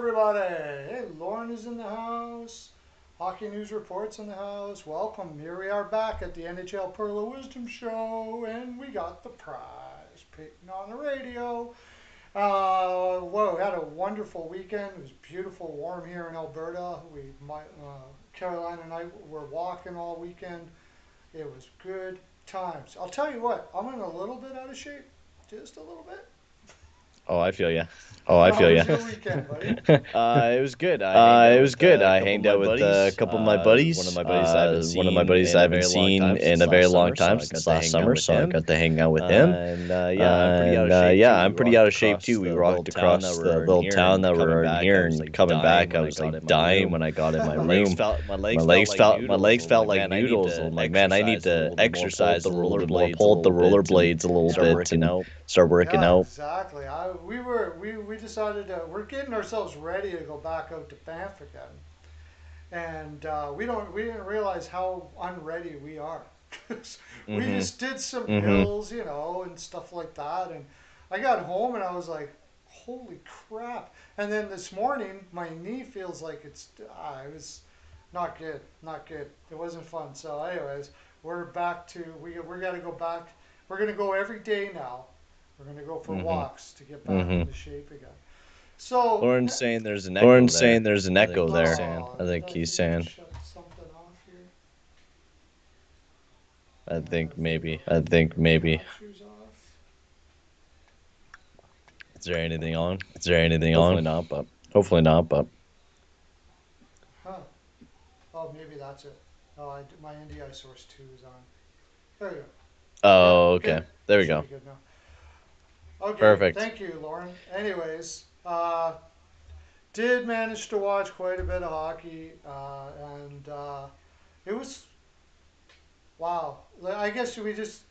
everybody. Hey, Lauren is in the house. Hockey News Report's in the house. Welcome. Here we are back at the NHL Pearlo Wisdom Show, and we got the prize. Payton on the radio. Whoa, had a wonderful weekend. It was beautiful, warm here in Alberta. Caroline and I were walking all weekend. It was good times. I'll tell you what, I'm in a little bit out of shape, just a little bit. Oh, I feel ya. How was your weekend, buddy? It was good. I hanged out It was with good. a I couple of hanged my out with a buddies. couple of my One of buddies. my buddies I haven't One of my seen buddies I in a haven't very long seen time in since a very last long summer, so time I got since to last hang out summer, with so I him. got to hang out with him. Yeah, I'm pretty out of shape Yeah, too. We I'm pretty walked out of shape across too. We the little walked town that across the we're in little here, town and that coming we're in back, I here, was and like coming dying back, I when I was got like in my dying room. when I got in my My legs room. felt my My legs felt legs like felt my noodles. legs I was felt like, like man, I need noodles. to I'm like, man, I need exercise a to little bit more, pull up exercise the a little bit more, rollerblades a pull up the little bit, and rollerblades a little start Yeah. bit, working and out. start working Yeah, out. exactly. We decided we're getting ourselves ready to go back out to Banff again, and we didn't realize how unready we are. 'Cause we Mm-hmm. just did some Mm-hmm. hills, and stuff like that, and I got home and I was like, holy crap! And then this morning my knee feels like it was not good, not good. It wasn't fun. So, anyways, we're gonna go back. We're gonna go every day now. We're gonna go for Mm-hmm. walks to get back Mm-hmm. into shape again. So, Lauren's saying there's an echo Lauren's there. saying there's an I think echo he's there. saying. I think did he's I need to saying. shut something off here? I think maybe. I think maybe. Captures off. Is there anything on? Is there anything Hopefully on? not, but Hopefully not, but Huh. Oh, maybe that's it. Oh, my NDI source 2 is on. There you go. Yeah, oh, okay. good. There we Should go. be good now. Okay, Perfect. thank you, Lauren. Anyways, did manage to watch quite a bit of hockey, and it was wow. I guess we just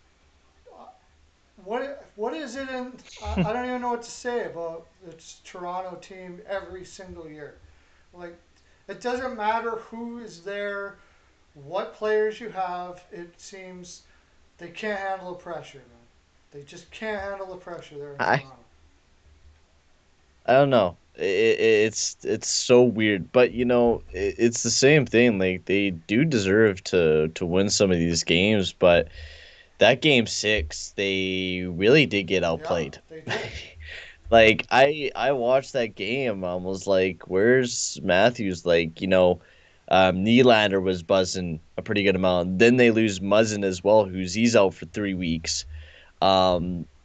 what is it in? I don't even know what to say about this Toronto team every single year. Like, it doesn't matter who is there, what players you have. It seems they can't handle the pressure, man. They just can't handle the pressure there in I Toronto. I don't know. It's so weird, but it's the same thing. Like they do deserve to win some of these games, but that game 6, they really did get Yeah, outplayed. they did. Like I watched that game. I was like, "Where's Matthews?" Like Nylander was buzzing a pretty good amount. Then they lose Muzzin as well, he's out for 3 weeks.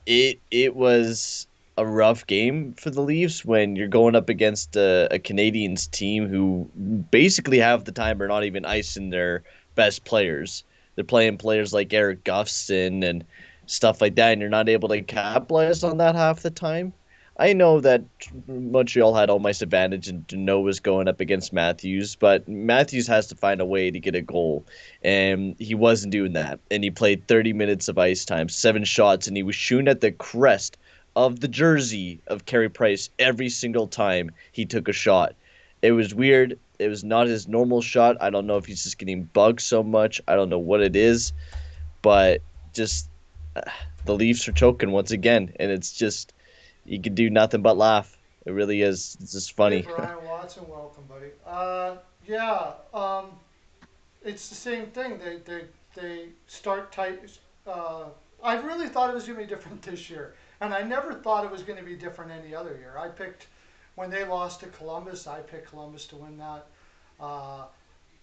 It was a rough game for the Leafs when you're going up against a Canadians team who basically half the time are not even icing their best players. They're playing players like Eric Gustafson and stuff like that, and you're not able to capitalize on that half the time. I know that Montreal had almost advantage and Deneau was going up against Matthews, but Matthews has to find a way to get a goal, and he wasn't doing that. And he played 30 minutes of ice time, 7 shots, and he was shooting at the crest of the jersey of Carey Price every single time he took a shot. It was weird. It was not his normal shot. I don't know if he's just getting bugged so much. I don't know what it is, but just uh, the Leafs are choking once again, and it's just you can do nothing but laugh. It really is. It's just Hey, funny. Brian Watson, welcome, buddy. Yeah, it's the same thing. They start tight. Uh, I really thought it was going to be different this year, and I never thought it was going to be different any other year. I picked when they lost to Columbus. I picked Columbus to win that. Uh,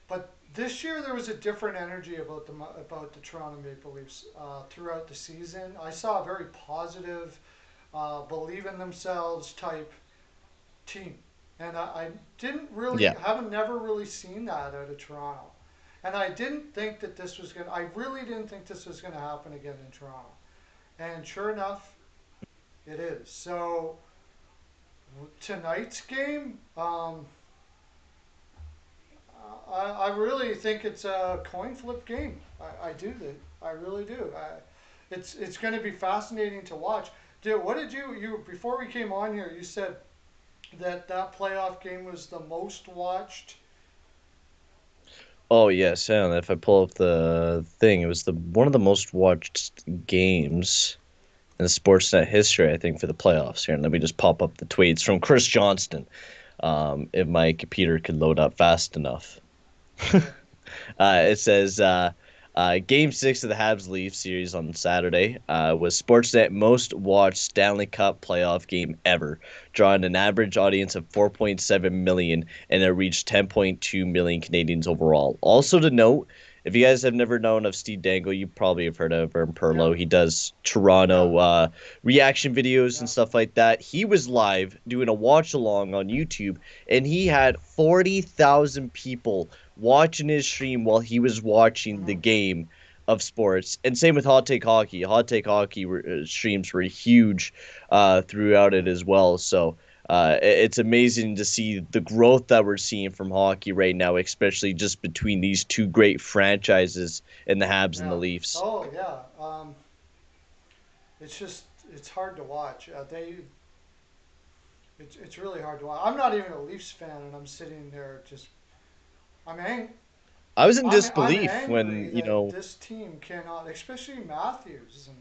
but this year there was a different energy about the Toronto Maple Leafs throughout the season. I saw a very positive, believe in themselves type team. And I didn't really, Yeah. haven't never really seen that out of Toronto. And I didn't think that this was going to, I really didn't think this was going to happen again in Toronto. And sure enough, it is. So tonight's game, I really think it's a coin flip game. I do. I really do. It's going to be fascinating to watch. What did you, before we came on here, you said that playoff game was the most watched. Oh yes, and if I pull up the thing, it was the one of the most watched games in Sportsnet history, I think, for the playoffs here. And let me just pop up the tweets from Chris Johnston. if my computer could load up fast enough. Okay. It says Game 6 of the Habs Leafs series on Saturday was Sportsnet most watched Stanley Cup playoff game ever, drawing an average audience of 4.7 million, and it reached 10.2 million Canadians overall. Also to note, if you guys have never known of Steve Dangle, you probably have heard of him, Yeah. Pearlo. He does Yeah. Toronto reaction videos and Yeah. stuff like that. He was live doing a watch along on YouTube, and he had 40,000 people watching his stream while he was watching the Hmm. game of sports. And same with Hot Take Hockey. Hot Take Hockey streams were huge throughout it as well. So it's amazing to see the growth that we're seeing from hockey right now, especially just between these two great franchises in the Habs and the Yeah. Leafs. Oh yeah. It's just it's hard to watch. It's really hard to watch. I'm not even a Leafs fan, and I'm sitting there just I'm ang- I was in I'm disbelief angry when, that this team cannot, especially Matthews, and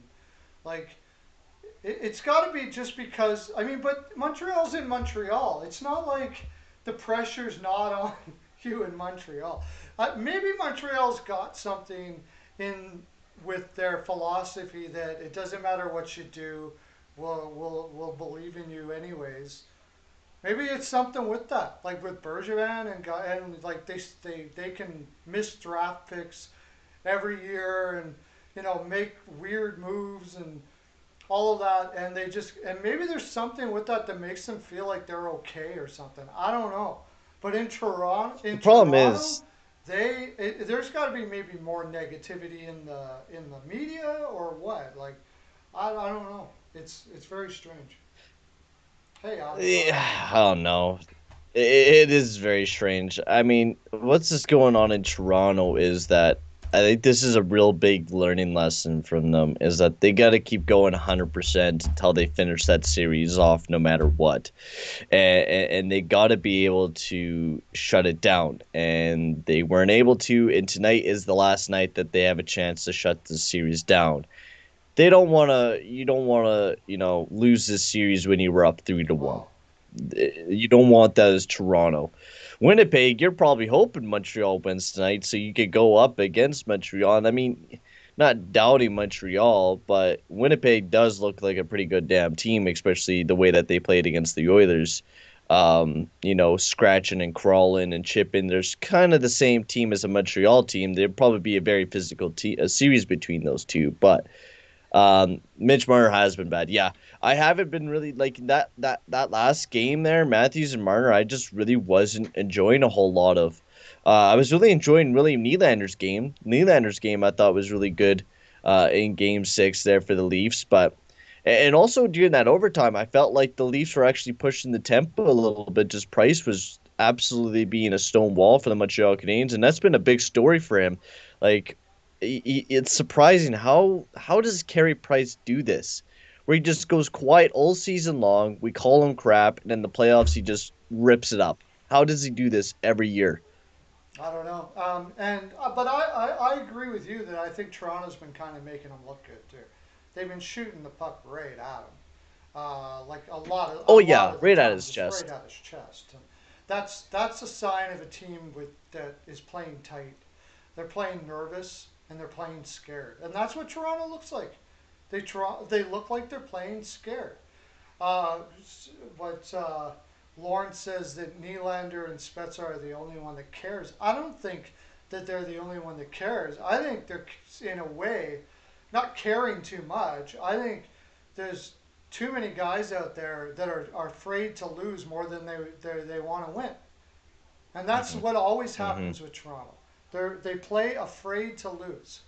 like it's got to be just because I mean, but Montreal's in Montreal. It's not like the pressure's not on you in Montreal. Maybe Montreal's got something in with their philosophy that it doesn't matter what you do, we'll believe in you anyways. Maybe it's something with that, like with Bergevin and like they can miss draft picks every year and make weird moves and all of that, and maybe there's something with that that makes them feel like they're okay or something. I don't know, but the in problem Toronto, is there's got to be maybe more negativity in the media or what. Like I don't know. It's very strange. Hey Adam, go ahead. yeah, I don't know. It is very strange. I mean, what's just going on in Toronto is that I think this is a real big learning lesson from them is that they got to keep going 100% until they finish that series off no matter what. And they got to be able to shut it down. And they weren't able to. And tonight is the last night that they have a chance to shut the series down. You don't want to, lose this series when you were up 3-1. Wow. You don't want that as Toronto. Winnipeg, you're probably hoping Montreal wins tonight so you could go up against Montreal. And I mean, not doubting Montreal, but Winnipeg does look like a pretty good damn team, especially the way that they played against the Oilers. Scratching and crawling and chipping. There's kind of the same team as a Montreal team. There'd probably be a very physical a series between those two, but Mitch Marner has been bad. Yeah, I haven't been really like that last game there, Matthews and Marner. I just really wasn't enjoying a whole lot of. I was really enjoying William Nylander's game. Nylander's game I thought was really good in Game 6 there for the Leafs, but and also during that overtime, I felt like the Leafs were actually pushing the tempo a little bit. Just Price was absolutely being a stone wall for the Montreal Canadiens, and that's been a big story for him. Like it's surprising how does Carey Price do this, where he just goes quiet all season long. We call him crap, and in the playoffs he just rips it up. How does he do this every year? I don't know. But I agree with you that I think Toronto's been kind of making them look good too. They've been shooting the puck right at him. Like a Oh lot yeah, of the right at time, his just right chest. at his chest. And that's a sign of a team that is playing tight. They're playing nervous and they're playing scared, and that's what Toronto looks like. They look like they're playing scared. Uh, but Lawrence says that Nylander and Spezza are the only one that cares. I don't think that they're the only one that cares. I think they're in a way not caring too much. I think there's too many guys out there that are afraid to lose more than they want to win. And that's Hmm. what always Hmm. happens with Toronto. They play afraid to lose.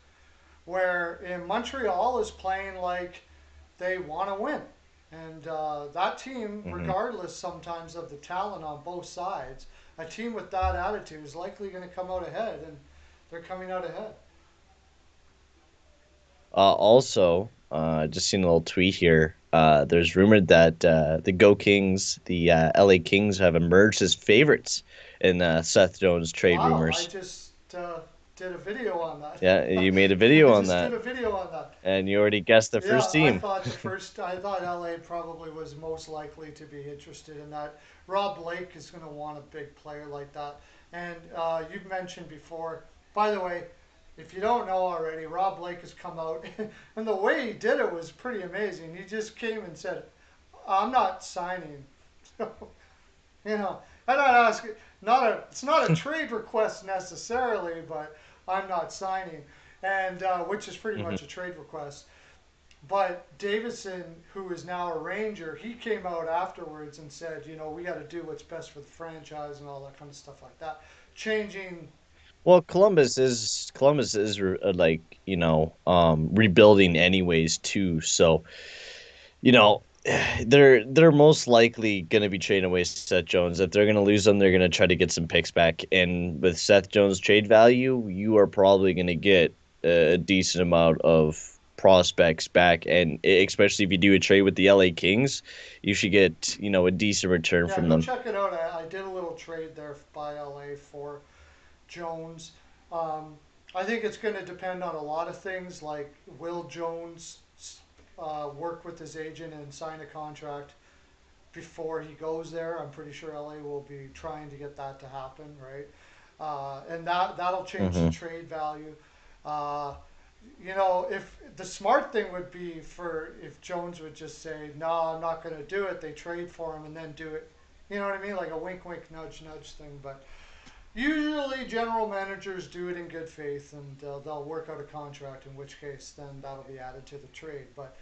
Where in Montreal is playing like they want to win. And that team, Hmm. regardless sometimes of the talent on both sides, a team with that attitude is likely going to come out ahead, and they're coming out ahead. Also, just seen a little tweet here. There's rumored that the Go Kings, the LA Kings, have emerged as favorites in Seth Jones trade Wow, rumors. did a video on that. Yeah, you made a I video on just that, did a video on that. and you already guessed the Yeah, first team. I thought LA probably was most likely to be interested in that. Rob Blake is going to want a big player like that. And you've mentioned before, by the way, if you don't know already, Rob Blake has come out, and the way he did it was pretty amazing. He just came and said, "I'm not signing." So, I'm not asking. It's not a trade request necessarily, but I'm not signing, and which is pretty Hmm. much a trade request. But Davison, who is now a Ranger, he came out afterwards and said, we got to do what's best for the franchise and all that kind of stuff like that. Changing, Well, Columbus is like rebuilding anyways too. So you know, they're most likely going to be trading away Seth Jones. If they're going to lose them, they're going to try to get some picks back. And with Seth Jones' trade value, you are probably going to get a decent amount of prospects back. And especially if you do a trade with the LA Kings, you should get a decent return yeah, from go them. check it out. I did a little trade there by LA for Jones. Um, I think it's going to depend on a lot of things, like will Jones work with his agent and sign a contract before he goes there. I'm pretty sure LA will be trying to get that to happen, right? And that'll change the Hmm. trade value. Uh, if the smart thing would be for if Jones would just say, "No, I'm not going to do it." They trade for him and then do it. You know what I mean? Like a wink, wink, nudge, nudge thing. But usually, general managers do it in good faith, and they'll work out a contract. In which case, then that'll be added to the trade. But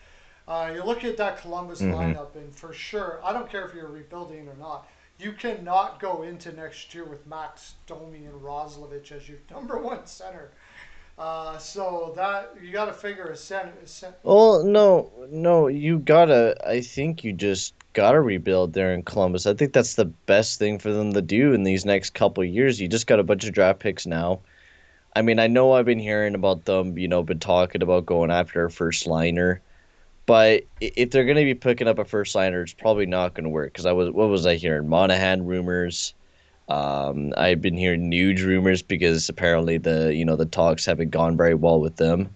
you look at that Columbus Hmm. lineup, and for sure, I don't care if you're rebuilding or not. You cannot go into next year with Max Domi and Roslovic as your number one center. So that you got to figure a center. Well, no, no, you gotta. I think you just gotta rebuild there in Columbus. I think that's the best thing for them to do in these next couple of years. You just got a bunch of draft picks now. I mean, I know I've been hearing about them, been talking about going after a first liner, but if they're gonna be picking up a first liner, it's probably not gonna work. Because what was I hearing? Monahan rumors. I've been hearing huge rumors because apparently the talks haven't gone very well with them.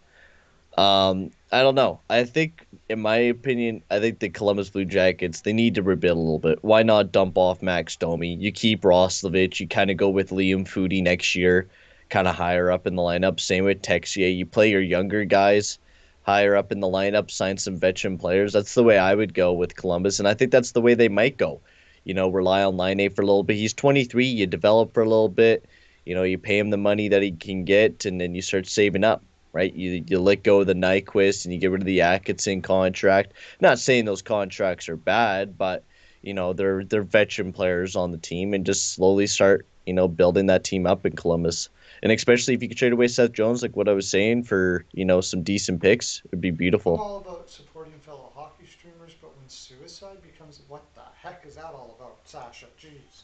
I don't know. I think, in my opinion, I think the Columbus Blue Jackets, they need to rebuild a little bit. Why not dump off Max Domi? You keep Roslovic. You kind of go with Liam Foudy next year, kind of higher up in the lineup. Same with Texier. You play your younger guys higher up in the lineup, sign some veteran players. That's the way I would go with Columbus, and I think that's the way they might go. Rely on Line A for a little bit. He's 23. You develop for a little bit. You pay him the money that he can get, and then you start saving up, right? You let go of the Nyquist and you get rid of the Atkinson contract. Not saying those contracts are bad, but they're veteran players on the team, and just slowly start building that team up in Columbus. And especially if you could trade away Seth Jones, like what I was saying, for some decent picks, it'd be I'm beautiful. all about supporting fellow hockey streamers, but when suicide becomes, what the heck is that all about, Sasha? Jeez.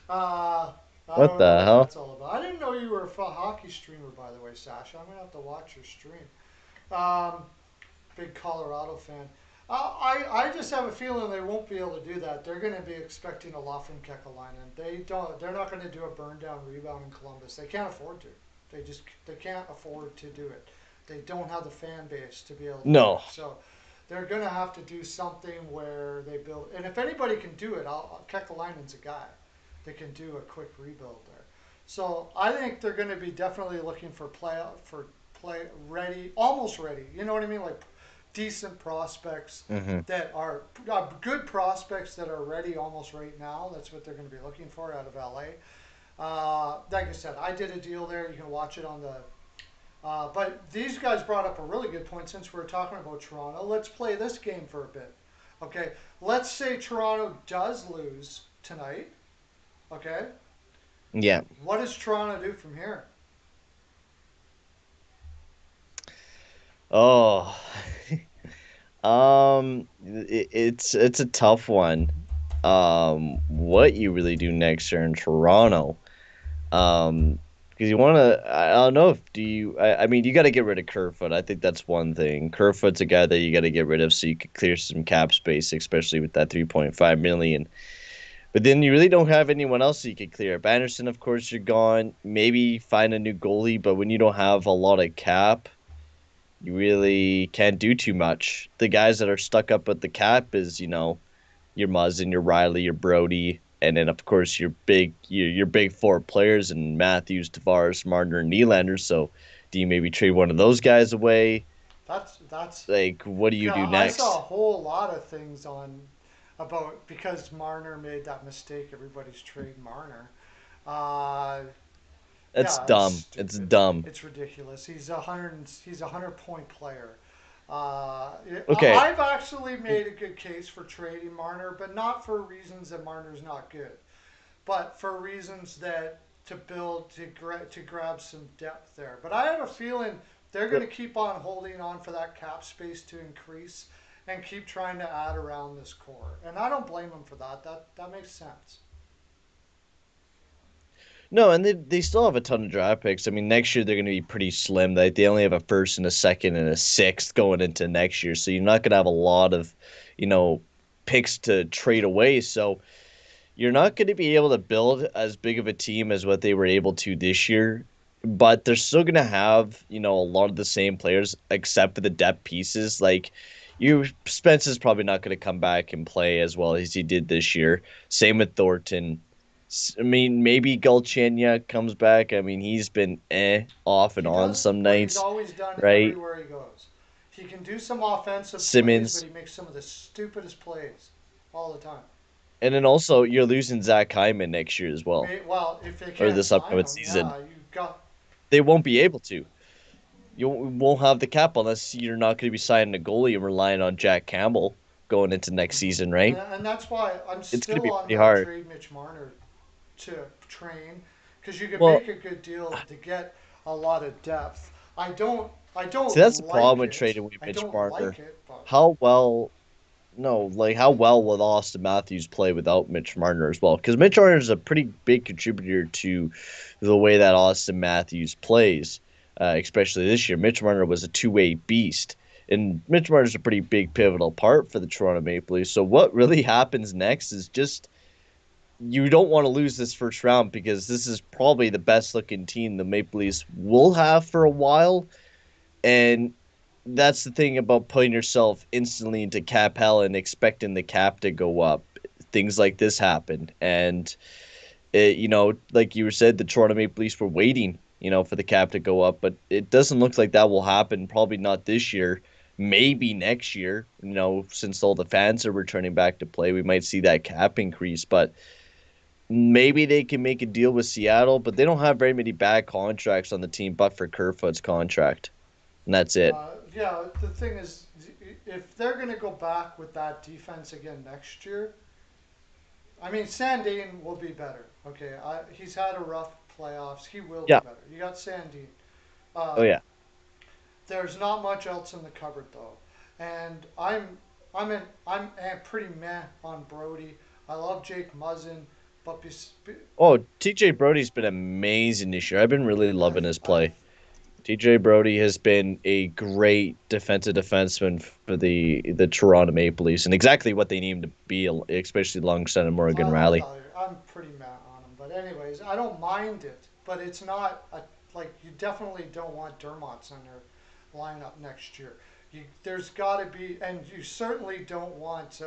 uh, I What don't know the what hell? that's all about. I didn't know you were a hockey streamer, by the way, Sasha. I'm gonna have to watch your stream. Um, Big Colorado fan. I just have a feeling they won't be able to do that. They're going to be expecting a lot from Kekalainen. They don't. They're not going to do a burn down rebound in Columbus. They can't afford to. They can't afford to do it. They don't have the fan base to be able to do No. it. So they're going to have to do something where they build. And if anybody can do it, Kekalainen's a guy that can do a quick rebuild there. So I think they're going to be definitely looking for play ready, almost ready. You know what I mean? Like decent prospects Hmm. that are good prospects that are ready almost right now. That's what they're going to be looking for out of LA. Like I said, I did a deal there. You can watch it on the. But these guys brought up a really good point since we're talking about Toronto. Let's play this game for a bit. Okay, let's say Toronto does lose tonight. Okay, Yeah. what does Toronto do from here? Oh. It's a tough one. What you really do next year in Toronto? Um, because you want to, I don't know if do you, I mean, you got to get rid of Kerfoot. I think that's one thing. Kerfoot's a guy that you got to get rid of so you could clear some cap space, especially with that 3.5 million. But then you really don't have anyone else you could clear. Banderson, of course, you're gone. Maybe find a new goalie, but when you don't have a lot of cap, you really can't do too much. The guys that are stuck up with the cap is, your Muzzin, your Riley, your Brody, and then of course your big four players and Matthews, Tavares, Marner, and Nylander. So do you maybe trade one of those guys away? That's Like, what do you yeah. do I saw a next? whole lot of things on about because Marner made that mistake. Everybody's trade Marner. Uh, That's yeah, it's dumb. It's stupid. dumb. It's ridiculous. He's a 100 point player. Okay, I've actually made a good case for trading Marner, but not for reasons that Marner's not good, but for reasons that to build to grab some depth there. But I have a feeling they're going to keep on holding on for that cap space to increase and keep trying to add around this core. And I don't blame them for that. That makes sense. no, and they still have a ton of draft picks. I mean, next year they're going to be pretty slim. They only have a first and a second and a sixth going into next year, so you're not going to have a lot of, you know, picks to trade away. So you're not going to be able to build as big of a team as what they were able to this year, but they're still going to have, a lot of the same players except for the depth pieces. Like you, Spence is probably not going to come back and play as well as he did this year. Same with Thornton. I mean, maybe Galchenyuk comes back. I mean, he's been off and He on does some what he's nights, always done right? everywhere he goes. He can do some offensive plays, but Simmons, he makes some of the stupidest plays all the time. and then also you're losing Zach Hyman next year as well, Well, if they or can't this sign upcoming him, season. yeah, you got. They won't be able to. You won't have the cap unless you're not going to be signing a goalie and relying on Jack Campbell going into next season, right? And that's why I'm It's going to still be on pretty that hard. trade Mitch Marner to train because you can Well, make a good deal to get a lot of depth. I see, don't that's the problem like with it. trading with I Mitch don't Marner. like it, but How well, no, like how well will Austin Matthews play without Mitch Marner as well? Because Mitch Marner is a pretty big contributor to the way that Austin Matthews plays, especially this year. Mitch Marner was a two-way beast, and Mitch Marner is a pretty big pivotal part for the Toronto Maple Leafs. So what really happens next is just you don't want to lose this first round because this is probably the best looking team the Maple Leafs will have for a while. And that's the thing about putting yourself instantly into cap hell and expecting the cap to go up. Things like this happen. And, like you said, the Toronto Maple Leafs were waiting, for the cap to go up. But it doesn't look like that will happen. Probably not this year. Maybe next year, since all the fans are returning back to play, we might see that cap increase. But maybe they can make a deal with Seattle, but they don't have very many bad contracts on the team, but for Kerfoot's contract, and that's it. yeah, the thing is, if they're going to go back with that defense again next year, I mean, Sandine will be better. Okay, he's had a rough playoffs. He will be Yeah. better. You got Sandine. Oh Uh, yeah. there's not much else in the cupboard though, and I'm pretty meh on Brody. I love Jake Muzzin, but Oh, TJ Brody's been amazing this year. I've been really loving his I've play. TJ Brody has been a great defensive defenseman for the Toronto Maple Leafs, and exactly what they need him to be, especially alongside Morgan Riley. I'm pretty mad on him. But anyways, I don't mind it. But it's not like you definitely don't want Dermott's on your lineup next year. There's got to be, and you certainly don't want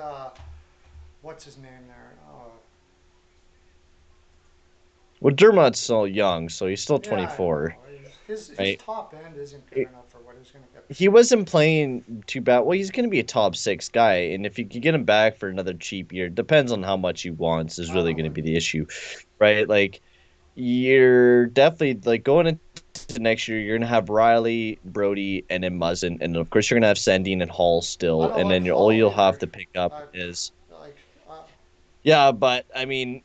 what's his name there. Well, Dermott's so young, so he's still Yeah, I know. 24, His right? top end isn't good enough for what he's going to get He paid. wasn't playing too bad. Well, he's going to be a top six guy, and if you could get him back for another cheap year, depends on how much he wants. Is I really know going to what be you the mean. issue, right? Like you're definitely like going into next year. You're going to have Riley, Brody, and then Muzzin, and of course you're going to have Sandine and Hall I still, don't and like then all Hall you'll have either. to pick up I is like. yeah, but I mean,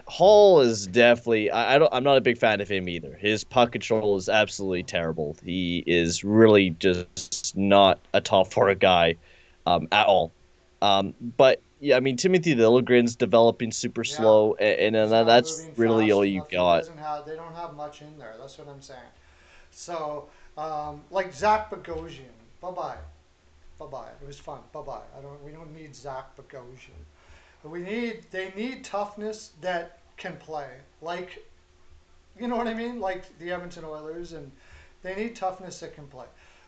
Hall is definitely. I'm not a big fan of him either. His puck control is absolutely terrible. He is really just not a top four guy, at all. But yeah, I mean, Timothy Liljegren's developing super Yeah, slow, and he's not that's moving really all fast you enough. He got. doesn't have. They don't have much in there. That's what I'm saying. So, like Zach Bogosian, bye bye, bye bye. It was fun. Bye bye. I don't. We don't need Zach Bogosian. They need toughness that can play. Like, you know what I mean? Like the Edmonton Oilers, and they need toughness that can play.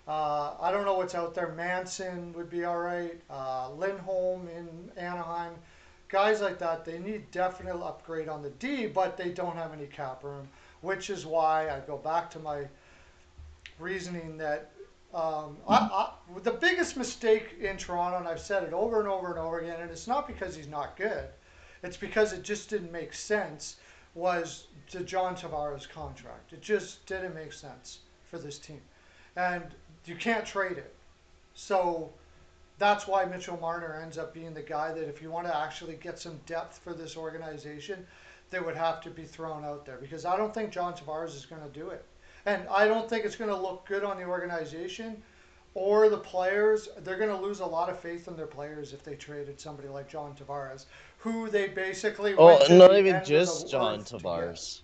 I don't know what's out there. Manson would be all right. Lindholm in Anaheim. Guys like that, they need definite upgrade on the D, but they don't have any cap room, which is why I go back to my reasoning that the biggest mistake in Toronto, and I've said it over and over and over again, and it's not because he's not good, it's because it just didn't make sense, was the John Tavares contract. It just didn't make sense for this team. And you can't trade it. So that's why Mitchell Marner ends up being the guy that if you want to actually get some depth for this organization, they would have to be thrown out there because I don't think John Tavares is going to do it. And I don't think it's going to look good on the organization or the players. They're going to lose a lot of faith in their players if they traded somebody like John Tavares, who they basically went Oh, to not the even end of just the John earth to get. Tavares.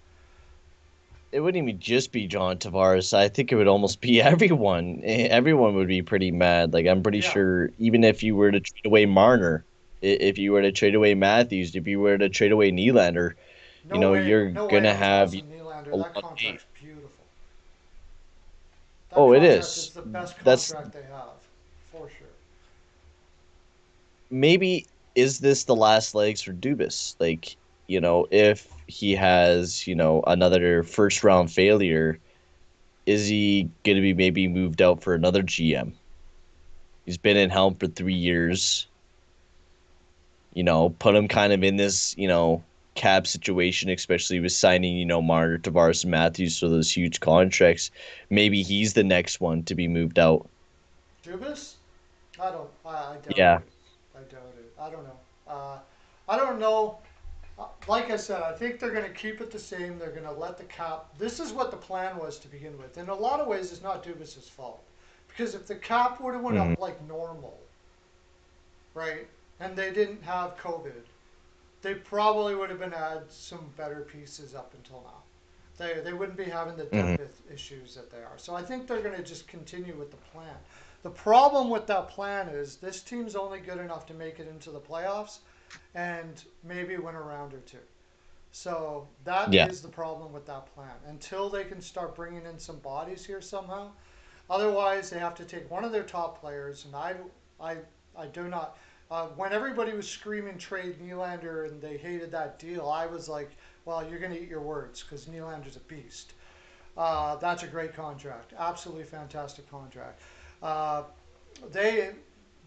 It wouldn't even just be John Tavares. I think it would almost be everyone. Everyone would be pretty mad. Like I'm pretty Yeah, sure, even if you were to trade away Marner, if you were to trade away Matthews, if you were to trade away Nylander, no way, you're no way gonna I'm have tossing Nylander. a That lot of hate. contract's beautiful. That Oh, it contract is is. the best That's contract they have, for sure. maybe is this the last legs for Dubas? Like, if he has, another first round failure, is he gonna be maybe moved out for another GM? He's been in helm for 3 years. Put him kind of in this, cap situation, especially with signing, Marner, Tavares, and Matthews for those huge contracts. Maybe he's the next one to be moved out. Dubas? I doubt Yeah. it. I doubt it. I don't know. I don't know. Like I said, I think they're going to keep it the same. They're going to let the cap. This is what the plan was to begin with. In a lot of ways, it's not Dubas's fault. Because if the cap would have went Hmm. up like normal, right, and they didn't have COVID, they probably would have been had some better pieces up until now. They wouldn't be having the Hmm. depth issues that they are. So I think they're going to just continue with the plan. The problem with that plan is this team's only good enough to make it into the playoffs and maybe win a round or two. So that Yeah. is the problem with that plan. Until they can start bringing in some bodies here somehow, otherwise they have to take one of their top players, and I, I do not. When everybody was screaming trade Nylander and they hated that deal, I was like, well, you're going to eat your words because Nylander's a beast. That's a great contract, absolutely fantastic contract. Uh, they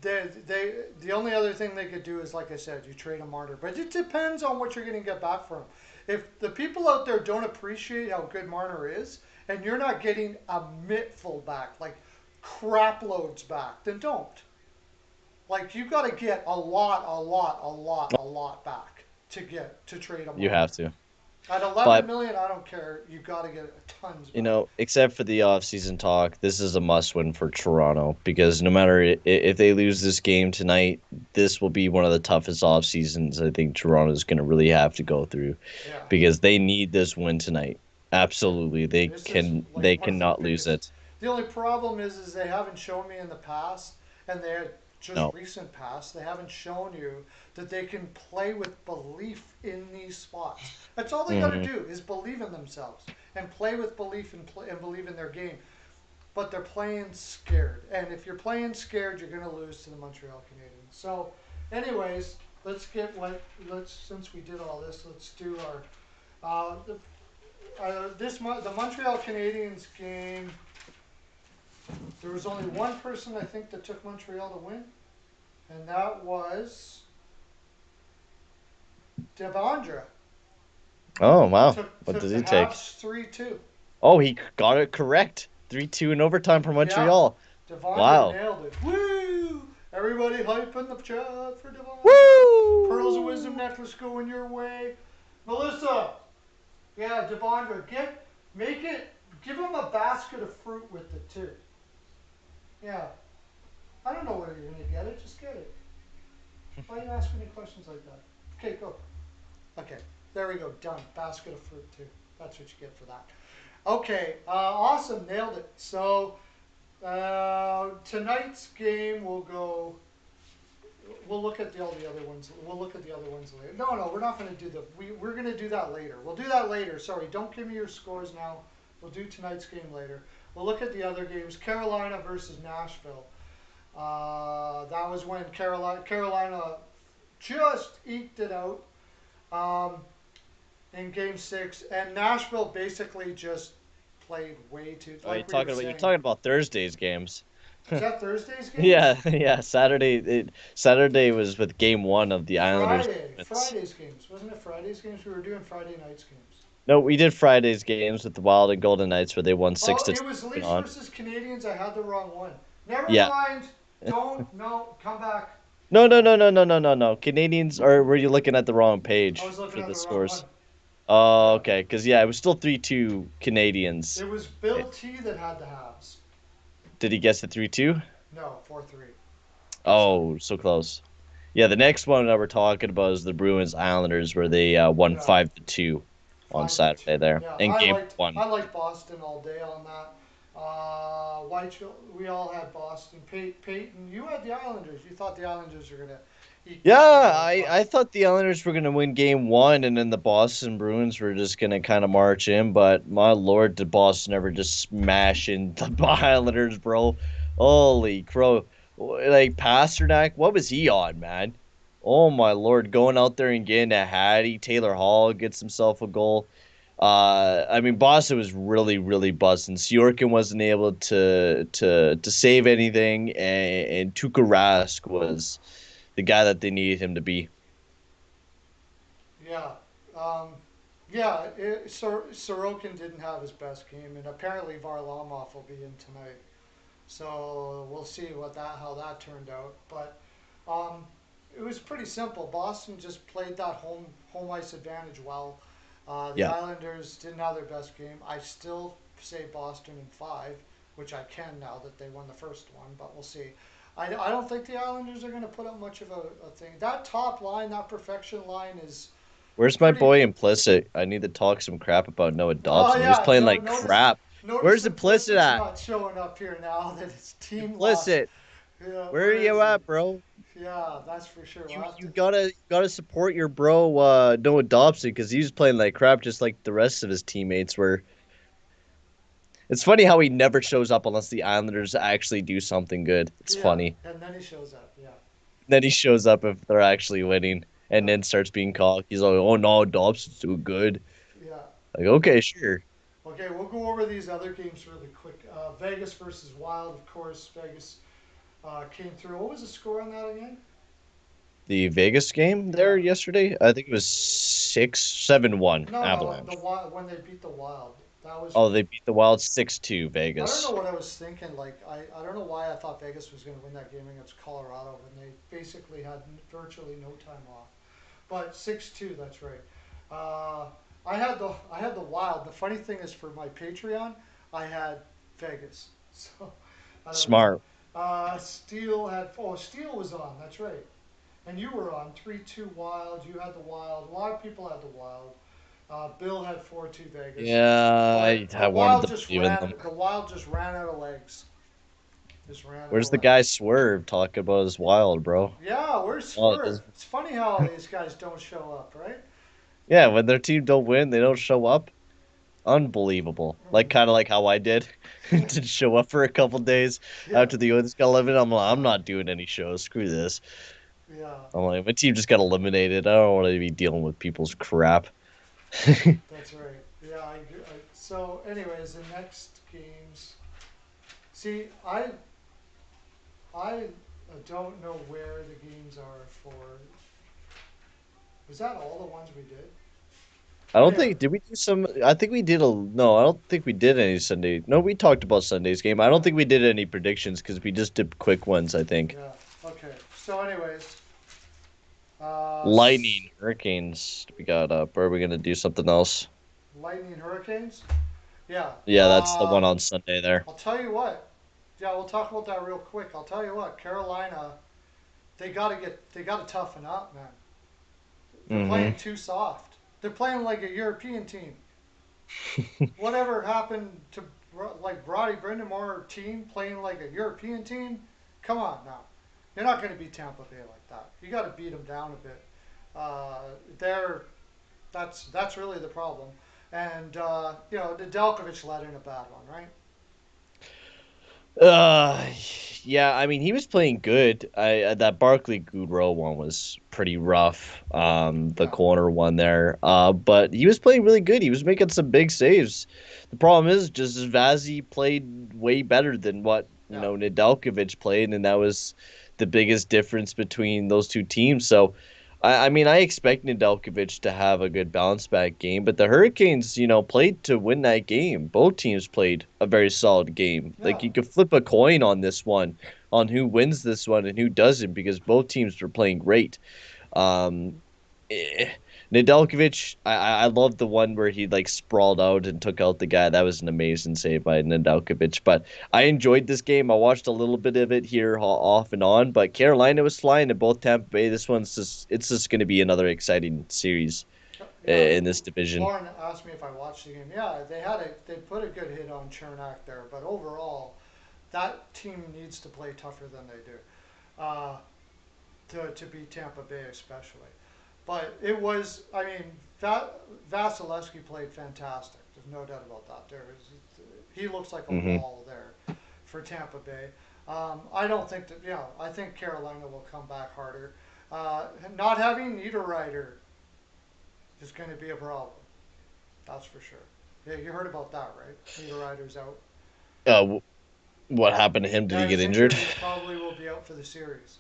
the only other thing they could do is, like I said, you trade a Marner, but it depends on what you're going to get back from him. If the people out there don't appreciate how good Marner is, and you're not getting a mittful back, like crap loads back, then don't. Like you got to get a lot back to trade a You Marner. have to. At 11 But, million, I don't care. You got to get tons back. except for the offseason talk, this is a must win for Toronto because no matter if they lose this game tonight, this will be one of the toughest off seasons I think Toronto is going to really have to go through Yeah, because they need this win tonight. yeah. Absolutely. They This is can like they one of the cannot lose biggest. it. The only problem is they haven't shown me in the past, and they had just No. recent past. They haven't shown you that they can play with belief in these spots. That's all they got to Hmm. do is believe in themselves and play with belief and believe in their game. But they're playing scared, and if you're playing scared, you're going to lose to the Montreal Canadiens. So, anyways, let's since we did all this, let's do our the Montreal Canadiens game. There was only one person I think that took Montreal to win, and that was Devondra. Oh, wow. What Took does the he take? Habs 3-2. Oh, he got it correct. 3-2 in overtime for Yeah, Montreal. Devondra Wow. nailed it. Woo! Everybody hyping the chat for Devondra. Pearls of Wisdom Woo! necklace going your way. Melissa, yeah, Devondra, make it, give him a basket of fruit with it too. Yeah, I don't know where you're gonna get it. Just get it. Why are you asking me questions like that? Okay, go. Okay, there we go. Done. Basket of fruit too. That's what you get for that. Okay, awesome. Nailed it. So tonight's game will go. we'll look at all the other ones. We'll look at the other ones later. No, no, we're not going to do the. We're going to do that later. We'll do that later. Sorry, don't give me your scores now. We'll do tonight's game later. We'll look at the other games. Carolina versus Nashville. That was when Carolina just eked it out in Game 6, and Nashville basically just played way too. Oh, Like we were you're saying, talking about Thursday's games. is that Thursday's games? Yeah, yeah. Saturday was with game one of the Islanders. Bruins. Friday's games. Wasn't it Friday's games? We were doing Friday night's games. No, we did Friday's games with the Wild and Golden Knights where they won six Oh, to it was two Leafs on. versus Canadians. I had the wrong one. Never Yeah. mind. Don't. No. Come back. No, no, no, no, no, no, no, no. Canadians, or were you looking at the wrong I page was looking for at the the wrong one. scores? Oh, Yeah. okay. Because yeah, it was still 3-2 Canadians. It was Bill T that had the Habs. Did he guess the 3-2? No, 4-3. Oh, so close. Yeah, the next one that we're talking about is the Bruins Islanders, where they won Yeah. 5-2 on 5-2. Saturday there Yeah, in game one. I liked Boston all day on that. Whitesville, we all had Boston. Payton, you had the Islanders. You thought the Islanders were gonna eat Yeah, this game up. I thought the Islanders were gonna win game one, and then the Boston Bruins were just gonna kind of march in. But my lord, did Boston ever just smash into the Islanders, bro? Holy crow! Like Pasternak, what was he on, man? Oh my lord, going out there and getting a Hattie. Taylor Hall gets himself a goal. I mean, Boston was really, really buzzing. Syorkin wasn't able to save anything, and Tuukka Rask was the guy that they needed him to be. Yeah. Sorokin didn't have his best game, and apparently Varlamov will be in tonight. So we'll see how that turned out. But um, it was pretty simple. Boston just played that home ice advantage well. The Yeah. Islanders didn't have their best game. I still say Boston in five, which I can now that they won the first one, but we'll see. I don't think the Islanders are going to put up much of a thing. That top line, that perfection line is Where's my pretty. boy Implicit? I need to talk some crap about Noah Oh Dobson. He was yeah, playing no, like crap. notice Where's Implicit implicit's at? not showing up here now that his team lost. Implicit, Yeah, where are where you is he? at, bro? Yeah, that's for sure. We'll You have you to. gotta support your bro Noah Dobson because he was playing like crap just like the rest of his teammates were. It's funny how he never shows up unless the Islanders actually do something good. It's Yeah, funny. and then he shows up. Yeah, Then he shows up if they're actually winning and yeah, then starts being called. He's like, oh no, Dobson's too good. yeah. Like, okay, sure. Okay, we'll go over these other games really quick. Vegas versus Wild, of course. Vegas came through. What was the score on that again? The Vegas game Yeah. there yesterday, I think it was 6-7-1 No, no, Avalanche. the Wild when they beat the Wild. That was. Oh, they beat the Wild 6-2 I don't know Vegas. what I was thinking. Like I don't know why I thought Vegas was going to win that game against Colorado when they basically had virtually no time off. But 6-2, that's right. Uh, I had the Wild. The funny thing is, for my Patreon, I had Vegas. So I don't know. Smart. Steele was on. That's right. And you were on 3-2 Wild. You had the Wild. A lot of people had the Wild. Bill had 4-2 Vegas. Yeah, But I wanted to believe in them. The Wild just ran out of legs. Just ran out Where's of the legs. guy Swerve talking about his Wild, bro? Yeah, where's Oh, it Swerve? doesn't. It's funny how these guys don't show up, right? Yeah, when their team don't win, they don't show up. Unbelievable. Like kind of like how I did. Didn't show up for a couple days Yeah, after the Oilers got eliminated. I'm like, I'm not doing any shows. Screw this. yeah, I'm like, my team just got eliminated. I don't want to be dealing with people's crap. I that's right. Yeah, so, anyways, the next games. See, I don't know where the games are for. Was that all the ones we did? don't Anyway, think did we do some. I think we did a no. I don't think we did any Sunday. No, we talked about Sunday's game. I don't think we did any predictions because we just did quick ones. I think yeah. Okay. So, anyways, uh, Lightning, Hurricanes. We got up. Or are we gonna do something else? Lightning Hurricanes. Yeah. Yeah, that's the one on Sunday there. I'll tell you what. Yeah, we'll talk about that real quick. I'll tell you what. Carolina, they gotta toughen up, man. They're Mm-hmm. playing too soft. They're playing like a European team. Whatever happened to like Brody Brindamore team playing like a European team? Come on now. You're not going to beat Tampa Bay like that. You got to beat them down a bit. They're that's really the problem. And Nedeljkovic let in a bad one, right? Uh, yeah, I mean he was playing good. That Barkley Goodrow one was pretty rough. The Yeah, corner one there. But he was playing really good. He was making some big saves. The problem is just Vazzy played way better than what yeah, Nedeljkovic played, and that was the biggest difference between those two teams. So I mean, I expect Nedeljkovic to have a good bounce back game, but the Hurricanes, played to win that game. Both teams played a very solid game. yeah. Like you could flip a coin on this one, on who wins this one and who doesn't, because both teams were playing great. Um, eh, Nedeljkovic, I love the one where he like sprawled out and took out the guy. That was an amazing save by Nedeljkovic. But I enjoyed this game. I watched a little bit of it here off and on. But Carolina was flying in both Tampa Bay. This one's just going to be another exciting series Yeah, in this division. Lauren asked me if I watched the game. Yeah, they put a good hit on Chernak there, but overall, that team needs to play tougher than they do, uh, to beat Tampa Bay especially. But it was, I mean, Vasilevsky played fantastic. There's no doubt about that. He looks like a Hmm. wall there for Tampa Bay. I don't think that, I think Carolina will come back harder. Not having Niederreiter is going to be a problem. That's for sure. Yeah, you heard about that, right? Niederreiter's out. Uh, what happened to him? Did Yeah, he get he's injured? injured. He probably will be out for the series.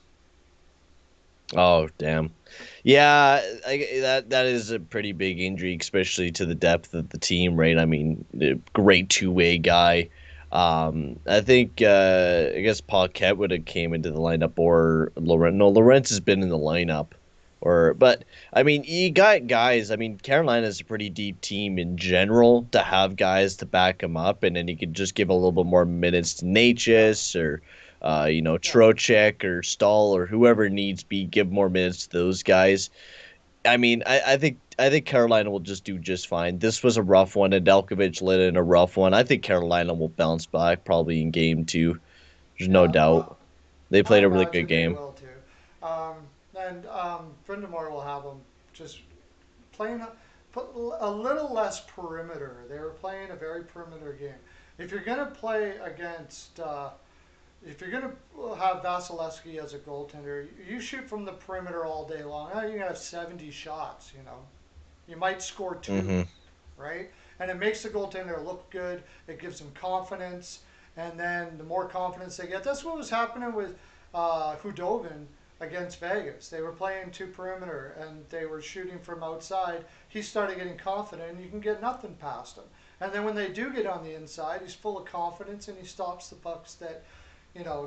Oh, damn. Yeah, that is a pretty big injury, especially to the depth of the team, right? I mean, a great two-way guy. I think I guess Paquette would have came into the lineup or Laurent. No, Lawrence has been in the lineup, but I mean, you got guys. I mean, Carolina is a pretty deep team in general to have guys to back them up, and then you could just give a little bit more minutes to Yeah, Natchez or yeah, Trocheck or Stahl or whoever needs be, give more minutes to those guys. I mean, I think Carolina will just do just fine. This was a rough one, and Delkovich lit in a rough one. I think Carolina will bounce back probably in game two. There's no yeah. doubt. They I played a really good imagine they game. will too. And Brindamore will have them just playing put a little less perimeter. They were playing a very perimeter game. If you're going to play against, if you're going to have Vasilevsky as a goaltender, you shoot from the perimeter all day long. You can have 70 shots. You might score two, Hmm. right? And it makes the goaltender look good. It gives them confidence, and then the more confidence they get, that's what was happening with Hudobin against Vegas. They were playing two perimeter, and they were shooting from outside. He started getting confident, and you can get nothing past him. And then when they do get on the inside, he's full of confidence, and he stops the pucks that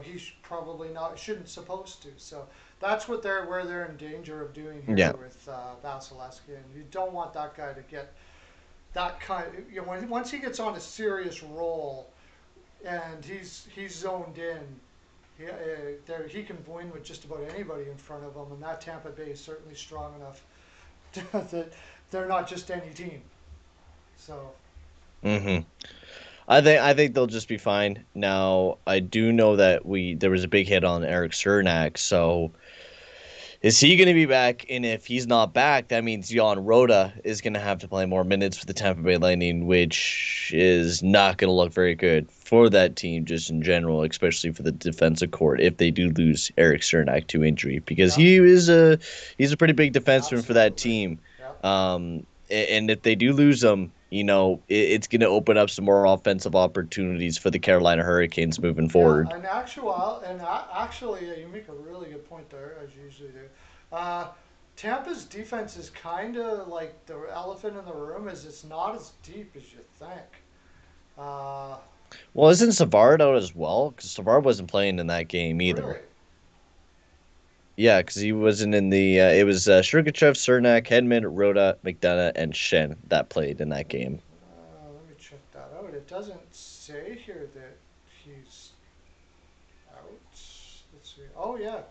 he's probably not shouldn't supposed to. So that's what they're where they're in danger of doing Yeah. here with Vasilevsky, and you don't want that guy to get that kind. Once he gets on a serious roll and he's zoned in, he can win with just about anybody in front of him, and that Tampa Bay is certainly strong enough that they're not just any team. So Hmm. I think they'll just be fine. Now, I do know that we there was a big hit on Eric Cernak, so is he going to be back? And if he's not back, that means Jan Rota is going to have to play more minutes for the Tampa Bay Lightning, which is not going to look very good for that team, just in general, especially for the defensive court if they do lose Eric Cernak to injury, because yeah, he's a pretty big defenseman for that absolutely. team. Yeah. And if they do lose him, it's going to open up some more offensive opportunities for the Carolina Hurricanes moving Yeah, forward. actually, you make a really good point there, as you usually do. Uh, Tampa's defense is kind of like the elephant in the room, is it's not as deep as you think. Uh, Well, isn't Savard out as well? Because Savard wasn't playing in that game really, either. Yeah, because he wasn't in the. It was Sergachev, Cernak, Hedman, Rhoda, McDonough, and Shen that played in that game. let me check that out. It doesn't say here that he's out. Let's see. Oh yeah,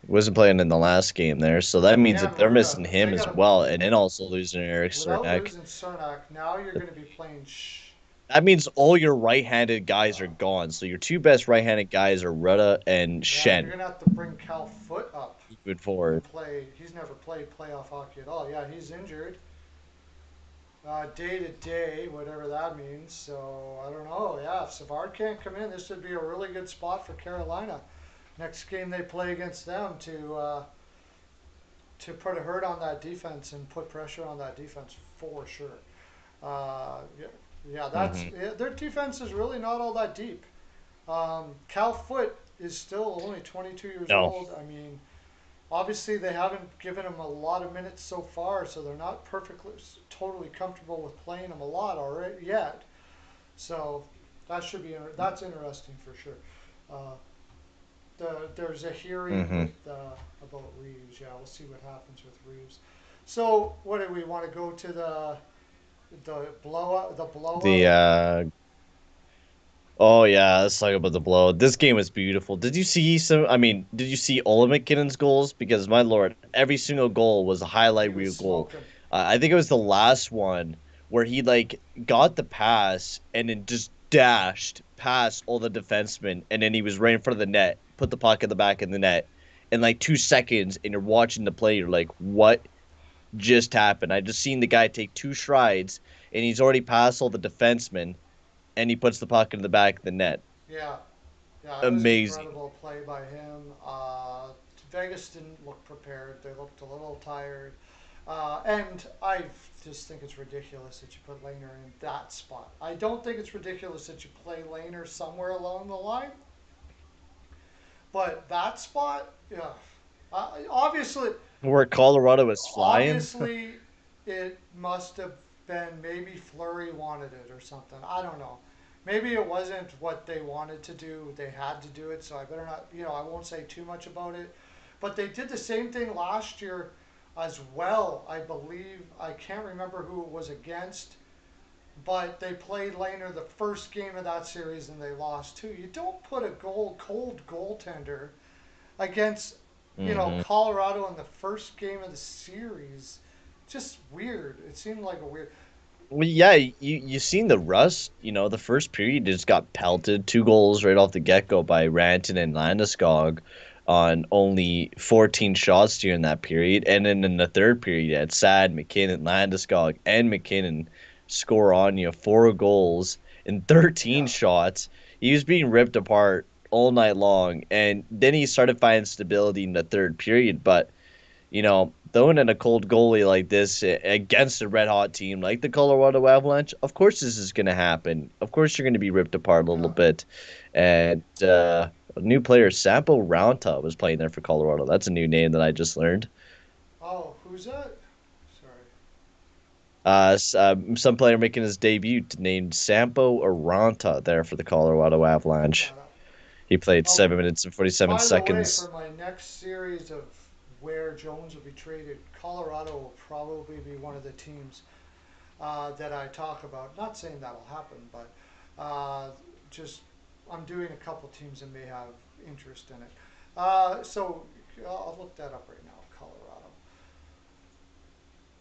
He wasn't playing in the last game there, so that means Dan that they're Ruda. missing They him as got him well, and then also losing Eric without Cernak. losing Cernak. Now you're going to be playing That means all your right-handed guys are gone. So your two best right-handed guys are Rutta and Yeah, you're Shen gonna have to bring Cal Foot up moving to forward. play. He's never played playoff hockey at all. Yeah, he's injured. Day to day, whatever that means. So I don't know. Yeah, if Savard can't come in, this would be a really good spot for Carolina. Next game they play against them to put a hurt on that defense and put pressure on that defense for sure. Yeah, yeah, that's Hmm. yeah, their defense is really not all that deep. Cal Foot is still only 22 years No, old. I mean, obviously they haven't given him a lot of minutes so far, so they're not perfectly, totally comfortable with playing him a lot already yet. So that's interesting for sure. Uh, there's a hearing hmm with about Reeves. Yeah, we'll see what happens with Reeves. So what do we want to go to the blowout? The the blowout. oh yeah, let's talk about the blow. This game was beautiful. Did you see some? I mean, did you see all of McKinnon's goals? Because my lord, every single goal was a He highlight was reel goal. smoking. I think it was the last one where he like got the pass and then just dashed past all the defensemen, and then he was right in front of the net, put the puck in the back of the net in like 2 seconds, and you're watching the play. You're like, what just happened? I just seen the guy take two strides, and he's already passed all the defensemen, and he puts the puck in the back of the net. Yeah, yeah, it was Amazing. incredible play by him. Vegas didn't look prepared. They looked a little tired. And I just think it's ridiculous that you put Laner in that spot. I don't think it's ridiculous that you play Laner somewhere along the line, but that spot, yeah. Obviously, Where Colorado is flying. obviously, it must have been maybe Flurry wanted it or something. I don't know. Maybe it wasn't what they wanted to do. They had to do it, so I better not, I won't say too much about it. But they did the same thing last year as well, I believe. I can't remember who it was against, but they played Laner the first game of that series and they lost too. You don't put a cold goaltender against, Hmm. Colorado in the first game of the series. Just weird. It seemed like a weird. Well, yeah, you seen the rust. The first period just got pelted, 2 goals right off the get go by Ranton and Landeskog on only 14 shots during that period, and then in the third period, you had Sad, McKinnon, Landeskog, and McKinnon score on you 4 goals in 13 Yeah, shots. He was being ripped apart all night long, and then he started finding stability in the third period, but throwing in a cold goalie like this against a red hot team like the Colorado Avalanche, of course this is going to happen. Of course you're going to be ripped apart a little yeah. bit. And a new player, Sampo Ranta, was playing there for Colorado. That's a new name that I just learned. Oh, who's that? Sorry. Some player making his debut named Sampo Aranta there for the Colorado Look Avalanche. that up. He played Oh, 7 minutes and 47 by the way, for seconds. my next series of where Jones will be traded, Colorado will probably be one of the teams that I talk about. Not saying that'll happen, but just I'm doing a couple teams that may have interest in it. So I'll look that up right now, Colorado.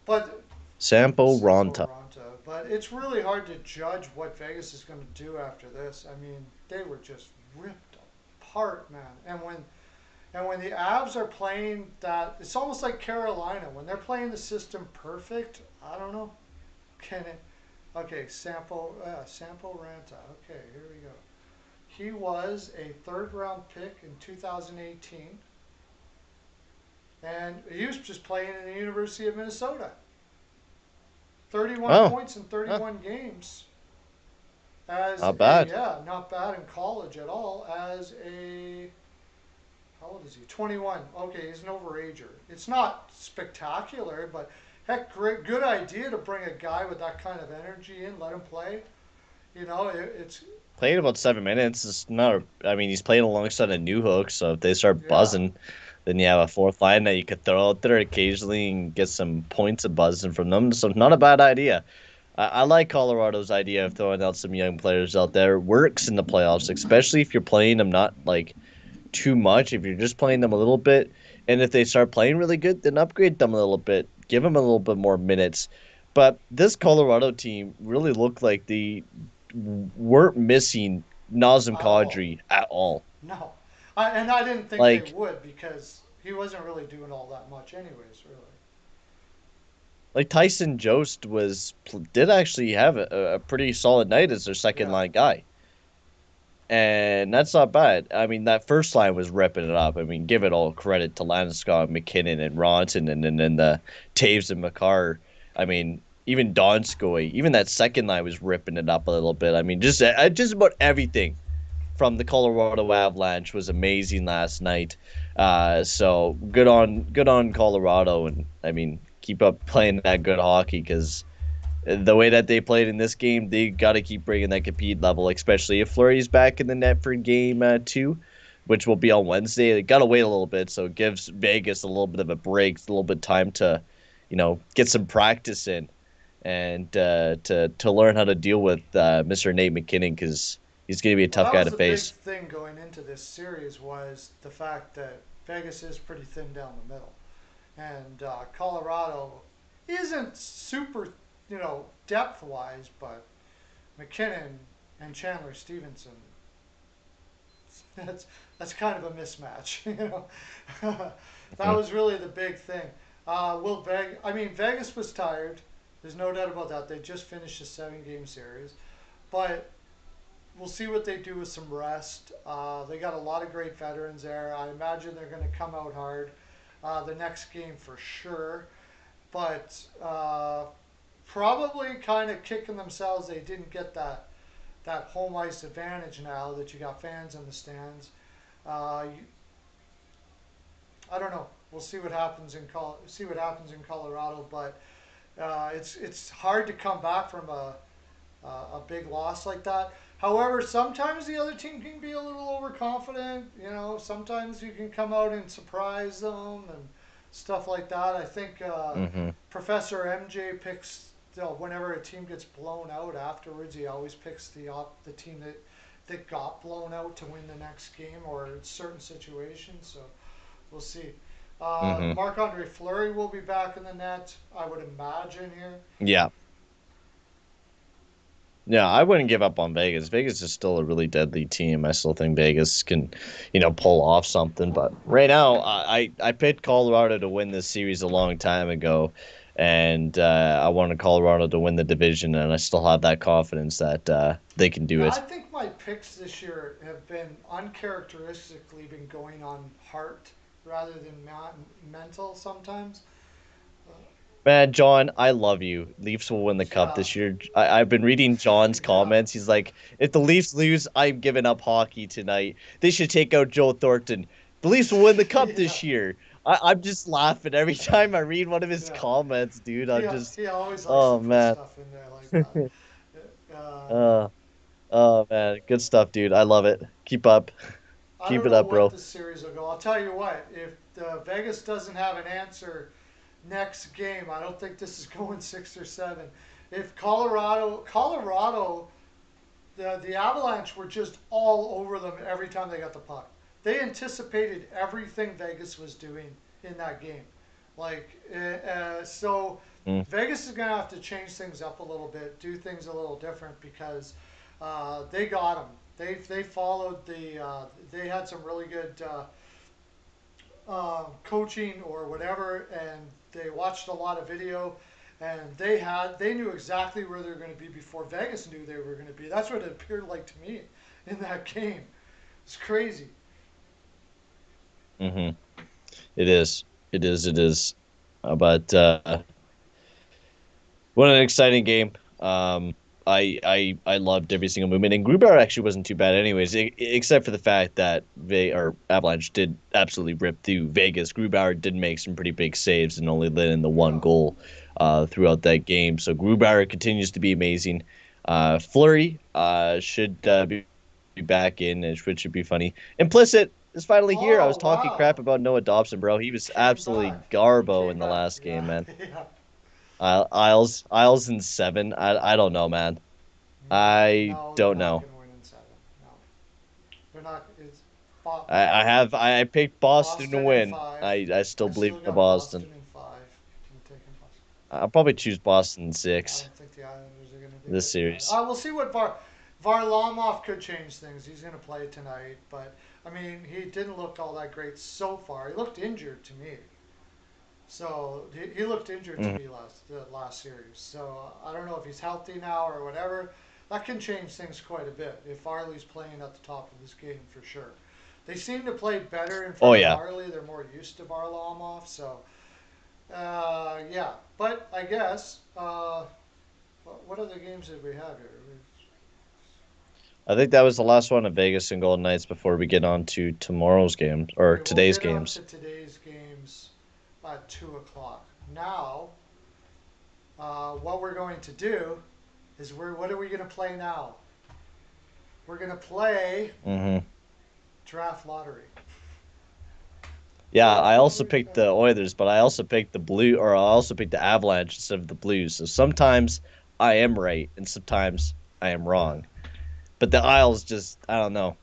But Sampo Sampo Ranta. Ranta. But it's really hard to judge what Vegas is going to do after this. I mean, they were just ripped apart, man. And when the Avs are playing that, it's almost like Carolina when they're playing the system perfect. I don't know. Can it? Okay, Sampo Ranta. Okay, here we go. He was a third round pick in 2018, and he was just playing in the University of Minnesota. 31 Oh, points in huh, 31 games as not a, bad. yeah, not bad in college at all. As a, how old is he? 21. Okay, he's an overager. It's not spectacular, but heck, great, good idea to bring a guy with that kind of energy in, let him play. It's Played about 7 minutes. It's not. I mean, he's playing alongside a new hook, so if they start yeah, buzzing, then you have a fourth line that you could throw out there occasionally and get some points of buzzing from them. So not a bad idea. I like Colorado's idea of throwing out some young players out there. Works in the playoffs, especially if you're playing them not like too much. If you're just playing them a little bit, and if they start playing really good, then upgrade them a little bit. Give them a little bit more minutes. But this Colorado team really looked like weren't missing Nazem Oh, Kadri at all. no. And I didn't think they Like would because he wasn't really doing all that much, anyways, really. like Tyson Jost did actually have a pretty solid night as their second Yeah. line guy. And that's not bad. I mean, that first line was ripping it up. I mean, give it all credit to Landeskog, McKinnon, and Ronson, and then the Taves and Makar. I mean, even Donskoy, even that second line was ripping it up a little bit. I mean, just about everything from the Colorado Avalanche was amazing last night. So good on Colorado, and I mean, keep up playing that good hockey because the way that they played in this game, they got to keep bringing that compete level, especially if Fleury's back in the net for game two, which will be on Wednesday. They got to wait a little bit, so it gives Vegas a little bit of a break, a little bit of time to, get some practice in and to learn how to deal with Mr. Nate McKinnon because he's going to be a Well, tough that guy was to the big face. thing going into this series was the fact that Vegas is pretty thin down the middle, and Colorado isn't super, depth wise, but McKinnon and Chandler Stevenson, that's that's kind of a mismatch, that Mhm. was really the big thing. Will Vegas? I mean, Vegas was tired. There's no doubt about that. They just finished a 7-game series, but we'll see what they do with some rest. They got a lot of great veterans there. I imagine they're going to come out hard the next game for sure, but probably kind of kicking themselves they didn't get that home ice advantage now that you got fans in the stands. You, I don't know. We'll see what happens in Colorado, but it's hard to come back from a big loss like that. However, sometimes the other team can be a little overconfident. Sometimes you can come out and surprise them and stuff like that. I think Mhm. Professor MJ picks whenever a team gets blown out afterwards. He always picks the team that got blown out to win the next game or in certain situations. So we'll see. Mhm. Marc Andre Fleury will be back in the net, I would imagine here. Yeah. Yeah, I wouldn't give up on Vegas. Vegas is still a really deadly team. I still think Vegas can, pull off something. But right now, I picked Colorado to win this series a long time ago, and I wanted Colorado to win the division, and I still have that confidence that they can do Yeah, I it. think my picks this year have been uncharacteristically been going on heart rather than mental sometimes. Uh, Man, John, I love you. Leafs will win the cup yeah, this year. I've been reading John's yeah, comments. He's like, if the Leafs lose, I'm giving up hockey tonight. They should take out Joe Thornton. The Leafs will win the cup yeah, this year. I'm just laughing every time I read one of his yeah. comments, dude. I'm just, He always likes to oh put man. stuff in there like that. Uh, oh man, good stuff, dude. I love it. Keep up. I Keep don't it know up, what bro. the series will go. I'll tell you what, if Vegas doesn't have an answer next game, I don't think this is going 6 or 7. If Colorado, the Avalanche were just all over them every time they got the puck. They anticipated everything Vegas was doing in that game. So Mm, Vegas is going to have to change things up a little bit, do things a little different because they got them. They followed they had some really good coaching or whatever, and they watched a lot of video, and they knew exactly where they were going to be before Vegas knew they were going to be. That's what it appeared like to me in that game. It's crazy. mm-hmm. It is. It is. It is. But what an exciting game. I loved every single movement, and Grubauer actually wasn't too bad, anyways, except for the fact that Avalanche did absolutely rip through Vegas. Grubauer did make some pretty big saves and only let in the one Yeah. goal throughout that game. So Grubauer continues to be amazing. Flurry should be back in, which should be funny. Implicit is finally here. I was Oh talking crap wow, about Noah Dobson, bro. He he was came absolutely back. He garbo came in the back. last game, Yeah, man. yeah. Isles in 7. I don't know, man. I No, they're don't not know. going to win in 7. No, they're not. It's I picked Boston to Boston in win. 5. I still I believe still in got Boston. Boston in 5. I'm taking Boston. I'll probably choose Boston in I 6 don't think the Islanders are going to do this it. series. We'll see what VAR. Varlamov could change things. He's going to play tonight, but I mean, he didn't look all that great so far. He looked injured to me. So he looked injured to Mhm. me the last series. So I don't know if he's healthy now or whatever. That can change things quite a bit if Varley's playing at the top of his game for sure. They seem to play better in Oh front of yeah. Varley. They're more used to Varlamov. So yeah. But I guess what other games did we have here? I think that was the last one of Vegas and Golden Knights before we get on to tomorrow's games or Okay, we'll today's get on games. to today's games at 2 o'clock. Now, what we're going to do is what are we going to play now? We're going to play Hmm. draft lottery. Yeah, Draft I also lottery. picked the Oilers, but I also picked the Blue, or I also picked the Avalanche instead of the Blues. So sometimes I am right, and sometimes I am Yeah. wrong. But the Isles just, I don't know.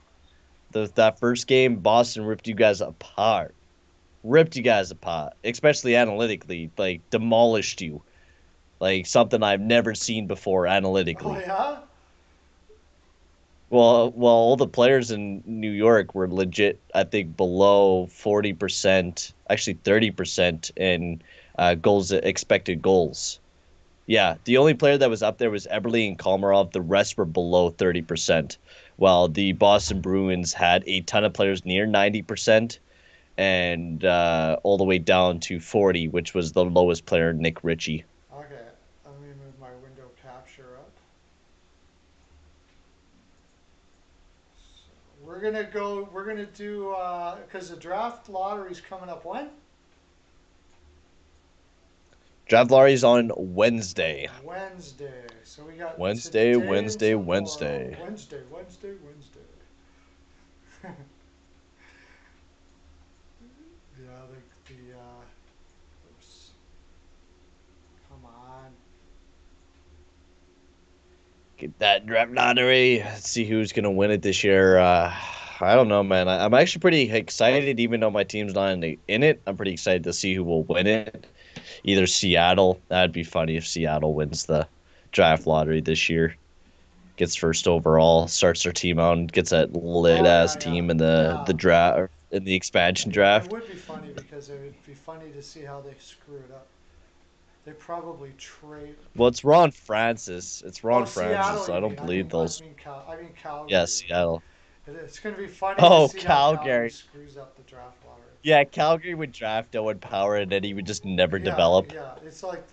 That first game, Boston ripped you guys apart. Ripped you guys apart, especially analytically, like demolished you. Like something I've never seen before Oh analytically. yeah. Well, all the players in New York were legit, I think, below 40%, actually 30% in goals, expected goals. Yeah, the only player that was up there was Eberle and Komarov. The rest were below 30%, while the Boston Bruins had a ton of players near 90% and all the way down to 40, which was the lowest player, Nick Ritchie. Okay. Let me move my window capture up. So we're gonna go. We're gonna do because the draft lottery's coming up when? Draft lottery's on Wednesday. Wednesday. So we got Wednesday, today and Wednesday, tomorrow. Wednesday. Wednesday. Yeah, oops, come on. Get that draft lottery. Let's see who's gonna win it this year. I don't know, man. I'm actually pretty excited, even though my team's not in it. I'm pretty excited to see who will win it. Either Seattle. That'd be funny if Seattle wins the draft lottery this year. Gets first overall, starts their team out, and gets that lit Oh ass yeah, team in the yeah. draft in the expansion It draft. would be funny because it would be funny to see how they screw it up. They probably trade. Well, it's Ron Francis. It's Oh, Ron Francis, Seattle, so you I don't mean? believe those. I mean Yeah, Calgary. Seattle. It's going to be funny to Oh, see how Calgary Calgary. screws up the draft lottery. Yeah, Calgary would draft Owen Power and then he would just never Yeah, develop. yeah. It's like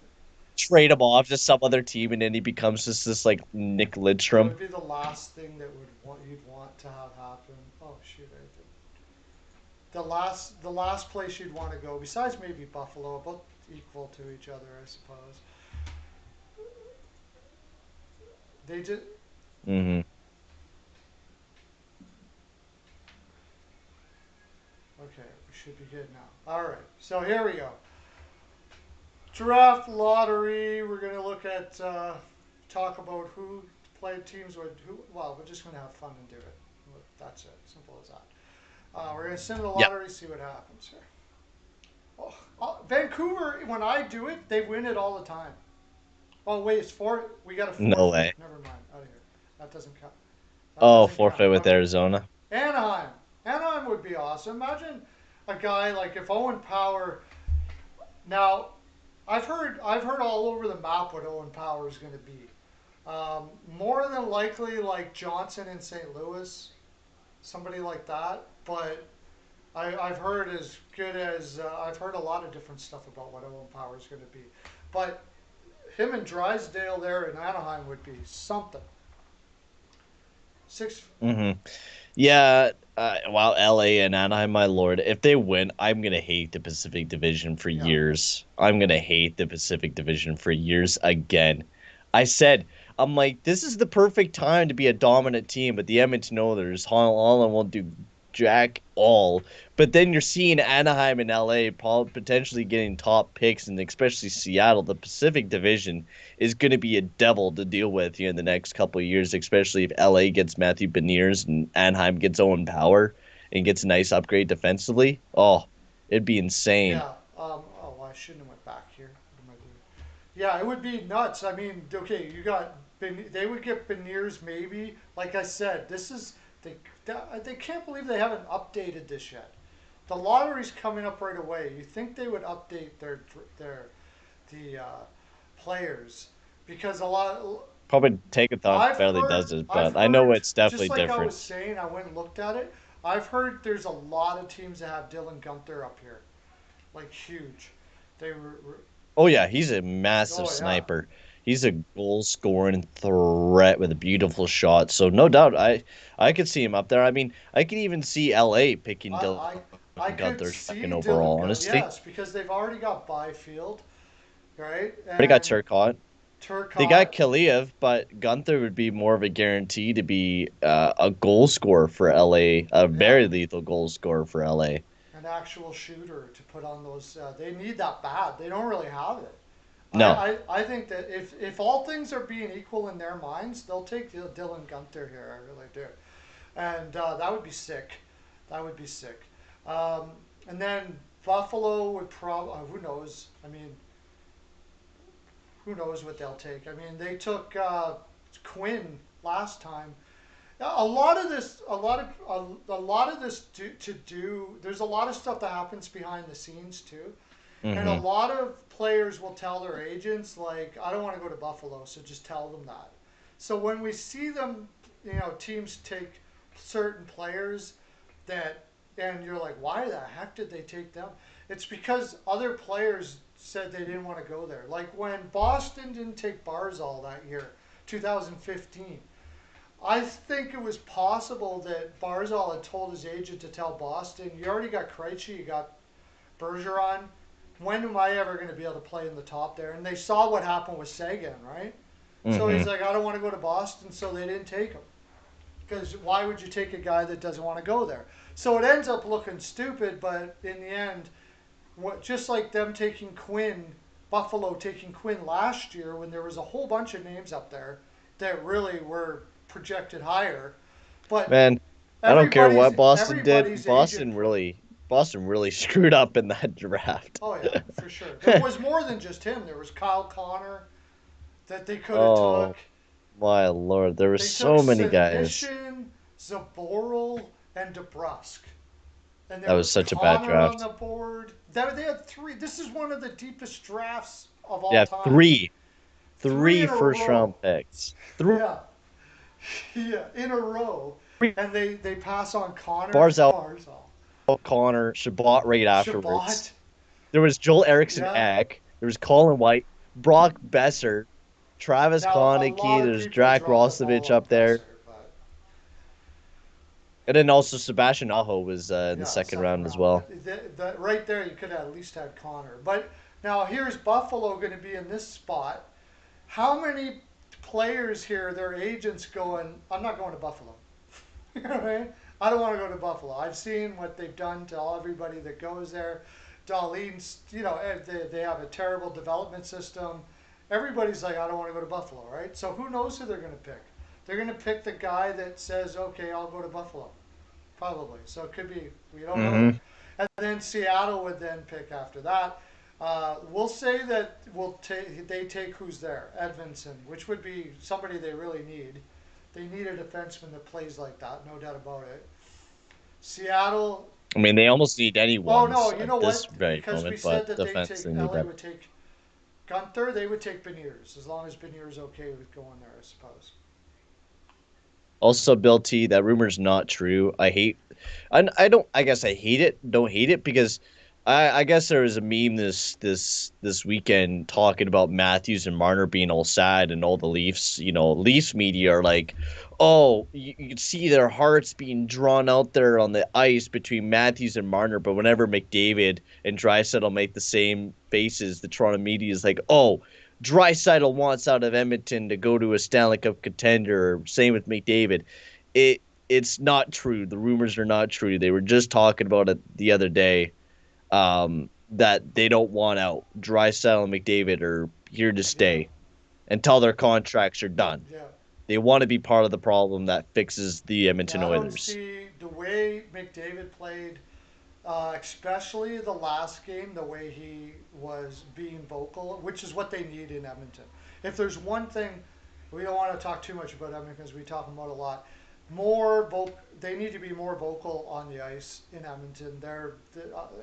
Trade him off to some other team and then he becomes just this like Nick it Lidstrom. would be the last thing that you'd want to have happen. Oh shoot, I did. The last place you'd want to go, besides maybe Buffalo, both equal to each other, I suppose. They just Hmm. okay. We should be good now. All right. So here we go. Draft lottery. We're gonna look at talk about who played teams with who. Well, we're just gonna have fun and do it. That's it. Simple as that. We're gonna send the Yeah. lottery, see what happens here. Vancouver, when I do it, they win it all the time. Oh wait, it's four. We got a No forfeit. way. Never mind. Out of here. That doesn't count. That Oh, doesn't count. forfeit with Okay. Arizona. Anaheim. Anaheim would be awesome. Imagine a guy like if Owen Power. Now, I've heard all over the map what Owen Power is going to be. More than likely, like Johnson in St. Louis, somebody like that. But I've heard as good as I've heard a lot of different stuff about what Owen Power is going to be. But him and Drysdale there in Anaheim would be something. Six. Hmm. Yeah, wow, LA and Anaheim, my lord. If they win, I'm gonna hate the Pacific Division for Yeah. years. I'm gonna hate the Pacific Division for years again. I said, I'm like, this is the perfect time to be a dominant team, but the Edmonton Oilers, Holland won't do jack all. But then you're seeing Anaheim and LA potentially getting top picks, and especially Seattle. The Pacific Division is going to be a devil to deal with here in the next couple of years, especially if LA gets Matthew Beniers and Anaheim gets Owen Power and gets a nice upgrade defensively. Oh, it'd be insane. Yeah. Oh, well, I shouldn't have went back here. What am I doing? Yeah, it would be nuts. I mean, okay, you got They would get Beniers maybe. Like I said, this is they they can't believe they haven't updated this yet. The lottery's coming up right away. You think they would update their the players because a lot. Probably Tankathon barely does it, I've but I know heard, it's definitely just like I different. was saying, I went and looked at it. I've heard there's a lot of teams that have Dylan Gunther up here, like huge. They were Oh yeah, he's a massive oh yeah, sniper. He's a goal scoring threat with a beautiful shot. So no doubt, I could see him up there. I mean, I could even see LA picking Dylan I I could Gunther second see overall. Dylan Gunther, Honestly, yes, because they've already got Byfield, right, already got and Turcotte. They got Turcotte, Kaliev, but Gunther would be more of a guarantee to be a goal scorer for LA, a yeah, very lethal goal scorer for LA. an actual shooter to put on those. They need that bad. They don't really have it. No, I think that if all things are being equal in their minds, they'll take Dylan Gunther here. I really do, and that would be sick. That would be sick. Um, and then Buffalo would probably. Who knows? I mean, who knows what they'll take? I mean, they took Quinn last time. A lot of this, a lot of this to do. There's a lot of stuff that happens behind the scenes too. And a hmm lot of players will tell their agents, like, I don't want to go to Buffalo, so just tell them that. So when we see them, teams take certain players that, and you're like, why the heck did they take them? It's because other players said they didn't want to go there. Like when Boston didn't take Barzal that year, 2015. I think it was possible that Barzal had told his agent to tell Boston, you already got Krejci, you got Bergeron. When am I ever going to be able to play in the top there? And they saw what happened with Sagan, right? So hmm he's like, I don't want to go to Boston, so they didn't take him. Because why would you take a guy that doesn't want to go there? So it ends up looking stupid, but in the end, just like them taking Quinn, Buffalo taking Quinn last year when there was a whole bunch of names up there that really were projected higher. But Man, I don't care what Boston did. everybody's agent Boston really screwed up in that draft. Oh yeah, for sure. There was more than just him. There was Kyle Connor that they could have took. Oh my lord, there were They took so many guys. Sinishin, Zaboral, and DeBrusque. And That there was was such a bad Connor on draft. the board. They had three. This is one of the deepest drafts of all Yeah, time. three Three in a first round row. picks. Three Yeah, yeah, in a row. And they pass on Connor. Barzal, Barzal. Connor, Shabbat right afterwards. Shabbat. There was Joel Eriksson Yeah. Ek. There was Colin White, Brock Besser, Travis Now, a Konecny. lot of There's people Drac drop the ball Rostovich on up there. Besser, but And then also Sebastian Aho was in the yeah, second second round as round. well. But right there, you could have at least had Connor. But now here's Buffalo going to be in this spot. How many players here, their agents going, I'm not going to Buffalo. You know what I mean? I don't want to go to Buffalo. I've seen what they've done to everybody that goes there. Darlene's, they have a terrible development system. Everybody's like, I don't want to go to Buffalo, right? So who knows who they're going to pick? They're going to pick the guy that says, okay, I'll go to Buffalo. Probably. So it could be, we don't know. hmm And then Seattle would then pick after that. We'll say that they take who's there, Edvinson, which would be somebody they really need. They need a defenseman that plays like that, no doubt about it. Seattle. I mean, they almost need Oh anyone's no, you know at this what? very Because we moment, said but that defense they need LA that. would take Gunther, they would take Beniers as long as Beniers okay with going there, I suppose. Also, Bill T, that rumor's not true. I don't. I guess I hate it. Don't hate it because I guess there was a meme this weekend talking about Matthews and Marner being all sad and all the Leafs, Leafs media are like, oh, you can see their hearts being drawn out there on the ice between Matthews and Marner, but whenever McDavid and Draisaitl make the same faces, the Toronto media is like, oh. Draisaitl wants out of Edmonton to go to a Stanley Cup contender. Same with McDavid. It's not true. The rumors are not true. They were just talking about it the other day. That they don't want out. Draisaitl and McDavid are here to Yeah, stay until their contracts are done. yeah. They want to be part of the problem that fixes the Yeah, Edmonton I don't Oilers. see the way McDavid played, especially the last game, the way he was being vocal, which is what they need in Edmonton. If there's one thing, We don't want to talk too much about Edmonton because we talk about a lot. They need to be more vocal on the ice in Edmonton.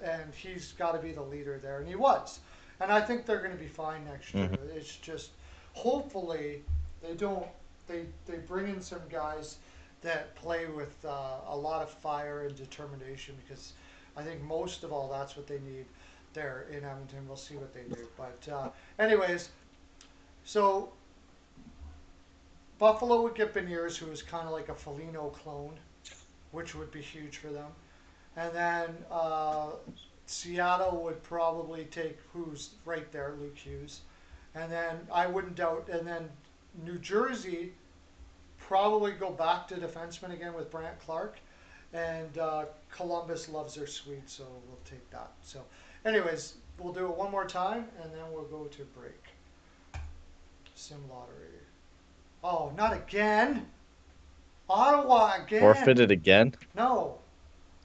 And he's got to be the leader there, and he was. And I think they're going to be fine next year. Hmm. It's just hopefully they don't they bring in some guys that play with a lot of fire and determination because I think most of all that's what they need there in Edmonton. We'll see what they do. But anyways, so Buffalo would get Beniers, who is kind of like a Foligno clone, which would be huge for them. And then Seattle would probably take who's right there, Luke Hughes. And then I wouldn't doubt. And then New Jersey probably go back to defenseman again with Brant Clark. And Columbus loves their Swedes, so we'll take that. So, anyways, we'll do it one more time, and then we'll go to break. Sim lottery. Oh, not again. Ottawa again. Forfeited again. No.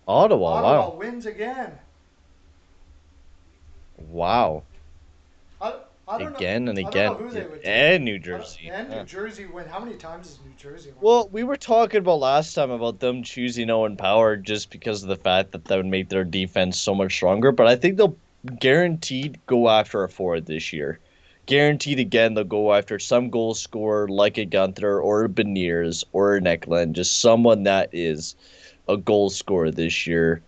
Ottawa. Ottawa Wow. wins again. Wow. I, I don't know. Again and I don't know again. who they would take. And New Jersey. And New Huh. Jersey win. How many times has New Jersey won? Well, we were talking about last time about them choosing Owen Power just because of the fact that would make their defense so much stronger. But I think they'll guaranteed go after a forward this year. Guaranteed again, they'll go after some goal scorer like a Gunther or a Beniers or an Eklund, just someone that is a goal scorer this year.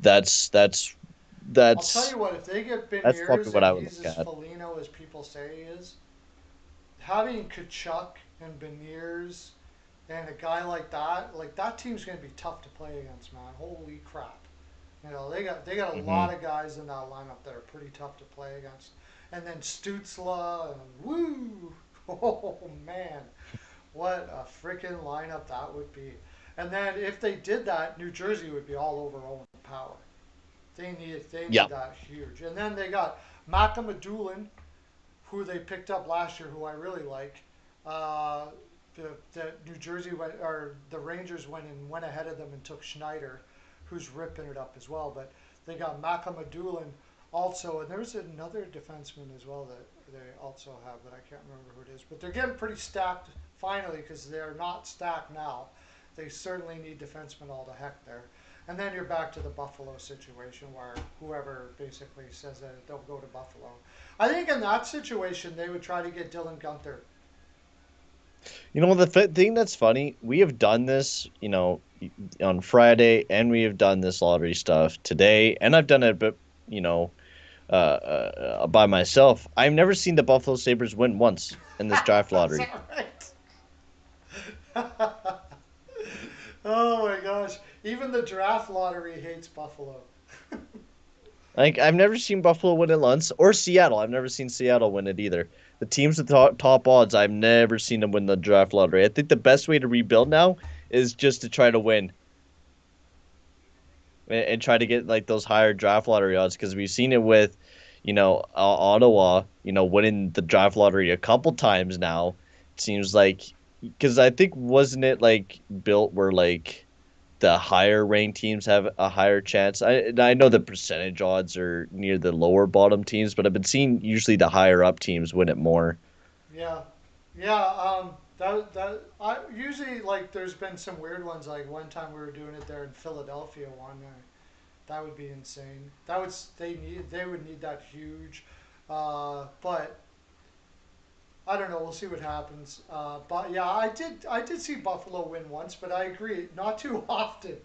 That's that's I'll tell you what. If they get that's probably Beniers what I and would he's look as at. Foligno as people say he is, having Kachuk and Beniers and a guy like that team's going to be tough to play against, man. Holy crap! You know they got a Hmm. lot of guys in that lineup that are pretty tough to play against. And then Stutzla and woo, oh man, what a freaking lineup that would be. And then if they did that, New Jersey would be all over Owen Power. They need Yeah. that huge. And then they got Makamadulin, who they picked up last year, who I really like. Uh, the New Jersey went, or the Rangers went ahead of them and took Schneider, who's ripping it up as well. But they got Makamadulin also, and there's another defenseman as well that they also have, but I can't remember who it is. But they're getting pretty stacked finally because they're not stacked now. They certainly need defensemen all the heck there. And then you're back to the Buffalo situation where whoever basically says that they'll go to Buffalo. I think in that situation they would try to get Dylan Gunther. You know, thing that's funny, we have done this, on Friday, and we have done this lottery stuff today, and I've done it, but by myself. I've never seen the Buffalo Sabres win once in this draft Is lottery. that right? Oh my gosh. Even the draft lottery hates Buffalo. Like I've never seen Buffalo win it once, or Seattle. I've never seen Seattle win it either. The teams with top odds, I've never seen them win the draft lottery. I think the best way to rebuild now is just to try to win and try to get like those higher draft lottery odds because we've seen it with, Ottawa, winning the draft lottery a couple times now. It seems like because I think wasn't it like built where like the higher ranked teams have a higher chance. I know the percentage odds are near the lower bottom teams, but I've been seeing usually the higher up teams win it more. Yeah. Yeah, that I usually like there's been some weird ones like one time we were doing it there in Philadelphia one that would be insane. They would need that huge but I don't know. We'll see what happens. But yeah, I did see Buffalo win once, but I agree, not too often.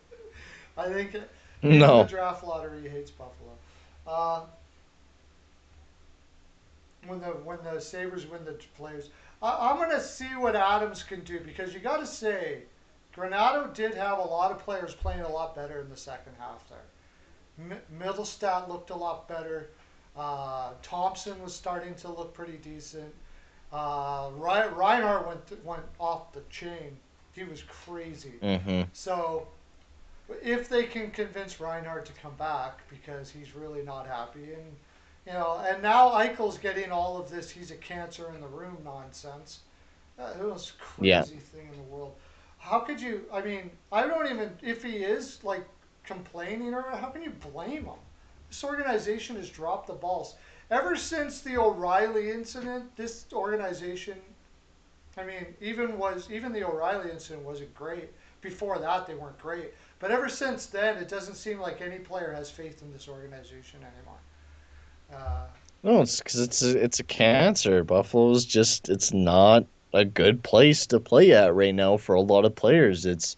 I think even the No. draft lottery hates Buffalo. Uh, when the Sabres win the players, I'm gonna see what Adams can do because you got to say, Granado did have a lot of players playing a lot better in the second half there. Middlestat looked a lot better. Thompson was starting to look pretty decent. Reinhardt went off the chain. He was crazy. Hmm. So if they can convince Reinhardt to come back because he's really not happy, and now Eichel's getting all of this "he's a cancer in the room" nonsense. It was Yeah. crazy thing in the world. How could you? I mean, I don't even if he is like complaining or how can you blame him? This organization has dropped the balls ever since the O'Reilly incident. This organization I mean, even the O'Reilly incident wasn't great. Before that, they weren't great. But ever since then, it doesn't seem like any player has faith in this organization anymore. Uh, No, it's because it's a cancer. Buffalo's just it's not a good place to play at right now for a lot of players. It's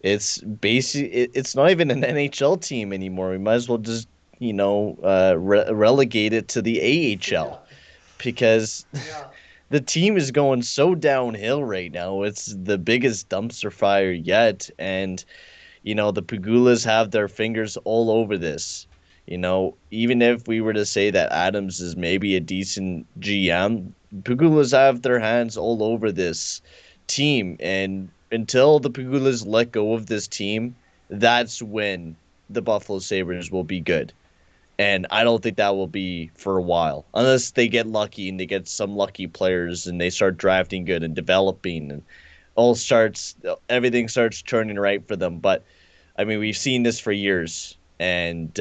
not even an NHL team anymore. We might as well just relegate it to the yeah, AHL because yeah, the team is going so downhill right now. It's the biggest dumpster fire yet, and the Pagulas have their fingers all over this. Even if we were to say that Adams is maybe a decent GM, Pagulas have their hands all over this team. And until the Pagulas let go of this team, that's when the Buffalo Sabres will be good. And I don't think that will be for a while, unless they get lucky and they get some lucky players and they start drafting good and developing and everything starts turning right for them. But I mean, we've seen this for years, and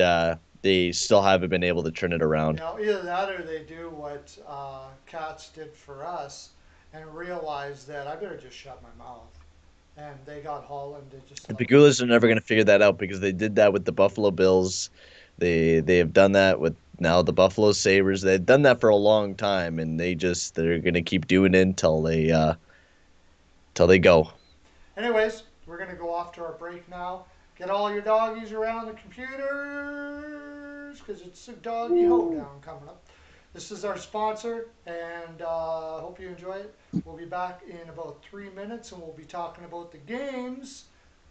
they still haven't been able to turn it around. either that or they do what Cats did for us and realize that I better just shut my mouth. And they got Holland to just The let them. Pagulas are never going to figure that out because they did that with the Buffalo Bills. They have done that with now the Buffalo Sabres. They've done that for a long time, and they're going to keep doing it until they go. Anyways, we're going to go off to our break now. Get all your doggies around the computers because it's a doggy hoedown coming up. This is our sponsor, and hope you enjoy it. We'll be back in about 3 minutes, and we'll be talking about the games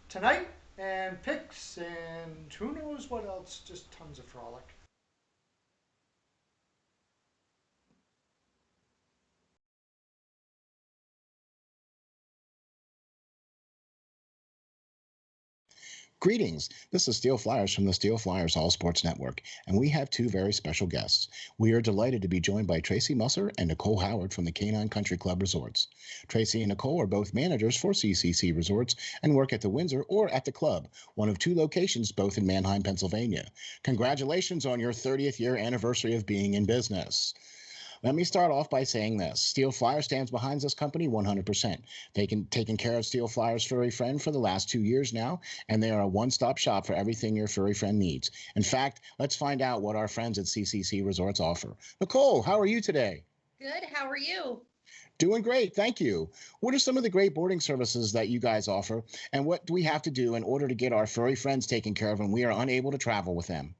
tonight and picks and who knows what else. Just tons of frolic. Greetings. This is Steel Flyers from the Steel Flyers All Sports Network, and we have two very special guests. We are delighted to be joined by Tracy Musser and Nicole Howard from the Canine Country Club Resorts. Tracy and Nicole are both managers for CCC Resorts and work at the Windsor or at the club, one of two locations both in Manheim, Pennsylvania. Congratulations on your 30th year anniversary of being in business. Let me start off by saying this. Steel Flyer stands behind this company 100%. Taken care of Steel Flyer's furry friend for the last 2 years now, and they are a one-stop shop for everything your furry friend needs. In fact, let's find out what our friends at CCC Resorts offer. Nicole, how are you today? Good. How are you? Doing great, thank you. What are some of the great boarding services that you guys offer, and what do we have to do in order to get our furry friends taken care of when we are unable to travel with them?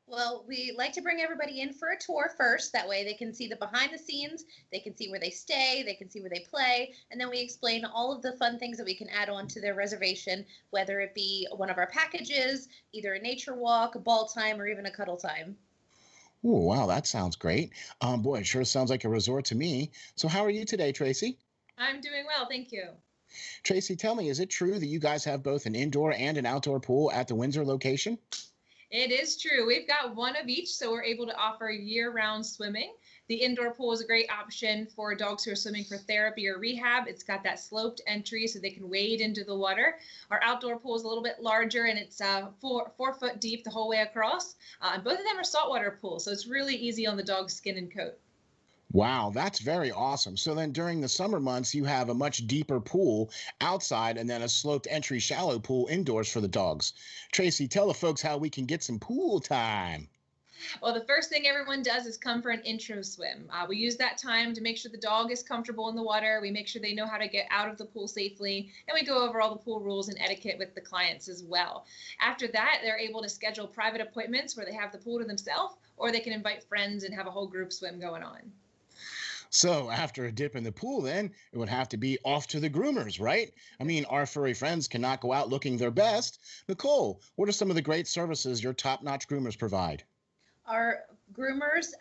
Well, we like to bring everybody in for a tour first. That way they can see the behind the scenes, they can see where they stay, they can see where they play, and then we explain all of the fun things that we can add on to their reservation, whether it be one of our packages, either a nature walk, a ball time, or even a cuddle time. Oh, wow, that sounds great. Boy, it sure sounds like a resort to me. So how are you today, Tracy? I'm doing well, thank you. Tracy, tell me, is it true that you guys have both an indoor and an outdoor pool at the Windsor location? It is true. We've got one of each, so we're able to offer year-round swimming. The indoor pool is a great option for dogs who are swimming for therapy or rehab. It's got that sloped entry so they can wade into the water. Our outdoor pool is a little bit larger, and it's 4 foot deep the whole way across. And both of them are saltwater pools, so it's really easy on the dog's skin and coat. Wow, that's very awesome. So then during the summer months, you have a much deeper pool outside and then a sloped entry shallow pool indoors for the dogs. Tracy, tell the folks how we can get some pool time. Well, the first thing everyone does is come for an intro swim. We use that time to make sure the dog is comfortable in the water. We make sure they know how to get out of the pool safely, and we go over all the pool rules and etiquette with the clients as well. After that, they're able to schedule private appointments where they have the pool to themselves, or they can invite friends and have a whole group swim going on. So after a dip in the pool, then it would have to be off to the groomers, right? I mean, our furry friends cannot go out looking their best. Nicole, what are some of the great services your top-notch groomers provide? Our groomers,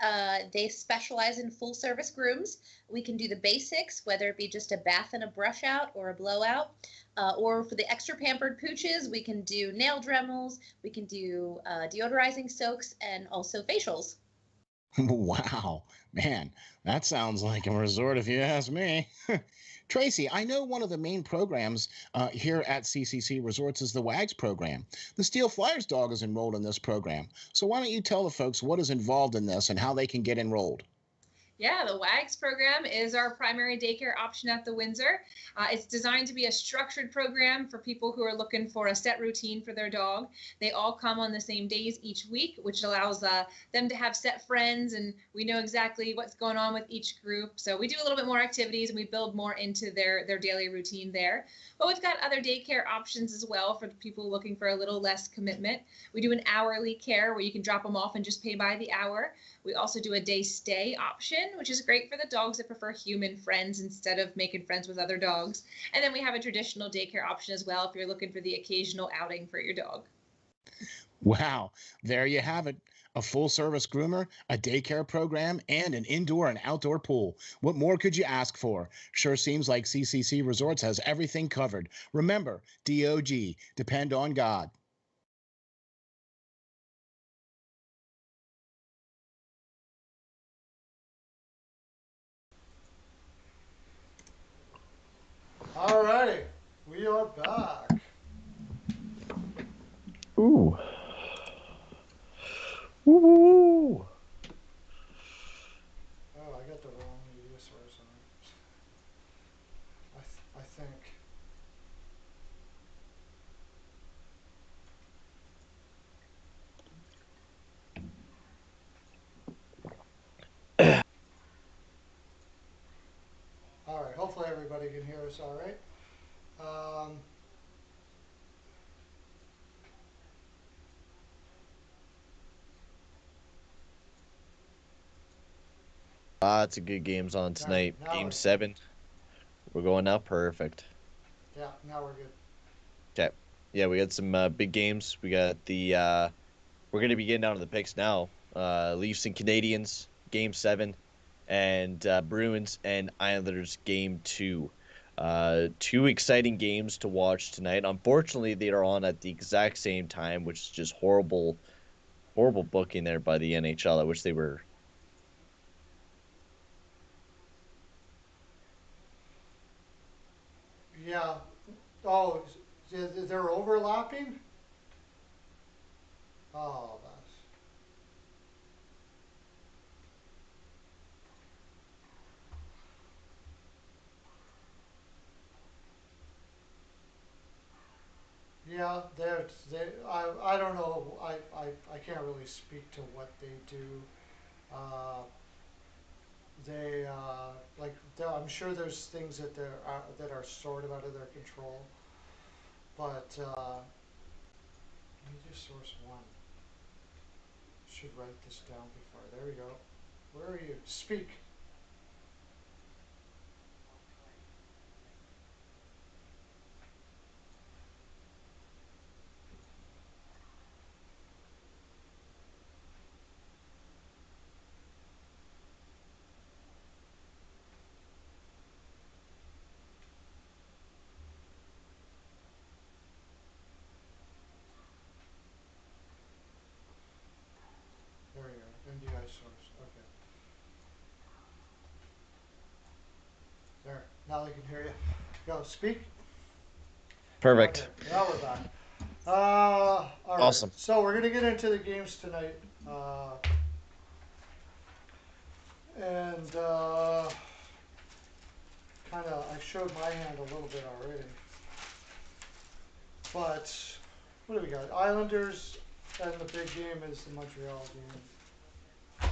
they specialize in full service grooms. We can do the basics, whether it be just a bath and a brush out or a blowout. Or for the extra pampered pooches, we can do nail dremels, we can do deodorizing soaks, and also facials. Wow, man, that sounds like a resort if you ask me. Tracy, I know one of the main programs here at CCC Resorts is the WAGS program. The Steel Flyers dog is enrolled in this program. So why don't you tell the folks what is involved in this and how they can get enrolled? Yeah, the WAGS program is our primary daycare option at the Windsor. It's designed to be a structured program for people who are looking for a set routine for their dog. They all come on the same days each week, which allows them to have set friends, and we know exactly what's going on with each group. So we do a little bit more activities and we build more into their daily routine there. But we've got other daycare options as well for people looking for a little less commitment. We do an hourly care where you can drop them off and just pay by the hour. We also do a day stay option, which is great for the dogs that prefer human friends instead of making friends with other dogs. And then we have a traditional daycare option as well if you're looking for the occasional outing for your dog. Wow, there you have it. A full service groomer, a daycare program, and an indoor and outdoor pool. What more could you ask for? Sure seems like CCC Resorts has everything covered. Remember, DOG, depend on God. All righty, we are back. Ooh. Ooh. Oh, I got the wrong media source on. I think. All right. Hopefully everybody can hear us. All right. Lots of good games on All right. tonight. Now Game we're 7. We're going now. Perfect. yeah. Now we're good. Okay. Yeah, we got some big games. We got the we're gonna be getting down to the picks now. Leafs and Canadians, Game 7, and Bruins and Islanders, Game 2. Two exciting games to watch tonight. Unfortunately, they are on at the exact same time, which is just horrible, horrible booking there by the NHL. I wish they were. Yeah. Oh, they're overlapping. Oh, that's. Yeah, I don't know. I can't really speak to what they do. Uh, I'm sure there's things that are sort of out of their control, but media source one should write this down before. There we go. Where are you? Speak. There you go. NDI source. Okay. There. Now they can hear you. Go. Speak. Okay. Perfect. Now we're back. All right. Awesome. So we're gonna get into the games tonight, and kind of I showed my hand a little bit already, but what do we got? Islanders, and the big game is the Montreal game.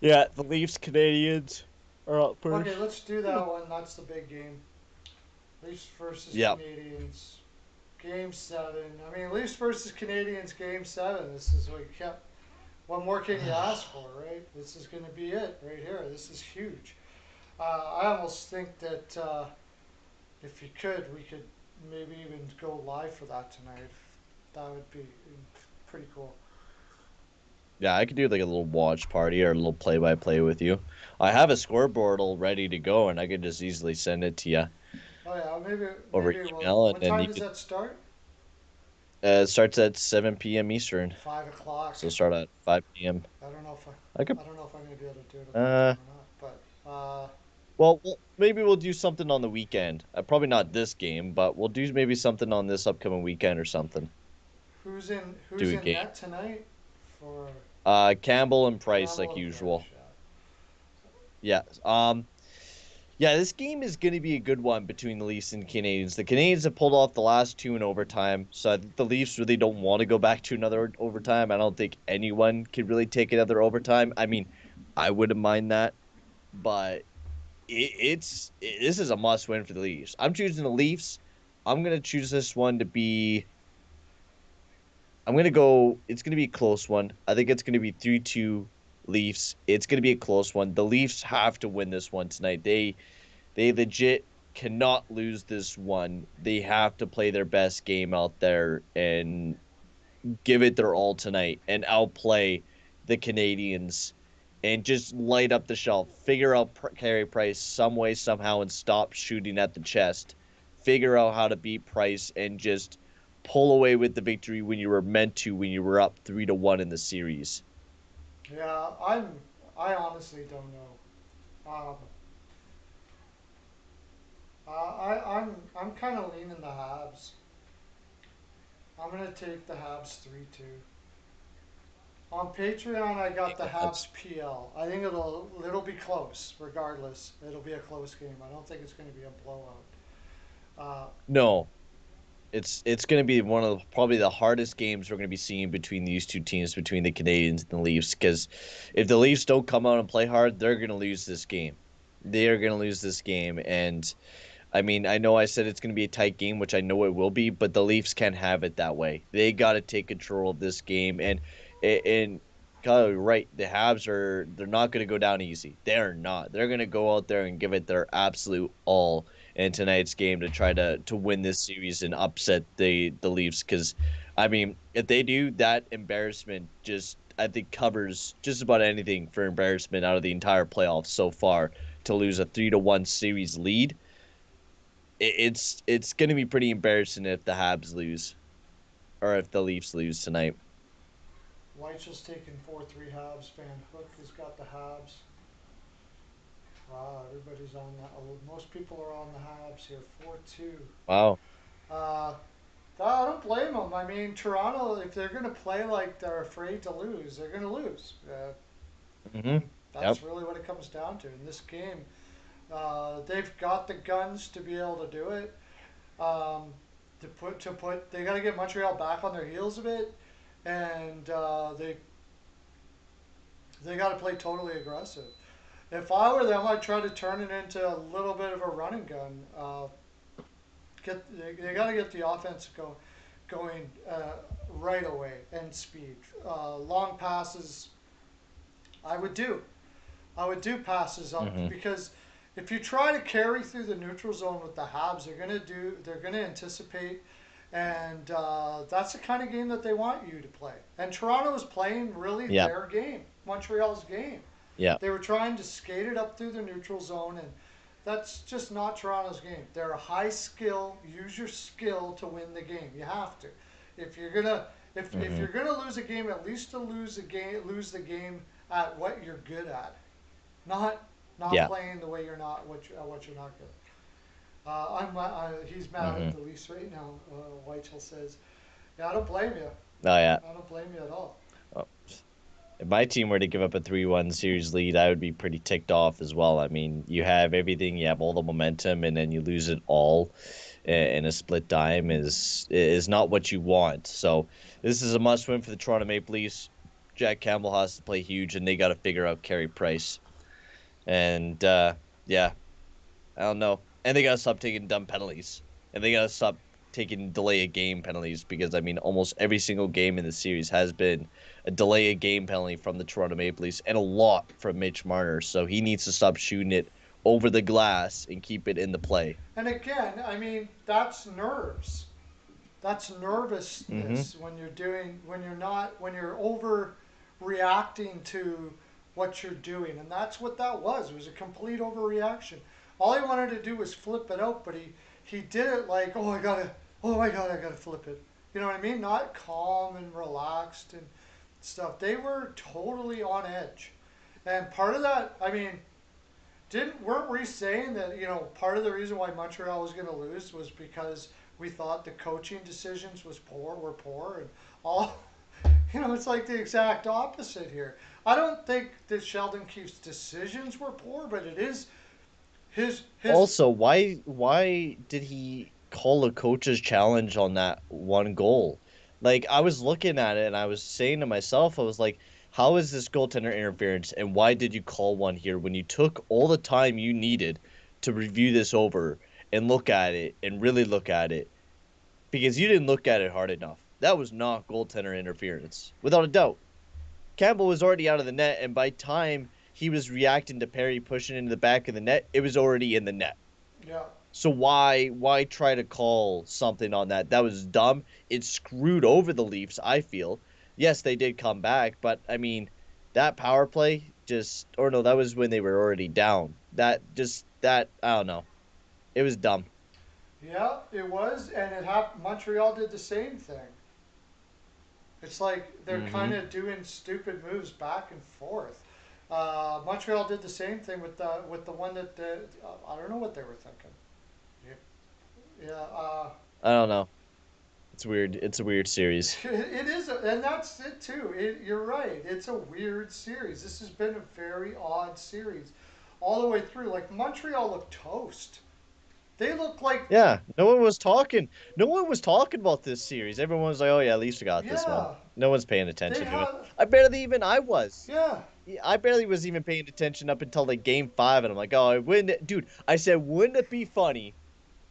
Yeah, the Leafs Canadians are up first. Okay, let's do that one. That's the big game. Leafs versus Yeah. Canadians. Game 7. I mean, Leafs versus Canadians, Game 7. This is what you kept. What more can you ask for, right? This is going to be it right here. This is huge. I almost think that if you could, we could maybe even go live for that tonight. That would be pretty cool. Yeah, I could do like a little watch party or a little play-by-play with you. I have a scoreboard all ready to go, and I could just easily send it to you Oh yeah, maybe over maybe. Well, email, and what then time you does could. that start? It starts at 7 p.m. Eastern, 5 o'clock. so start at 5 p.m. I don't know if I could. I don't know if I'm gonna be able to do it at that Uh, time or not. But well, maybe we'll do something on the weekend. Probably not this game, but we'll do maybe something on this upcoming weekend or something. who's Do a in game. net tonight for Campbell and Price Campbell like and Price? usual. Yeah. Yeah. Yeah, this game is going to be a good one between the Leafs and Canadians. The Canadians have pulled off the last two in overtime, so I think the Leafs really don't want to go back to another overtime. I don't think anyone could really take another overtime. I mean, I wouldn't mind that, but this is a must win for the Leafs. I'm choosing the Leafs. I'm going to choose this one to be. I'm going to go. It's going to be a close one. I think it's going to be 3-2 Leafs. It's going to be a close one. The Leafs have to win this one tonight. They legit cannot lose this one. They have to play their best game out there and give it their all tonight and outplay the Canadians and just light up the shelf. Figure out Carey Price some way, somehow, and stop shooting at the chest. Figure out how to beat Price and just pull away with the victory when you were meant to, when you were up 3-1 in the series. Yeah, I honestly don't know. I'm kind of leaning the Habs. I'm gonna take the Habs 3-2. On Patreon, I got the That's Habs PL. I think it'll be close, regardless. It'll be a close game. I don't think it's going to be a blowout. Uh, no, it's going to be one of probably the hardest games we're going to be seeing between these two teams, between the Canadians and the Leafs. Because if the Leafs don't come out and play hard, they're going to lose this game. They are going to lose this game, and I mean, I know I said it's going to be a tight game, which I know it will be, but the Leafs can't have it that way. They got to take control of this game, and God, right, the Habs they're not going to go down easy. They're not. They're going to go out there and give it their absolute all in tonight's game to try to win this series and upset the Leafs. Because, I mean, if they do, that embarrassment just I think covers just about anything for embarrassment out of the entire playoffs so far to lose a 3-1 series lead. It's going to be pretty embarrassing if the Habs lose or if the Leafs lose tonight. Weichel's taking 4-3 Habs. Van Hook has got the Habs. Wow, everybody's on that. Most people are on the Habs here. 4-2. Wow. Uh, I don't blame them. I mean, Toronto, if they're going to play like they're afraid to lose, they're going to lose. Mm-hmm. Yep. That's really what it comes down to in this game. They've got the guns to be able to do it. Um, they got to get Montreal back on their heels a bit, and they got to play totally aggressive. If I were them, I'd try to turn it into a little bit of a running gun. They got to get the offense going right away and speed. Long passes, I would do. I would do passes up Mm-hmm. because if you try to carry through the neutral zone with the Habs, they're gonna anticipate, and that's the kind of game that they want you to play. And Toronto is playing really Yep. their game, Montreal's game. Yep. They were trying to skate it up through the neutral zone, and that's just not Toronto's game. They're a high skill. Use your skill to win the game. You have to. If you're gonna if Mm-hmm. you're gonna lose a game, at least to lose the game at what you're good at, not Yeah. playing the way you're not what you're not good. He's mad at Mm-hmm. the Leafs right now. Whitehall says, "Yeah, I don't blame you. Oh yeah. I don't blame you at all." Oh. If my team were to give up a 3-1 series lead, I would be pretty ticked off as well. I mean, you have everything, you have all the momentum, and then you lose it all in a split dime is not what you want. So this is a must win for the Toronto Maple Leafs. Jack Campbell has to play huge, and they got to figure out Carey Price. And yeah, I don't know. And they got to stop taking dumb penalties, and they got to stop taking delay a game penalties because I mean almost every single game in the series has been a delay a game penalty from the Toronto Maple Leafs and a lot from Mitch Marner. So he needs to stop shooting it over the glass and keep it in the play. And again, I mean, that's nerves. That's Mm-hmm. nervousness when you're overreacting to what you're doing, and that's what that was. It was a complete overreaction. All he wanted to do was flip it out, but he did it like, oh my god, I gotta flip it. You know what I mean? Not calm and relaxed and stuff. They were totally on edge, and part of that, I mean, didn't weren't we saying that part of the reason why Montreal was going to lose was because we thought the coaching decisions were poor and all It's like the exact opposite here. I don't think that Sheldon Keefe's decisions were poor, but it is his. Also, why did he call a coach's challenge on that one goal? Like I was looking at it and I was saying to myself, I was like, how is this goaltender interference and why did you call one here when you took all the time you needed to review this over and look at it and really look at it? Because you didn't look at it hard enough. That was not goaltender interference, without a doubt. Campbell was already out of the net, and by time he was reacting to Perry pushing into the back of the net, it was already in the net. Yeah. So why try to call something on that? That was dumb. It screwed over the Leafs, I feel. Yes, they did come back, but I mean, that power play just or no, that was when they were already down. That I don't know. It was dumb. Yeah, it was, and it happened. Montreal did the same thing. It's like they're kind Mm-hmm. of doing stupid moves back and forth. Montreal did the same thing with the one that I don't know what they were thinking. Yeah, I don't know. It's weird. It's a weird series. it is, and that's it too. You're right. It's a weird series. This has been a very odd series, all the way through. Like Montreal looked toast. They look like Yeah, no one was talking. No one was talking about this series. Everyone was like, "Oh yeah, at least we got this one." yeah. No one's paying They attention to it. have I was. yeah. Yeah, I barely was even paying attention up until like game 5, and I'm like, "Oh, wouldn't it, dude?" I said, "Wouldn't it be funny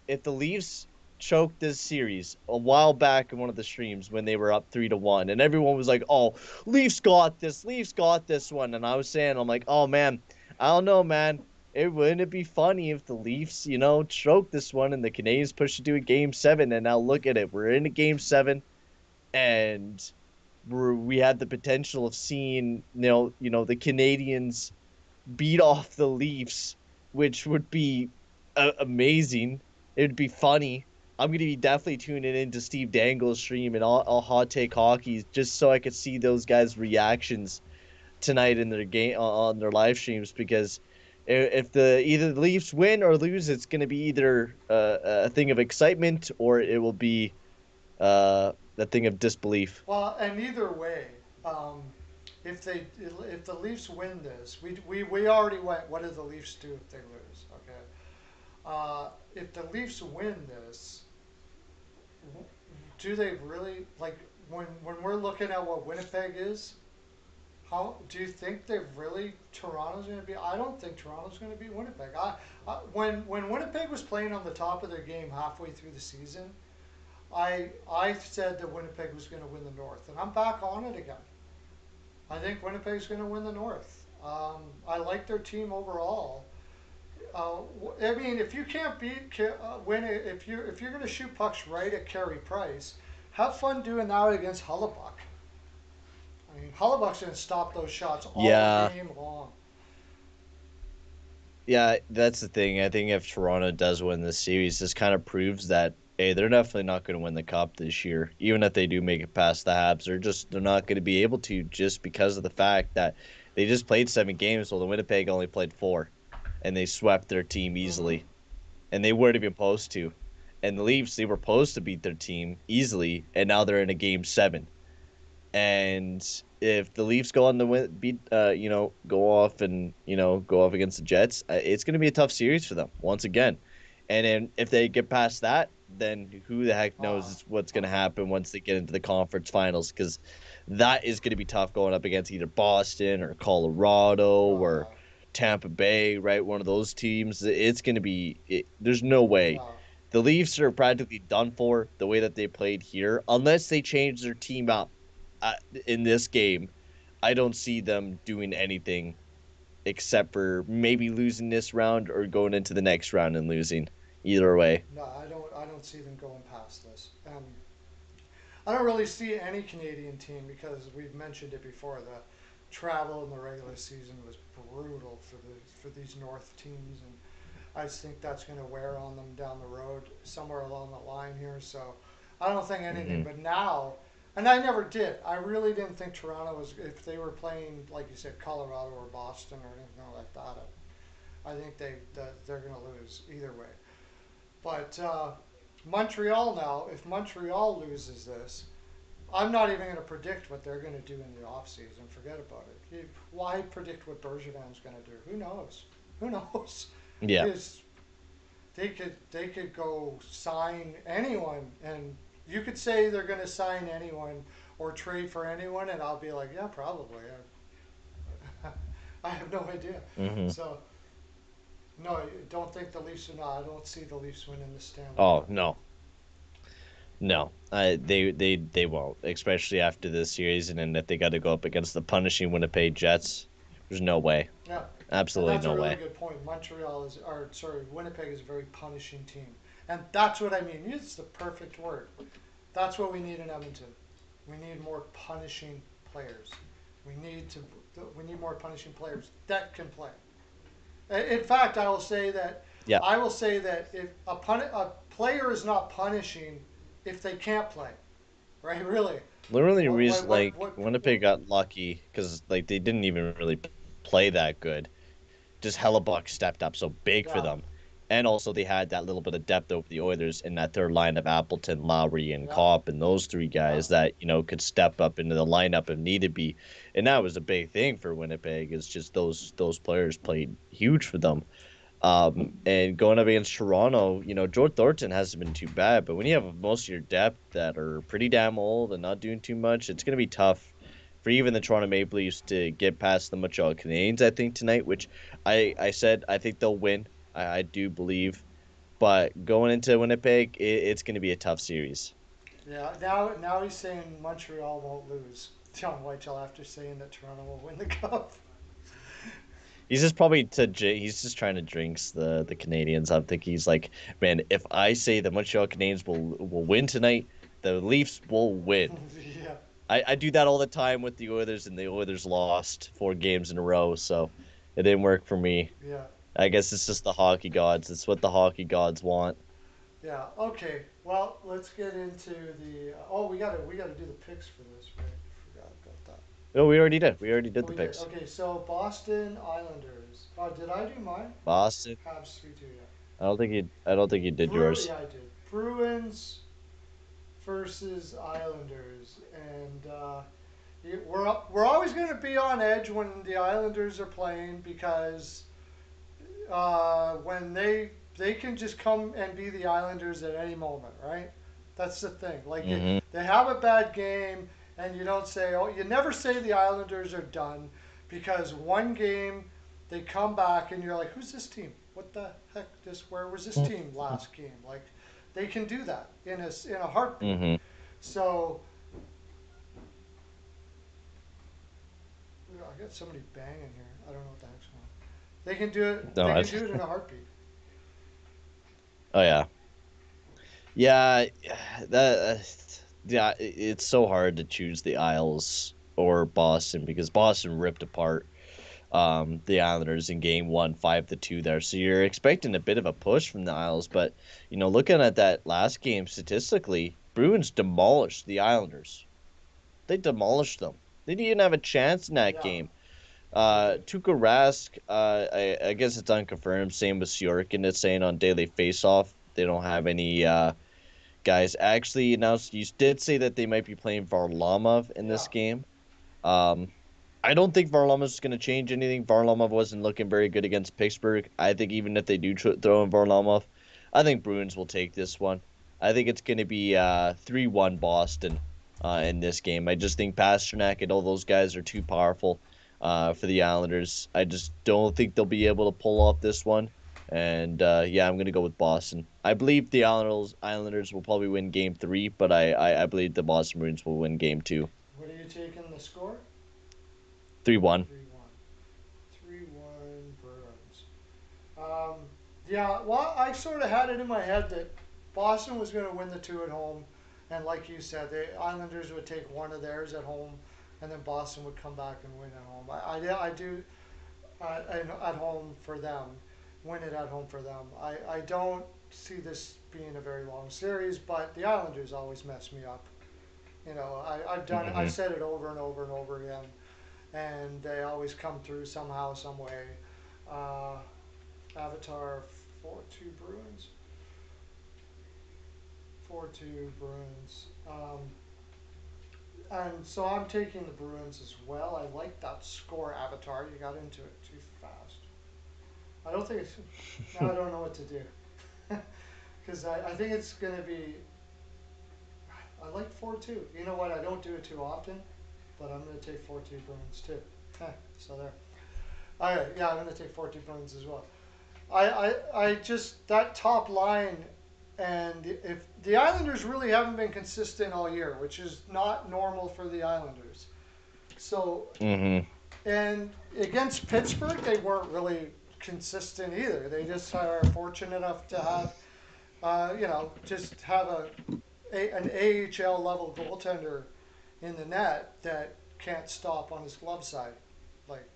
if the Leafs choked this series a while back in one of the streams when they were up 3-1?" And everyone was like, "Oh, Leafs got this. Leafs got this one." And I was saying, I'm like, "Oh man, I don't know, man. It wouldn't it be funny if the Leafs, choked this one and the Canadiens pushed it to a game 7, and now look at it. We're in a game 7, and we had the potential of seeing, the Canadiens beat off the Leafs, which would be amazing. It would be funny. I'm gonna be definitely tuning into Steve Dangle's stream and all Hot Take Hockey just so I could see those guys' reactions tonight in their game on their live streams, because if the either the Leafs win or lose, it's gonna be either a thing of excitement or it will be a thing of disbelief. Well, and either way, um, if the Leafs win this, we already went. What do the Leafs do if they lose? Okay. If the Leafs win this, do they really like when we're looking at what Winnipeg is? How do you think they've really Toronto's going to be? I don't think Toronto's going to beat Winnipeg. When Winnipeg was playing on the top of their game halfway through the season, I said that Winnipeg was going to win the North, and I'm back on it again. I think Winnipeg's going to win the North. I like their team overall. I mean, if you can't win it, if you're going to shoot pucks right at Carey Price, have fun doing that against Hellebuck. I mean, Hellebuck's going to stop those shots all Yeah, game long. yeah, that's the thing. I think if Toronto does win this series, this kind of proves that hey, they're definitely not going to win the cup this year. Even if they do make it past the Habs, they're not going to be able to just because of the fact that they just played 7 games while the Winnipeg only played 4, and they swept their team Mm-hmm. easily, and they weren't even supposed to. And the Leafs, they were supposed to beat their team easily, and now they're in a game 7. And if the Leafs go on the win, beat, go off and go off against the Jets, it's going to be a tough series for them once again. And then if they get past that, then who the heck Uh, knows what's going to happen once they get into the conference finals? Because that is going to be tough going up against either Boston or Colorado or yeah, Tampa Bay, right? One of those teams. It's going to be. There's no way. yeah, The Leafs are practically done for the way that they played here, unless they change their team up uh, in this game. I don't see them doing anything except for maybe losing this round or going into the next round and losing. Either way. no, I don't see them going past this. I don't really see any Canadian team because we've mentioned it before. The travel in the regular season was brutal for these North teams, and I just think that's going to wear on them down the road somewhere along the line here. So I don't think anything. Hmm. But now, and I never did. I really didn't think Toronto was if they were playing like you said, Colorado or Boston or anything like that. I think they're going to lose either way. But Montreal now, if Montreal loses this, I'm not even going to predict what they're going to do in the off season. Forget about it. Why predict what Bergevin's going to do? Who knows? Who knows? Yeah. His they could go sign anyone, and you could say they're going to sign anyone or trade for anyone, and I'll be like, yeah, probably. I have no idea. Hmm. So no, I don't think the Leafs are not. I don't see the Leafs winning the Stanley Oh Cup. no, no. They won't, especially after this series, and then if they got to go up against the punishing Winnipeg Jets, there's no way. Yeah, and Absolutely that's a no really way. good point. Winnipeg is a very punishing team, and that's what I mean. It's the perfect word. That's what we need in Edmonton. We need more punishing players. We need to. We need more punishing players that can play. In fact, Yeah. I will say that if a player is not punishing if they can't play, right? Really, Literally, what reason what what like what? Winnipeg what got lucky because like they didn't even really play that good. Just Hellebuck stepped up so big for yeah, them. And also they had that little bit of depth over the Oilers in that third line of Appleton, Lowry, and yeah, Kopp, and those three yeah, guys that, could step up into the lineup if needed be. And that was a big thing for Winnipeg, is just those players played huge for them. And going up against Toronto, George Thornton hasn't been too bad, but when you have most of your depth that are pretty damn old and not doing too much, it's going to be tough for even the Toronto Maple Leafs to get past the Montreal Canadiens, I think, tonight, which I said I think they'll win. I do believe. But going into Winnipeg, it's going to be a tough series. yeah. Now he's saying Montreal won't lose. John Whitehall after saying that Toronto will win the cup. He's just trying to jinx the Canadians. I think he's like, man, if I say the Montreal Canadiens will win tonight, the Leafs will win. Yeah, I do that all the time with the Oilers, and the Oilers lost 4 games in a row, so it didn't work for me. yeah. I guess it's just the hockey gods. It's what the hockey gods want. Yeah. Okay. Well, let's get into the. Oh, we gotta do the picks for this, right? Forgot about that. No, we already did. We already Oh, did the we did. picks. Okay. So Boston Islanders. Oh, did I do mine? Boston. Habs 3-2. Yeah. I don't think you did yours. Yeah, I did. Bruins versus Islanders, and we're always going to be on edge when the Islanders are playing because when they can just come and be the Islanders at any moment, right? That's the thing. Like Hmm. they have a bad game, and you don't say, oh, you never say the Islanders are done, because one game they come back and you're like, who's this team? What the heck? Where was this team last game? Like they can do that in a heartbeat. Hmm. So I got somebody banging here. I don't know what the heck's going on. They can do it. No, They can do it in a heartbeat. oh yeah, yeah. Yeah. It's so hard to choose the Isles or Boston because Boston ripped apart the Islanders in game one, 5-2 there. So you're expecting a bit of a push from the Isles, but looking at that last game statistically, Bruins demolished the Islanders. They demolished them. They didn't even have a chance in that Yeah, game. they did. Tuukka Rask, I guess it's unconfirmed. Same with Sorokin. It's saying on Daily Faceoff they don't have any guys actually announced. You did say that they might be playing Varlamov in Yeah, this game. Um, I don't think Varlamov is going to change anything. Varlamov wasn't looking very good against Pittsburgh. I think even if they do throw in Varlamov, I think Bruins will take this one. I think it's going to be 3-1 Boston in this game. I just think Pasternak and all those guys are too powerful for the Islanders. I just don't think they'll be able to pull off this one. And yeah, I'm going to go with Boston. I believe the Islanders will probably win game three, but I believe the Boston Bruins will win game two. what are you taking the score? 3-1. 3-1. 3-1 Bruins. Um, yeah, well, I sort of had it in my head that Boston was going to win the two at home, and like you said, the Islanders would take one of theirs at home, and then Boston would come back and win at home. I do at home for them, win it at home for them. I don't see this being a very long series, but the Islanders always mess me up. I've Hmm. said it over and over and over again, and they always come through somehow, some way. Uh, Avatar 4-2 Bruins. 4-2 Bruins. And so I'm taking the Bruins as well. I like that score avatar. You got into it too fast. I don't think it's. Now I don't know what to do. Because I think it's going to be. I like 4-2. You know what? I don't do it too often, but I'm going to take 4-2 Bruins too. So there. All right. Yeah, I'm going to take 4-2 Bruins as well. I just. That top line. And if the Islanders really haven't been consistent all year, which is not normal for the Islanders. So, Mm-hmm. and against Pittsburgh, they weren't really consistent either. They just are fortunate enough to have, just have an AHL level goaltender in the net that can't stop on his glove side. Like,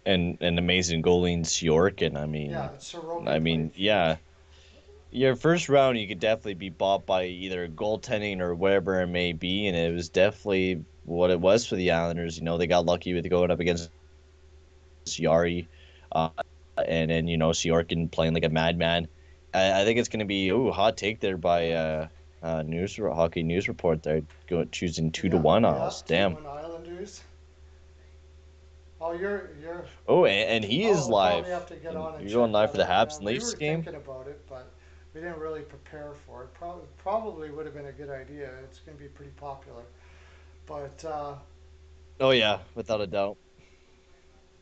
And an amazing goalie in Syorkin. yeah, I Sorokin played mean, huge. yeah. Your first round, you could definitely be bought by either goaltending or whatever it may be, and it was definitely what it was for the Islanders. They got lucky with going up against Yari, uh, and then Syorkin playing like a madman. I think it's going to be hot take there by hockey news report there choosing two to Yeah, one yeah, odds. Damn. 2-1 Islanders. Oh, you're. Oh, and he Oh, is we'll probably live. have to get And on and you're going check live that for the out. Yeah, Habs and we Leafs were game. thinking about it, but we didn't really prepare for it. Probably would have been a good idea. It's going to be pretty popular, but Oh yeah, without a doubt.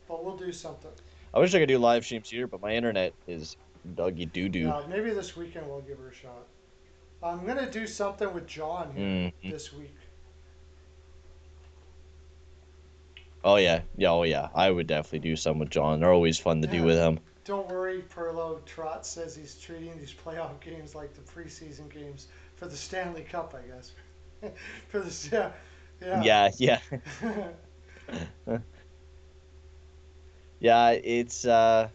we'll do something. I wish I could do live streams here, but my internet is doggy doo doo. Yeah, maybe this weekend we'll give her a shot. I'm going to do something with John here Mm-hmm. this week. Oh yeah, yeah, oh yeah. I would definitely do some with John. They're always fun to do Yeah, with him. don't worry, Perlo. Trot says he's treating these playoff games like the preseason games for the Stanley Cup, I guess. For the yeah, yeah. Yeah, yeah, yeah.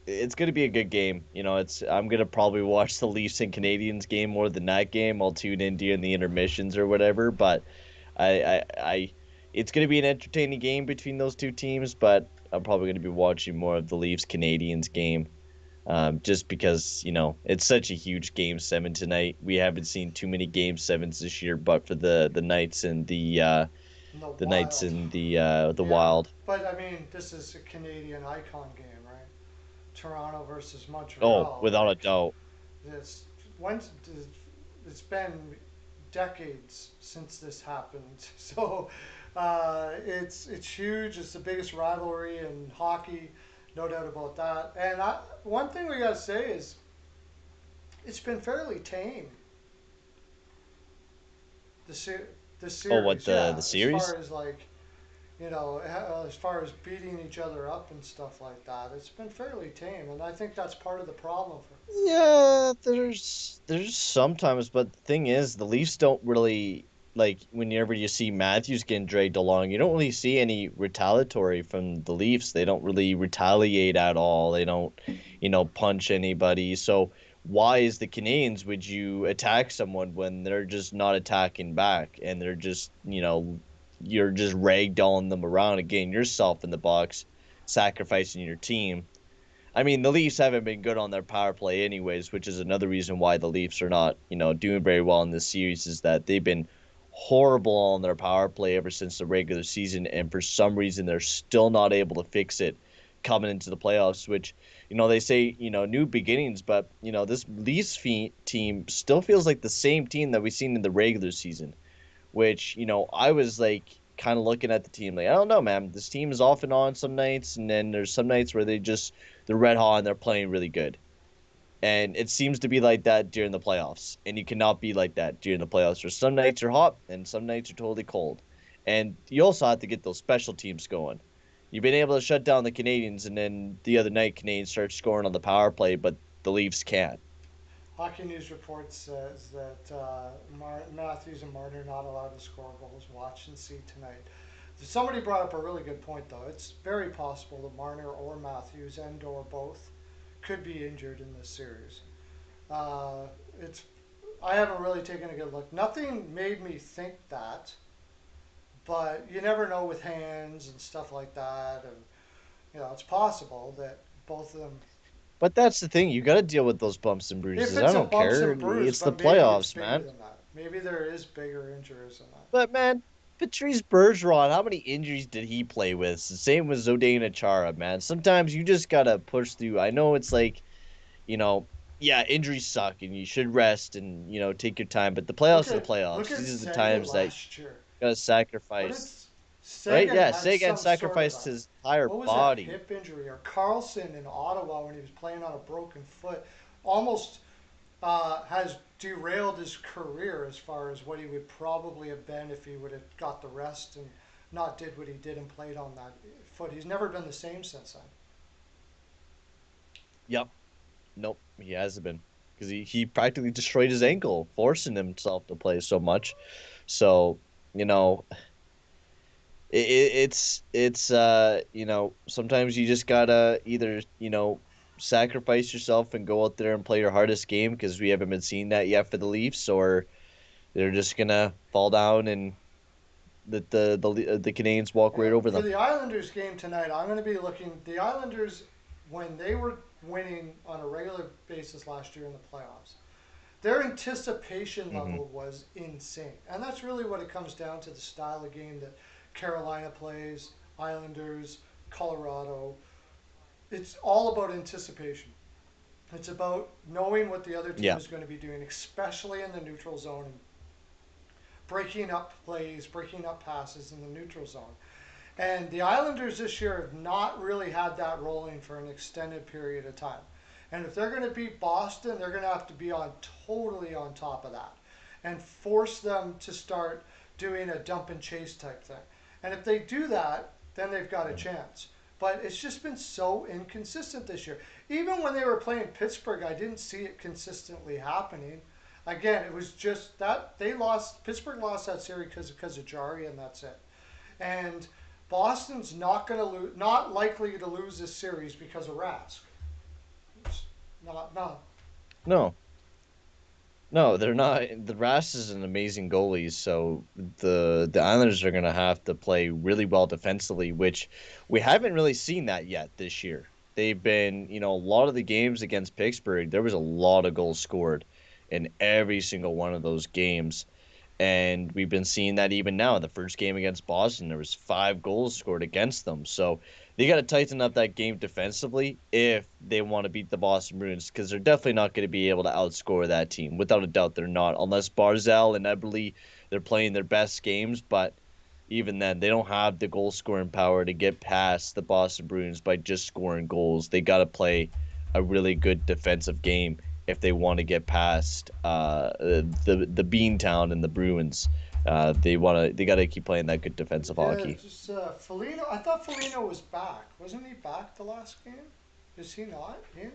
It's gonna be a good game. I'm gonna probably watch the Leafs and Canadians game more than that game. I'll tune in during the intermissions or whatever. But it's gonna be an entertaining game between those two teams. But I'm probably gonna be watching more of the Leafs Canadians game. Just because it's such a huge game seven tonight. We haven't seen too many game sevens this year, but for the Knights and In the the Knights wild. and the Yeah, Wild. but I mean, this is a Canadian icon game, right? Toronto versus Oh, Montreal. without a Like doubt. it's once it's been decades since this happened. So it's huge. It's the biggest rivalry in hockey, no doubt about that. And one thing we gotta say is it's been fairly tame. The ser- the Oh, what series, the yeah. As series? far as like as far as beating each other up and stuff like that, it's been fairly tame, and I think that's part of the problem for. Yeah, there's sometimes, but the thing is, the Leafs don't really like whenever you see Matthews getting dragged along, you don't really see any retaliatory from the Leafs. They don't really retaliate at all. They don't, punch anybody. So why is the Canadians would you attack someone when they're just not attacking back and they're just, you're just ragdolling them around again yourself in the box, sacrificing your team. I mean, the Leafs haven't been good on their power play anyways, which is another reason why the Leafs are not, doing very well in this series is that they've been horrible on their power play ever since the regular season, and for some reason they're still not able to fix it coming into the playoffs, which, they say, new beginnings, but, this team still feels like the same team that we've seen in the regular season, which, I was like kind of looking at the team like, I don't know, man. This team is off and on some nights, and then there's some nights where they're red hot and they're playing really good. And it seems to be like that during the playoffs. And you cannot be like that during the playoffs. Where some nights are hot and some nights are totally cold. And you also have to get those special teams going. You've been able to shut down the Canadians, and then the other night Canadians start scoring on the power play, but the Leafs can't. Hockey News Report says that Matthews and Martin are not allowed to score goals. Watch and see tonight. Somebody brought up a really good point, though. It's very possible that Marner or Matthews and or both could be injured in this series. Uh, it's I haven't really taken a good look. Nothing made me think that, but you never know with hands and stuff like that, and it's possible that both of them. But that's the thing. You got to deal with those bumps and If bruises. I it's a don't bumps care. and bruise, It's the but maybe it's playoffs, bigger man. than that. Maybe there is bigger injuries than that. But man, Patrice Bergeron, how many injuries did he play with? Same with Zdeno Chara, man. Sometimes you just gotta push through. I know it's like, you know, yeah, injuries suck and you should rest and take your time. But the Look playoffs are the at look playoffs. at These are the Sega times that you last year. gotta What did sacrifice, right? Sagan Yeah, had Sagan some sort of sacrificed a his entire what was that body. hip injury or Carlson in Ottawa when he was playing on a broken foot almost has derailed his career as far as what he would probably have been if he would have got the rest and not did what he did and played on that foot. He's never been the same since then. Yep. Nope, he hasn't been because he practically destroyed his ankle, forcing himself to play so much. So, you know, sometimes you just gotta either sacrifice yourself and go out there and play your hardest game because we haven't been seeing that yet for the Leafs, or they're just gonna fall down and the Canadians walk Yeah, right over for them. the Islanders game tonight, I'm going to be looking. The Islanders, when they were winning on a regular basis last year in the playoffs, their anticipation Hmm. level was insane. And that's really what it comes down to the style of game that Carolina plays, Islanders, Colorado. It's all about anticipation. It's about knowing what the other team Yeah, is going to be doing, especially in the neutral zone, and breaking up plays, breaking up passes in the neutral zone. And the Islanders this year have not really had that rolling for an extended period of time. And if they're going to beat Boston, they're going to have to be on totally on top of that and force them to start doing a dump and chase type thing. And if they do that, then they've got a chance. But it's just been so inconsistent this year. Even when they were playing Pittsburgh, I didn't see it consistently happening. Again, it was just that they lost. Pittsburgh lost that series because of Jari, and that's it. And Boston's not going to lose, not likely to lose this series because of Rask. It's not. no, no, they're not. The Ras is an amazing goalie, so the Islanders are gonna have to play really well defensively, which we haven't really seen that yet this year. They've been, a lot of the games against Pittsburgh, there was a lot of goals scored in every single one of those games. And we've been seeing that even now. In the first game against Boston, there was 5 goals scored against them. So they got to tighten up that game defensively if they want to beat the Boston Bruins, because they're definitely not going to be able to outscore that team. Without a doubt, they're not, unless Barzell and Eberle, they're playing their best games. But even then, they don't have the goal scoring power to get past the Boston Bruins by just scoring goals. They got to play a really good defensive game if they want to get past the Beantown and the Bruins. They got to keep playing that good defensive Yeah, hockey. just Felino. I thought Felino was back. Wasn't he back the last game? Is he not in?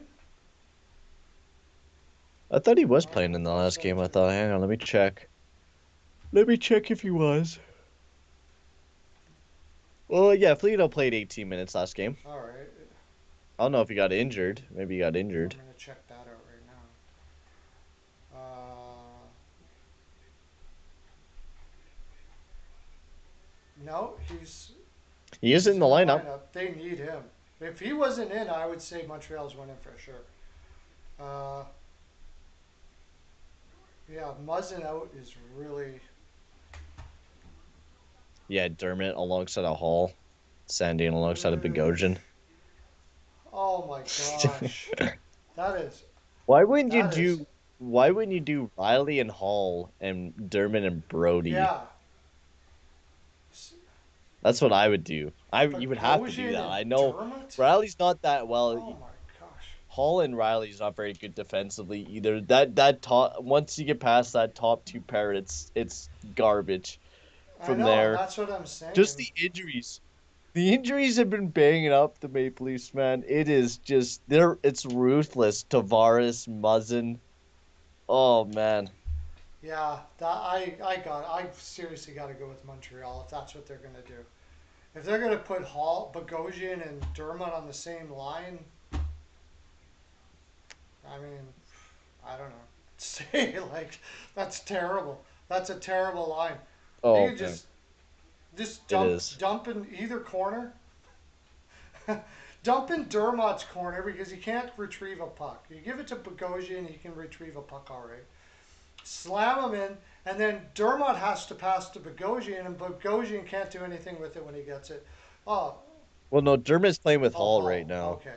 I thought he was Oh, playing I in the thought last so game. I too. thought, hang on, let me check. Let me check if he was. Well, yeah, Felino played 18 minutes last game. All right. I don't know if he got injured. Maybe he got I'm injured. gonna check that out right now. No, He is he's in the in the lineup. lineup. They need him. If he wasn't in, I would say Montreal's winning for sure. Uh, yeah, Muzzin out is really. Yeah, Dermott alongside a Hall. Sandin alongside a Bogosian. Oh my gosh, that is Why wouldn't you that is do why wouldn't you do Riley and Hall and Dermott and Brody? yeah. That's what I would do. You would have to do Bogosian that. and I know Dermott. Riley's not that well. Oh my gosh. Hall and Riley's not very good defensively either. That top once you get past that top two pair, it's garbage I from know, and there. that's what I'm Just saying. the injuries. The injuries have been banging up the Maple Leafs, man. It is just it's ruthless. Tavares, Muzzin. Oh man. Yeah, I seriously got to go with Montreal if that's what they're gonna do. If they're gonna put Hall, Bogosian, and Dermott on the same line, I mean, I don't know. Say like that's terrible. That's a terrible line. You Oh could man. just It is. dump in either corner. Dump in Dermott's corner because he can't retrieve a puck. You give it to Bogosian, he can retrieve a puck all right. slam him in, and then Dermott has to pass to Bogosian, and Bogosian can't do anything with it when he gets it. Oh, Well, no, Dermot's playing with Hall right Hall. now. Okay.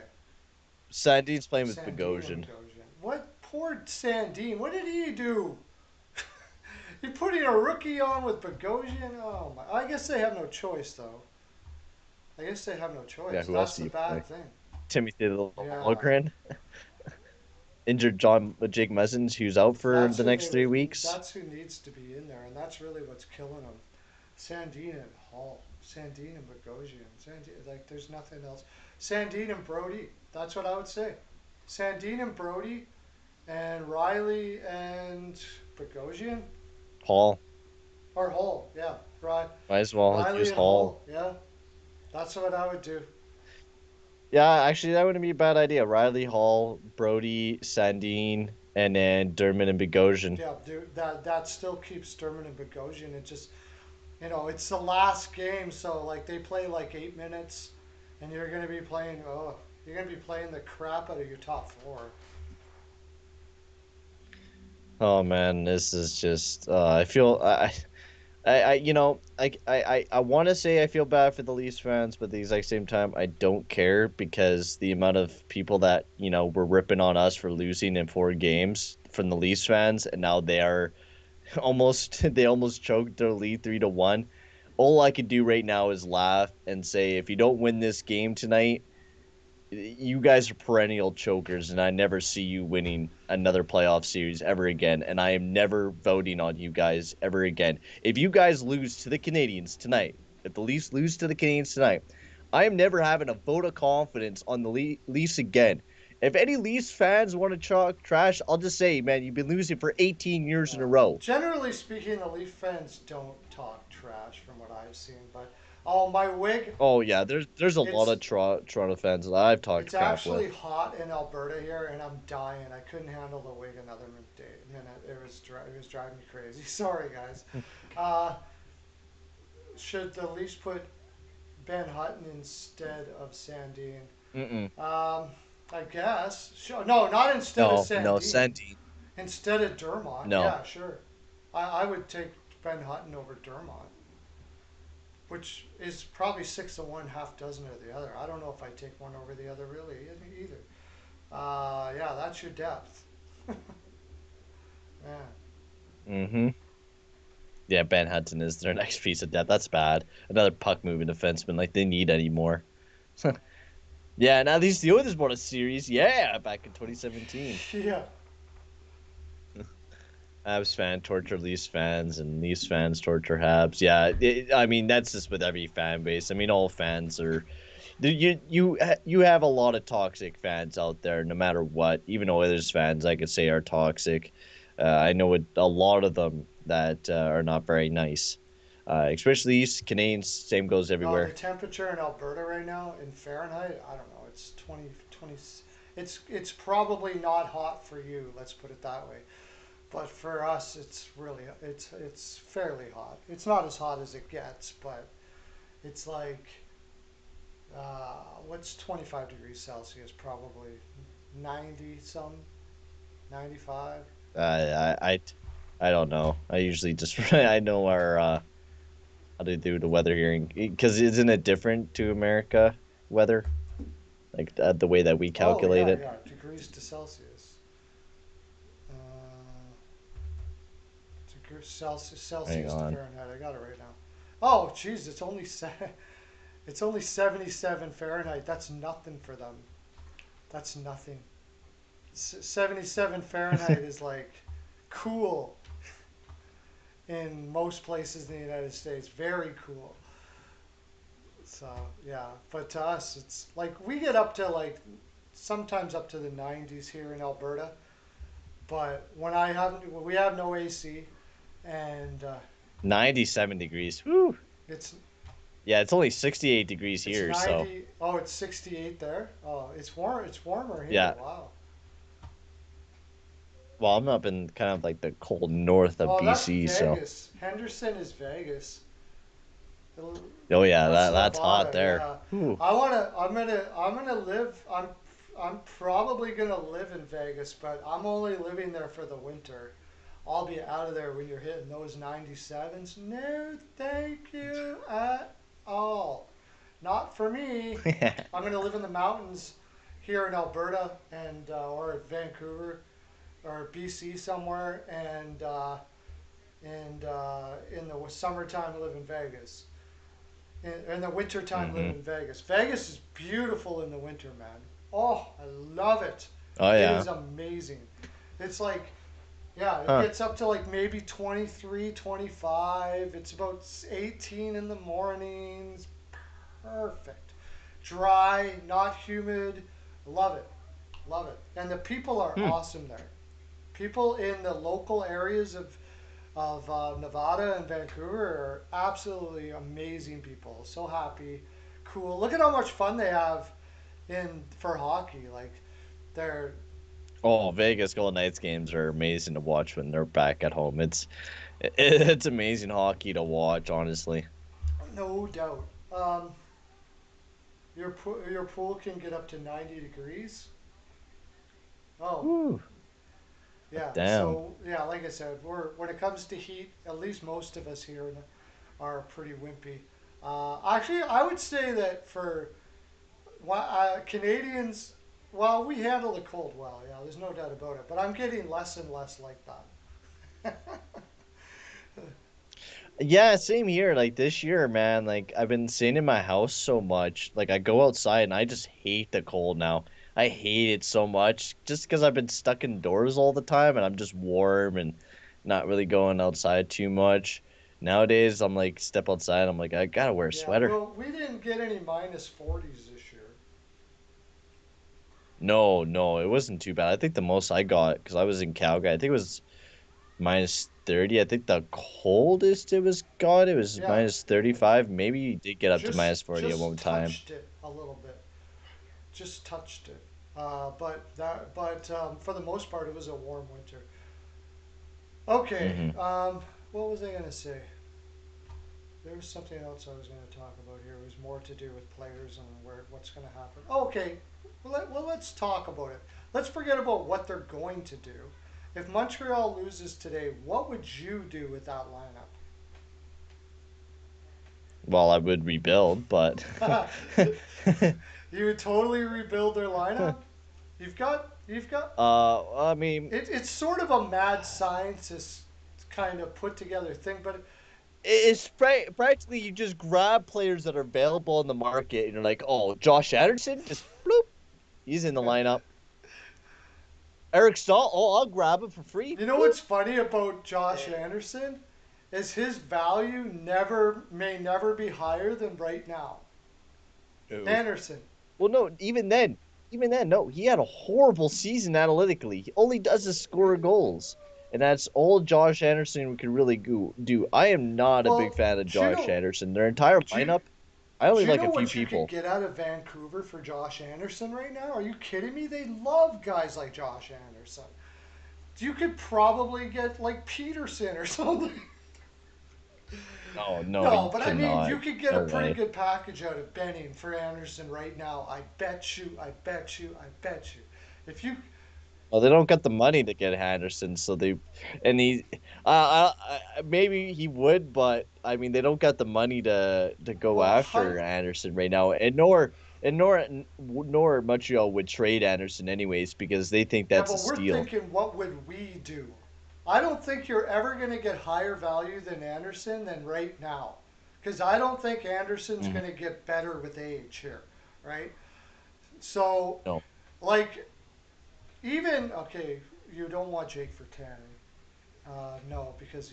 Sandin's playing with Sandin Bogosian. and Bogosian. What poor Sandin? What did he do? You're putting a rookie on with Bogosian? Oh my! I guess they have no choice, though. I guess they have no choice. Yeah, who else That's do the you bad play? thing. Timothy Yeah. Logren. Injured Jake Muzzins, who's out for That's the who next 3 weeks. That's who needs to be in there, and that's really what's killing them. Sandin and Hall, Sandin and Bogosian, Sandin, like there's nothing else. Sandin and Brody. That's what I would say. Sandin and Brody, and Riley and Bogosian Hall. or Hall. Yeah, right. Might as well Riley use and Hall. Yeah, that's what I would do. Yeah, actually, that wouldn't be a bad idea. Riley, Hall, Brody, Sandin, and then Dermot and Bogosian. Yeah, dude, that still keeps Dermott and Bogosian. It just, it's the last game, so like they play like 8 minutes, and you're gonna be playing. Oh, you're gonna be playing the crap out of your top four. Oh man, this is just. I feel I want to say I feel bad for the Leafs fans, but at the exact same time, I don't care because the amount of people that were ripping on us for losing in 4 games from the Leafs fans, and now they are they almost choked their lead 3-1. All I could do right now is laugh and say, if you don't win this game tonight, you guys are perennial chokers, and I never see you winning another playoff series ever again. And I am never voting on you guys ever again. If you guys lose to the Canadiens tonight, if the Leafs lose to the Canadiens tonight, I am never having a vote of confidence on the Leafs again. If any Leafs fans want to talk trash, I'll just say, man, you've been losing for 18 years in a row. Generally speaking, the Leaf fans don't talk trash from what I've seen, but my wig. Oh yeah, there's a lot of Toronto fans that I've talked It's crap actually with. hot in Alberta here, and I'm dying. I couldn't handle the wig another minute. It was driving me crazy. Sorry, guys. Should the Leafs put Ben Hutton instead of Sandin? Mm-mm. I guess. Sure. No, not instead of Sandin. No, Sandin. Instead of Dermott. No. Yeah, sure. I would take Ben Hutton over Dermott, which is probably 6-1, half dozen of the other. I don't know if I take one over the other really either. Yeah, that's your depth. Yeah. Mm-hmm. Yeah, Ben Hudson is their next piece of depth. That's bad. Another puck moving defenseman like they need anymore. Yeah, now these the Oilers won a series. Yeah, back in 2017. Yeah. Habs fan torture Leafs fans, and Leafs fans torture Habs. Yeah, I mean that's just with every fan base. I mean all fans are. You have a lot of toxic fans out there, no matter what. Even Oilers fans, I could say, are toxic. I know a lot of them that are not very nice. Especially East Canadians, same goes everywhere. The temperature in Alberta right now in Fahrenheit, I don't know. It's 20. It's probably not hot for you. Let's put it that way. But for us, it's fairly hot. It's not as hot as it gets, but it's like what's 25 degrees Celsius? Probably 90 some, 95. I don't know. I usually just I know our how to do the weather here because isn't it different to America weather, like the way that we calculate it? Yeah, degrees to Celsius. Celsius to Fahrenheit. I got it right now. Oh, jeez, it's only 77 Fahrenheit. That's nothing for them. That's nothing. 77 Fahrenheit is like cool in most places in the United States. Very cool. So yeah, but to us, it's like we get up to like sometimes up to the 90s here in Alberta. But when we have no AC. And 97 degrees. Woo. It's only 68 degrees here. 90, so oh, it's 68 there. Oh, it's warm. It's warmer here. Yeah. Wow. Well, I'm up in kind of like the cold north of BC. That's so Vegas. Henderson is Vegas. oh yeah, that's hot there. Yeah. I'm gonna live. I'm probably gonna live in Vegas, but I'm only living there for the winter. I'll be out of there when you're hitting those 97s. No, thank you at all. Not for me. I'm going to live in the mountains here in Alberta and or Vancouver or BC somewhere, and in the summertime live in Vegas. In the wintertime live Hmm. in Vegas. Vegas is beautiful in the winter, man. Oh, I love it. Oh It yeah. is amazing. It's like, yeah, it Huh. gets up to like maybe 23, 25. It's about 18 in the mornings. Perfect. Dry, not humid. Love it. Love it. And the people are Hmm. awesome there. People in the local areas of Nevada and Vancouver are absolutely amazing people. So happy, cool. Look at how much fun they have in for hockey. Like they're Oh, Vegas Golden Knights games are amazing to watch when they're back at home. It's amazing hockey to watch, honestly. no doubt. Your pool can get up to 90 degrees. Oh, Woo. yeah. Damn. So yeah, like I said, we're when it comes to heat, at least most of us here are pretty wimpy. Actually, I would say that for Canadians, well, we handle the cold well. Yeah, there's no doubt about it. But I'm getting less and less like that. Yeah, same here. Like this year, man, like I've been sitting in my house so much. Like I go outside and I just hate the cold now. I hate it so much just because I've been stuck indoors all the time and I'm just warm and not really going outside too much. Nowadays, I'm like step outside, I'm like I gotta wear a Yeah, sweater. well, we didn't get any minus 40s this year. No, no, it wasn't too bad. I think the most I got because I was in Calgary, I think it was minus 30. I think the coldest it was Yeah, minus 35. Maybe you did get up to just minus 40 at just one time. touched it a little bit. Just touched it. But for the most part, it was a warm winter. Okay, Hmm. what was I gonna say? There was something else I was going to talk about here. It was more to do with players and what's going to happen. Okay, let's talk about it. Let's forget about what they're going to do. If Montreal loses today, what would you do with that Well, I would rebuild, but lineup? You would totally rebuild their lineup. You've got. I mean, It's sort of a mad scientist kind of put together thing, but practically you just grab players that are available in the market, and you're like, oh, Josh Anderson, just bloop, he's in the lineup. Eric Stahl, oh, I'll grab him for free. you know Bloop. what's funny about Josh Anderson is his value may never be higher than right now. Ooh. Anderson. Well, no, even then, no, he had a horrible season analytically. He only does is score goals, and that's all Josh Anderson can really do. I am not a big Well, fan of do you Josh know Anderson. Their entire do you, lineup, I only do you like know a few what you could people. get out of Vancouver for Josh Anderson right now? Are you kidding me? They love guys like Josh Anderson. You could probably get like Peterson or something. No, no, No, you but I mean, cannot. you could get No a pretty way. good package out of Benning for Anderson right now. I bet you, I bet you, I bet you. If you, Well, they don't got the money to get Henderson, so they, and he, maybe he would, but I mean they don't got the money to go well, after Anderson right now, and nor Montreal would trade Anderson anyways because they think yeah, that's a but we're steal. thinking, what would we do? I don't think you're ever going to get higher value than Anderson than right now. Because I don't think Anderson's Mhm. going to get better with age here, right? So, No. like, even, okay, you don't want Jake for 10. No, because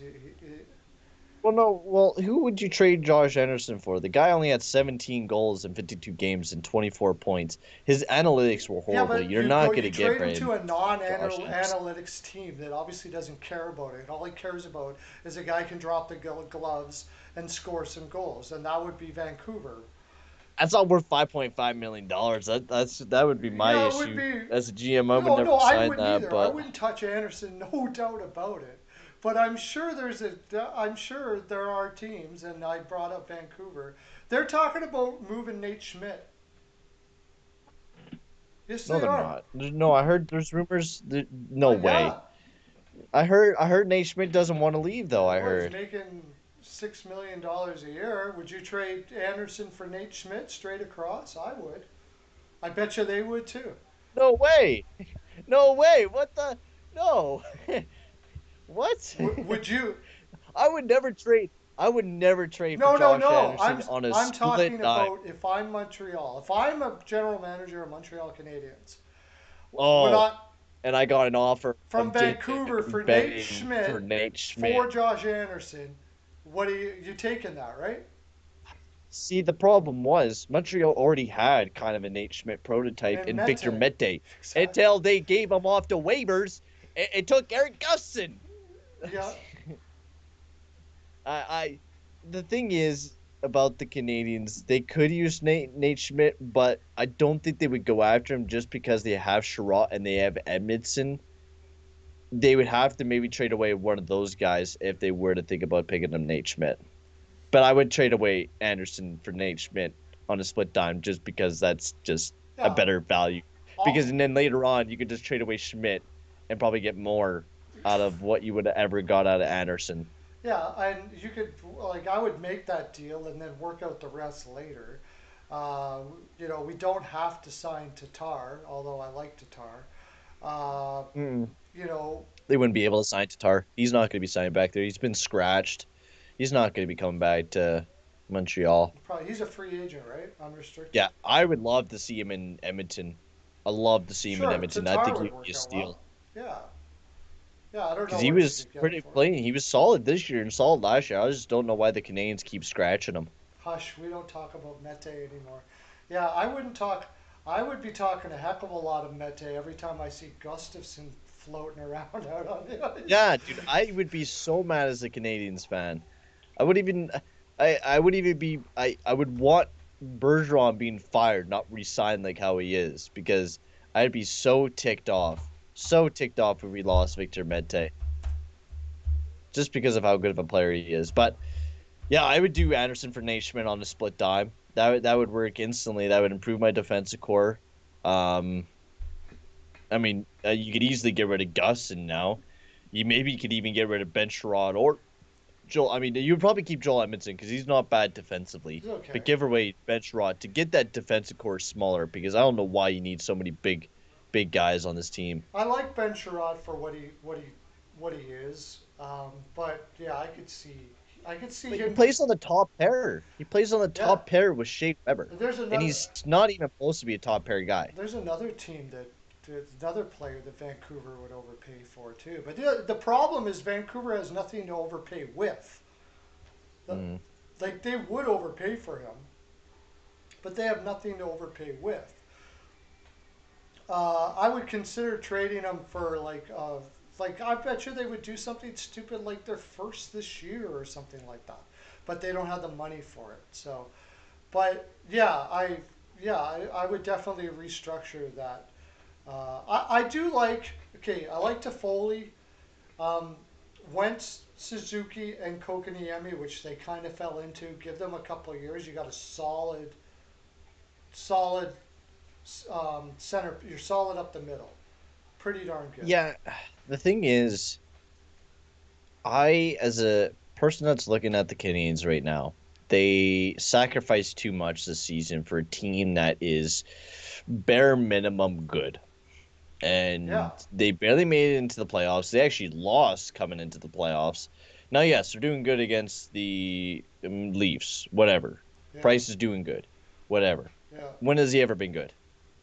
Well, no. Well, who would you trade Josh Anderson for? The guy only had 17 goals in 52 games and 24 points. His analytics were yeah, horrible. but You're not going you to get trade him Brad to a Josh Anderson. non-analytics team that obviously doesn't care about it. All he cares about is a guy can drop the gloves and score some goals, and that would be Vancouver. That's not worth $5.5 million. That would be my Yeah, it would issue be. as a GM. I would No, never no, I sign wouldn't that, either. I but wouldn't touch Anderson, no doubt about it. But I'm sure I'm sure there are teams, and I brought up Vancouver. They're talking about moving Nate Schmidt. Yes, no, they they're are. not. No, I heard there's rumors. No way. Yeah. I heard Nate Schmidt doesn't want to leave though. I Well, he's heard. making $6 million a year. Would you trade Anderson for Nate Schmidt straight across? I would. I bet you they would too. No way. No way. What the? No. What? Would you? I would never trade. I would never trade for No, no, Josh no. Anderson on a I'm split talking dime. about if I'm Montreal. If I'm a general manager of Montreal Canadiens, we're Oh, not and I got an offer from of Jake Vancouver for Nate Benning for Schmidt Nate for Schmidt. Josh Anderson. What are you taking that, right? See, the problem was Montreal already had kind of a Nate Schmidt prototype And in Victor Mete. Mete Exactly. until they gave him off to waivers and took Eric Gustin. Yeah. I the thing is about the Canadians, they could use Nate Schmidt, but I don't think they would go after him just because they have Sherratt and they have Edmondson. They would have to maybe trade away one of those guys if they were to think about picking up Nate Schmidt. But I would trade away Anderson for Nate Schmidt on a split dime just because that's just a Yeah. better value. All, Because and then later on you could just trade away Schmidt and probably get more out of what you would have ever got out of Anderson. yeah, and you could like I would make that deal and then work out the rest later. Uh, we don't have to sign Tatar, although I like Tatar. Uh, Mm. you know, They wouldn't be able to sign Tatar. He's not going to be signed back there. He's been scratched. He's not going to be coming back to Montreal. probably he's a free agent, right? Unrestricted. Yeah, I would love to see him in Edmonton. I love to see him in Sure, Edmonton. I Tatar think would he'd be work a out well. steal Yeah, yeah. I don't because know he what you was could get him pretty for. playing. He was solid this year and solid last year. I just don't know why the Canadians keep scratching him. Hush, we don't talk about Mete anymore. Yeah, I wouldn't talk. I would be talking a heck of a lot of Mete every time I see Gustafson floating around out on the ice. Yeah, dude, I would be so mad as a Canadians fan. I would even, I would even be, I would want Bergeron being fired, not re-signed like how he is, because I'd be so ticked off if we lost Victor Mete, just because of how good of a player he is. But yeah, I would do Anderson for Naismith on a split dime. That would work instantly. That would improve my defensive core. Um, I mean, you could easily get rid of Gus, and now you maybe could even get rid of Ben Sherrod or Joel. I mean, you'd probably keep Joel Edmondson because he's not bad defensively, He's okay. but give away Ben Sherrod to get that defensive core smaller because I don't know why you need so many big guys on this team. I like Ben Sherrod for what he is, but yeah, I could see But he him. plays on the top pair. He plays on the Yeah, top pair with Shea Weber, there's and another he's not even supposed to be a top pair guy. there's another team that there's another player that Vancouver would overpay for too. But the problem is Vancouver has nothing to overpay with. The- Mm. Like they would overpay for him, but they have nothing to overpay with. I would consider trading them for like I bet you they would do something stupid like their first this year or something like that, but they don't have the money for it. So, but I would definitely restructure that. I do like I like Toffoli, um, Wentz, Suzuki, and Kokaniemi, which they kind of fell into. Give them a couple of years, you got a solid center. You're solid up the middle. Pretty darn good. Yeah, the thing is, I, as a person that's looking at the Canadians right now, they sacrificed too much this season for a team that is bare minimum good. Yeah. And they barely made it into the playoffs. They actually lost coming into the playoffs. Now, yes, they're doing good against the Leafs, whatever. Yeah. Price is doing good, whatever. Yeah. When has he ever been good?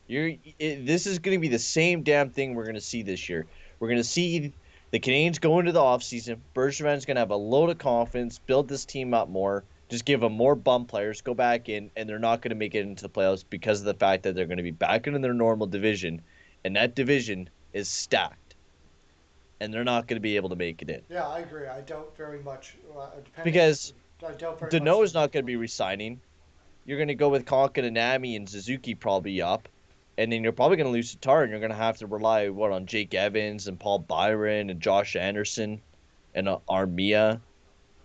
This is going to be the same damn thing we're going to see this year. We're going to see the Canadians go into the offseason. Bergevin's going to have a load of confidence, build this team up more, just give them more bum players, go back in, and they're not going to make it into the playoffs because of the fact that they're going to be back into their normal division, and that division is stacked, and they're not going to be able to make it in Yeah, I agree. I doubt very much. because I doubt very Dano much. is not going to be resigning. You're going to go with Konkanami and Suzuki probably up. And then you're probably going to lose Tatar, and you're going to have to rely, on Jake Evans and Paul Byron and Josh Anderson and Armia.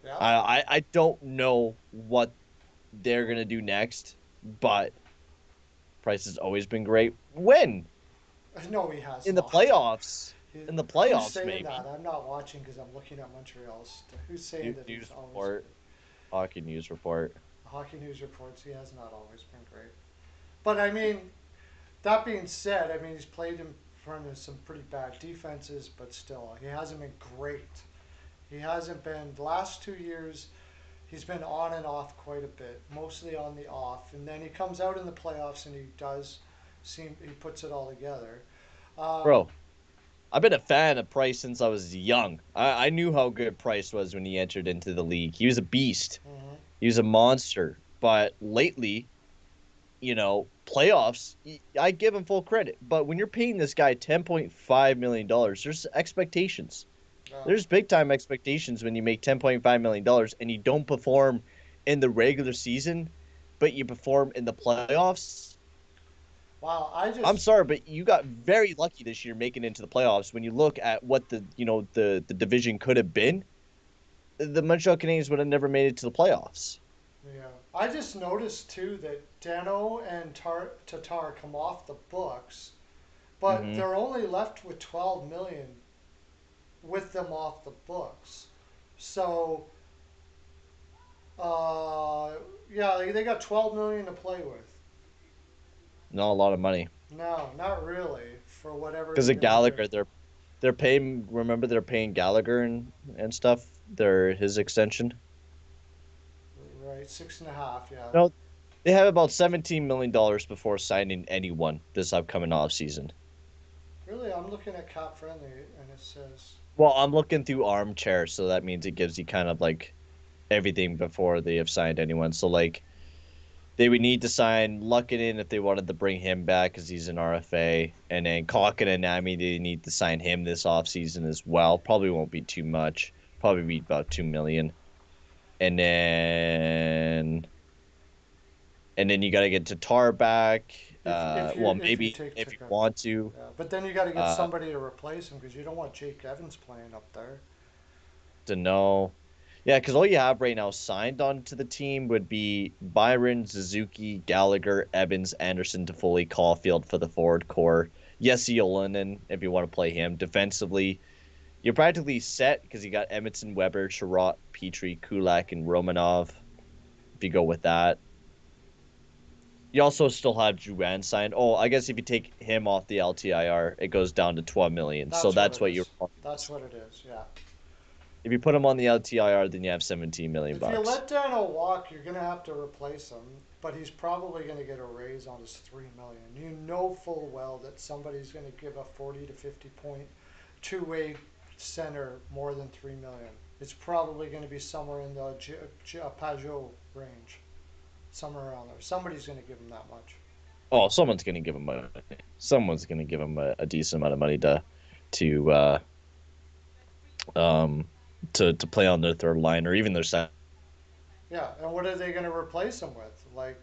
Yeah. I don't know what they're going to do next, but Price has always been great. When? No, he has In the not. playoffs. In the Who's playoffs, saying maybe. that? I'm not watching because I'm looking at Montreal's. Who's saying that he's News always report, hockey news report. Hockey News reports he has not always been great. But I mean, that being said, I mean he's played in front of some pretty bad defenses, but still he hasn't been great. He hasn't been the last 2 years. He's been on and off quite a bit, mostly on the off, and then he comes out in the playoffs and he does seem he puts it all together. Um, Bro, I've been a fan of Price since I was young. I knew how good Price was when he entered into the league. He was a beast. mhm. He was a monster. But lately, playoffs, I give him full credit. But when you're paying this guy $10.5 million, there's expectations. uh, There's big time expectations when you make $10.5 million and you don't perform in the regular season, but you perform in the playoffs. wow, I I'm just sorry, but you got very lucky this year making it into the playoffs. When you look at what the division could have been, the Montreal Canadiens would have never made it to the playoffs. yeah, I just noticed too that Dano and Tatar come off the books, but Hmm. they're only left with 12 million with them off the books. So, uh, yeah, they got 12 million to play with. Not a lot of money No, not really for whatever because they're of gonna do. Gallagher. They're paying. Remember, they're paying Gallagher and stuff. They're his extension. Right, 6.5, yeah. No, they have about $17 million before signing anyone this upcoming off season. Really, I'm looking at Cap Friendly and it says, Well, I'm looking through Armchair, so that means it gives you kind of like everything before they have signed anyone. So like they would need to sign Luckinen if they wanted to bring him back because he's an RFA, and then Kalkin and Nami they need to sign him this offseason as well. Probably won't be too much. Probably be about 2 million, and then you got to get Tatar back. Well, if you maybe take if you Tuca. want to. Yeah, but then you got to get Uh, somebody to replace him because you don't want Jake Evans playing up there. to know. Yeah, because all you have right now signed onto the team would be Byron, Suzuki, Gallagher, Evans, Anderson, Toffoli, Caulfield for the forward core. Jesse Olonen, if you want to play him. Defensively, you're practically set because you got Edmondson, Weber, Sherratt, Petrie, Kulak, and Romanov. If you go with that. You also still have Juwan signed. Oh, I guess if you take him off the LTIR, it goes down to 12 million. So That's what that's it what you're. is. That's what it is. Yeah. If you put him on the LTIR, then you have 17 million If you bucks. let Dano walk, you're gonna have to replace him, but he's probably gonna get a raise on his 3 million. You know full well that somebody's gonna give a 40 to 50 point two-way center more than 3 million. It's probably gonna be somewhere in the Pajot range, somewhere around there. Somebody's gonna give him that much. Oh, someone's going to give him money. Someone's going to give him a decent amount of money to uh um to play on their third line or even their second. Yeah, and what are they gonna replace him with? Like,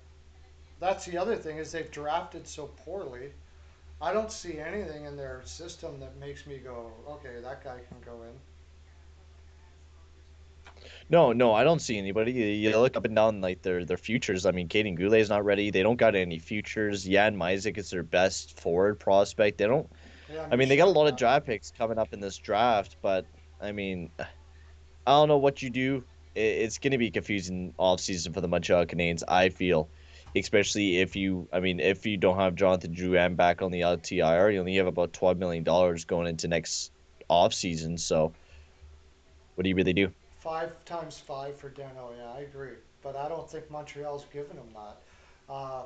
that's the other thing is they've drafted so poorly. I don't see anything in their system that makes me go, okay, that guy can go in. No, no, I don't see anybody. You look up and down like their futures. I mean, Caden Goulet's not ready. They don't got any futures. Jan Myzik is their best forward prospect. They don't. Yeah, I mean, they got a Mishak, lot of draft picks coming up in this draft, but I mean, I don't know what you do. It's going to be confusing off season for the Montreal Canadiens. I feel, especially if you don't have Jonathan Drouin back on the LTIR, you only have about $12 million going into next off season. So, what do you really do? 5 times 5 for Dano. Yeah, I agree, but I don't think Montreal's given him that. Uh,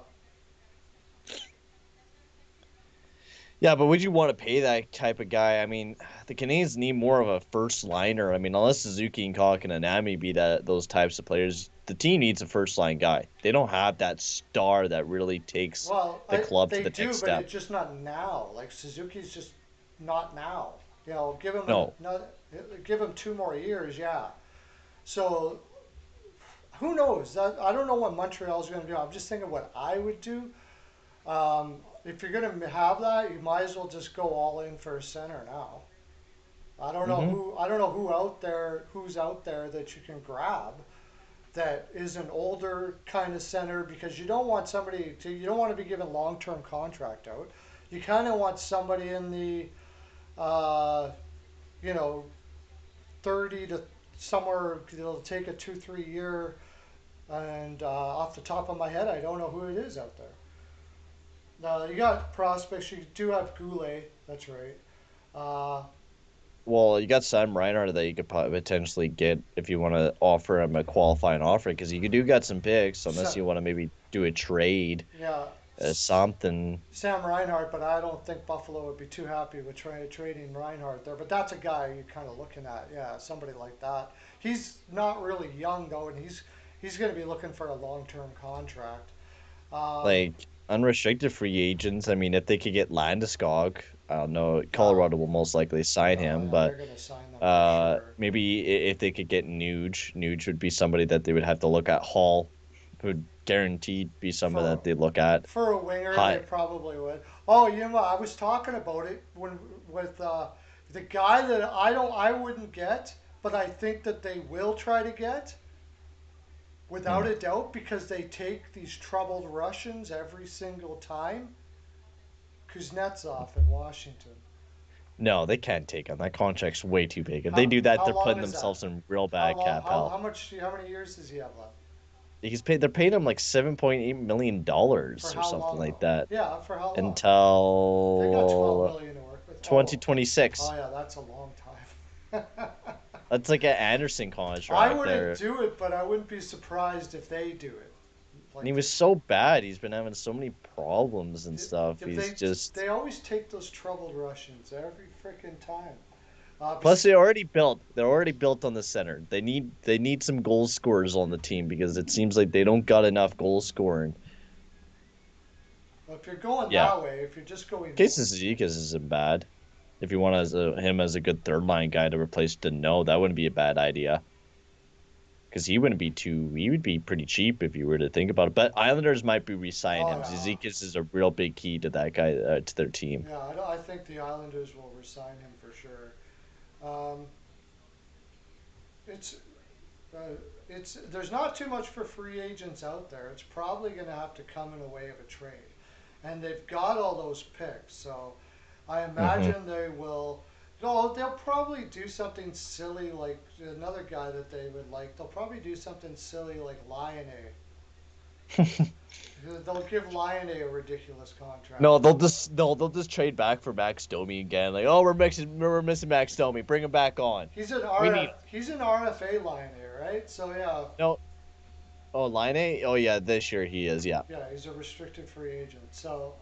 Yeah, but would you want to pay that type of guy? I mean, the Canadiens need more of a first liner. I mean, unless Suzuki and Kalk and Anami be those types of players, the team needs a first line guy. They don't have that star that really takes well, the club to they the do, next but step. it's just not now. Like Suzuki's just not now. You know, No. give him 2 more years. Yeah. So who knows? I don't know what Montreal's going to do. I'm just thinking what I would do. If you're going to have that, you might as well just go all in for a center now. Hmm. I don't know who's out there that you can grab that is an older kind of center because you don't want to be given long-term contract out. You kind of want somebody in the Uh, you know, 30 to somewhere. It'll take a 2 3 year. And off the top of my head, I don't know who it is out there. You got prospects. You do have Goulet. That's right. Uh, Well, you got Sam Reinhart that you could potentially get if you want to offer him a qualifying offer because you do got some picks unless so, you want to maybe do a trade, yeah, something. Sam Reinhart, but I don't think Buffalo would be too happy with trading Reinhart there. But that's a guy you're kind of looking at. Yeah, somebody like that. He's not really young though, and he's going to be looking for a long-term contract. Um, Like unrestricted free agents. I mean, if they could get Landeskog, I don't know. uh, Colorado will most likely sign him, yeah, they're but going to sign them for sure. maybe if they could get Nuge, Nuge would be somebody that they would have to look at. Hall would guaranteed be somebody For that they look at. for a winger, they High. probably would. Oh, you know, I was talking about it when with the guy that I wouldn't get, but I think that they will try to get without Hmm. a doubt because they take these troubled Russians every single time. Kuznetsov in Washington. No, they can't take him. That contract's way too big. If they do that, How they're long putting is that? themselves in real How bad long? cap hell. How much? How many years does he have left? They're paying him like $7.8 million For or how something long like though? that Yeah, for how long? They got 12 until million to work with. Oh, 2026. oh yeah, that's a long time. That's like an Anderson I contract wouldn't there. do it, but I wouldn't be surprised if they do it. And he Like was so bad. He's been having so many problems and stuff. if He's they just. always take those troubled Russians every freaking time. Plus, they're already built on the center. They need some goal scorers on the team because it seems like they don't got enough goal scoring. If you're going Yeah, that way, if you're just going, Casey Zizekas isn't bad. If you want him as a good third line guy to replace Deneau, that wouldn't be a bad idea. Because he would be pretty cheap if you were to think about it. But Islanders might be re-signing oh him. yeah, Zizekas is a real big key to that guy, to their team. yeah, I think the Islanders will resign him for sure. Um, it's uh, it's there's not too much for free agents out there. It's probably going to have to come in the way of a trade, and they've got all those picks. So I Hmm. imagine they will. No, they'll probably do something silly like another guy that they would like. They'll probably do something silly like Lion A. They'll give Lion A ridiculous No, contract. they'll just trade back for Max Domi again. Like, oh, we're missing Max Domi. Bring him back on. We need He's an RFA Lion A, right? So yeah, no. Oh, Line A. Oh yeah, this year he is. Yeah. yeah, he's a restricted free agent. So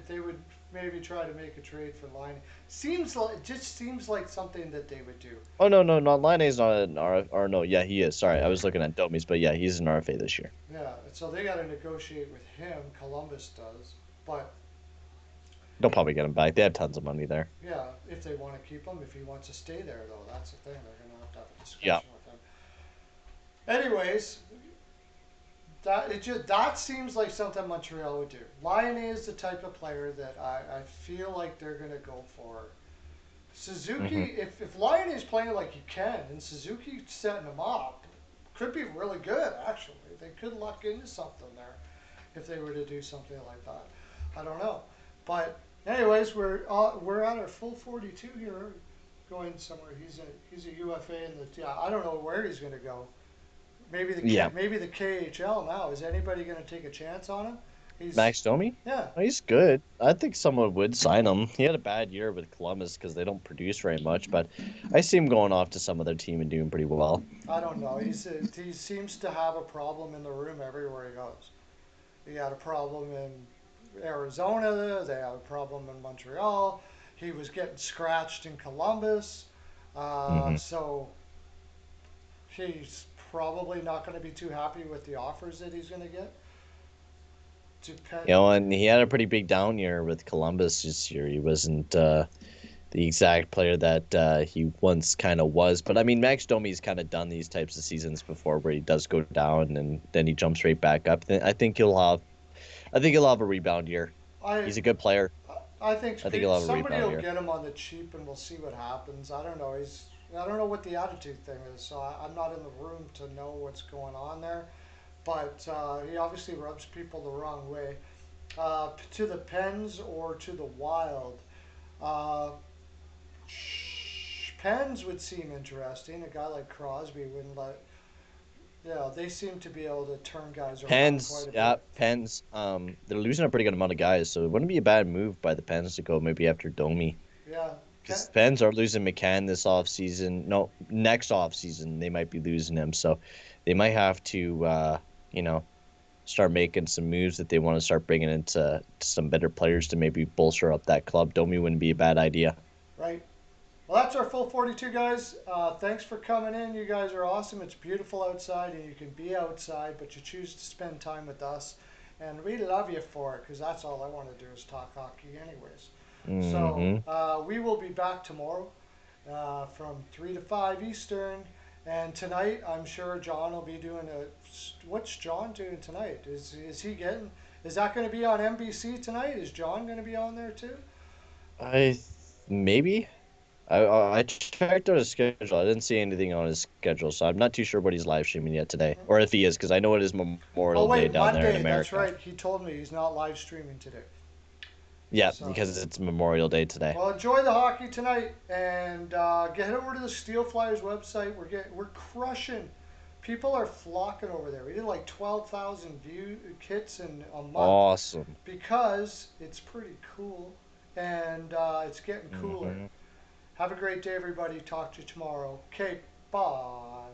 they would maybe try to make a trade for Line. Seems like it just seems like something that they would do. Oh no, no, not Line A is not an R. Or no, yeah, he is. Sorry, I was looking at Domi's, but yeah, he's an RFA this year. Yeah, so they got to negotiate with him. Columbus does, but They'll probably get him back. They have tons of money there. yeah, if they want to keep him, if he wants to stay there, though, that's the thing. They're gonna have to have a Yeah. discussion with him. Anyways, that seems like something Montreal would do. Lion is the type of player that I feel like they're gonna go for. Suzuki, Hmm. if Lion is playing like he can, and Suzuki setting him up, could be really good. Actually, they could luck into something there if they were to do something like that. I don't know, but anyways, we're at our full 42 here, going somewhere. He's a UFA in the yeah. I don't know where he's gonna go. Yeah. Maybe the KHL now. Is anybody gonna take a chance on him? He's Max Domi? yeah. Oh, he's good. I think someone would sign him. He had a bad year with Columbus because they don't produce very much, but I see him going off to some other team and doing pretty well. I don't know. He seems to have a problem in the room everywhere he goes. He had a problem in Arizona. They had a problem in Montreal. He was getting scratched in Columbus. Hmm. So he's probably not going to be too happy with the offers that he's going to get. Depend. And he had a pretty big down year with Columbus this year. He wasn't the exact player that he once kind of was. But I mean, Max Domi's kind of done these types of seasons before, where he does go down and then he jumps right back up. I think he'll have a rebound year. I He's a good player. I think I think he'll have a somebody rebound will year. get him on the cheap, and we'll see what happens. I don't know. I don't know what the attitude thing is, so I'm not in the room to know what's going on there. But he obviously rubs people the wrong way. To the Pens or to the Wild. Uh, Pens would seem interesting. A guy like Crosby wouldn't let. Yeah, they seem to be able to turn guys around Pens, quite a yeah, bit. Pens. They're losing a pretty good amount of guys, so it wouldn't be a bad move by the Pens to go maybe after Domi. Yeah, Because Pens are losing McCann this offseason. No, next offseason they might be losing him, so they might have to, you know, start making some moves that they want to start bringing into some better players to maybe bolster up that club. Domi wouldn't be a bad idea. right. Well, that's our full 42, guys. Thanks for coming in. You guys are awesome. It's beautiful outside, and you can be outside, but you choose to spend time with us. And we love you for it, because that's all I want to do is talk hockey, anyways. So Mm-hmm. we will be back tomorrow from 3 to 5 Eastern. And tonight, I'm sure John will be doing a. What's John doing tonight? Is he getting? Is that going to be on NBC tonight? Is John going to be on there too? Maybe. I checked out his schedule. I didn't see anything on his schedule, so I'm not too sure what he's live streaming yet today, or if he is, because I know it is Oh Memorial Day wait, down there in Monday. That's America. right. He told me he's not live streaming today. Yeah, So, because it's Memorial Day today. well, enjoy the hockey tonight, and get over to the Steel Flyers website. We're crushing. People are flocking over there. We did like 12,000 view kits in a month Awesome. because it's pretty cool, and it's getting cooler. Hmm. Have a great day, everybody. Talk to you tomorrow. Okay, bye.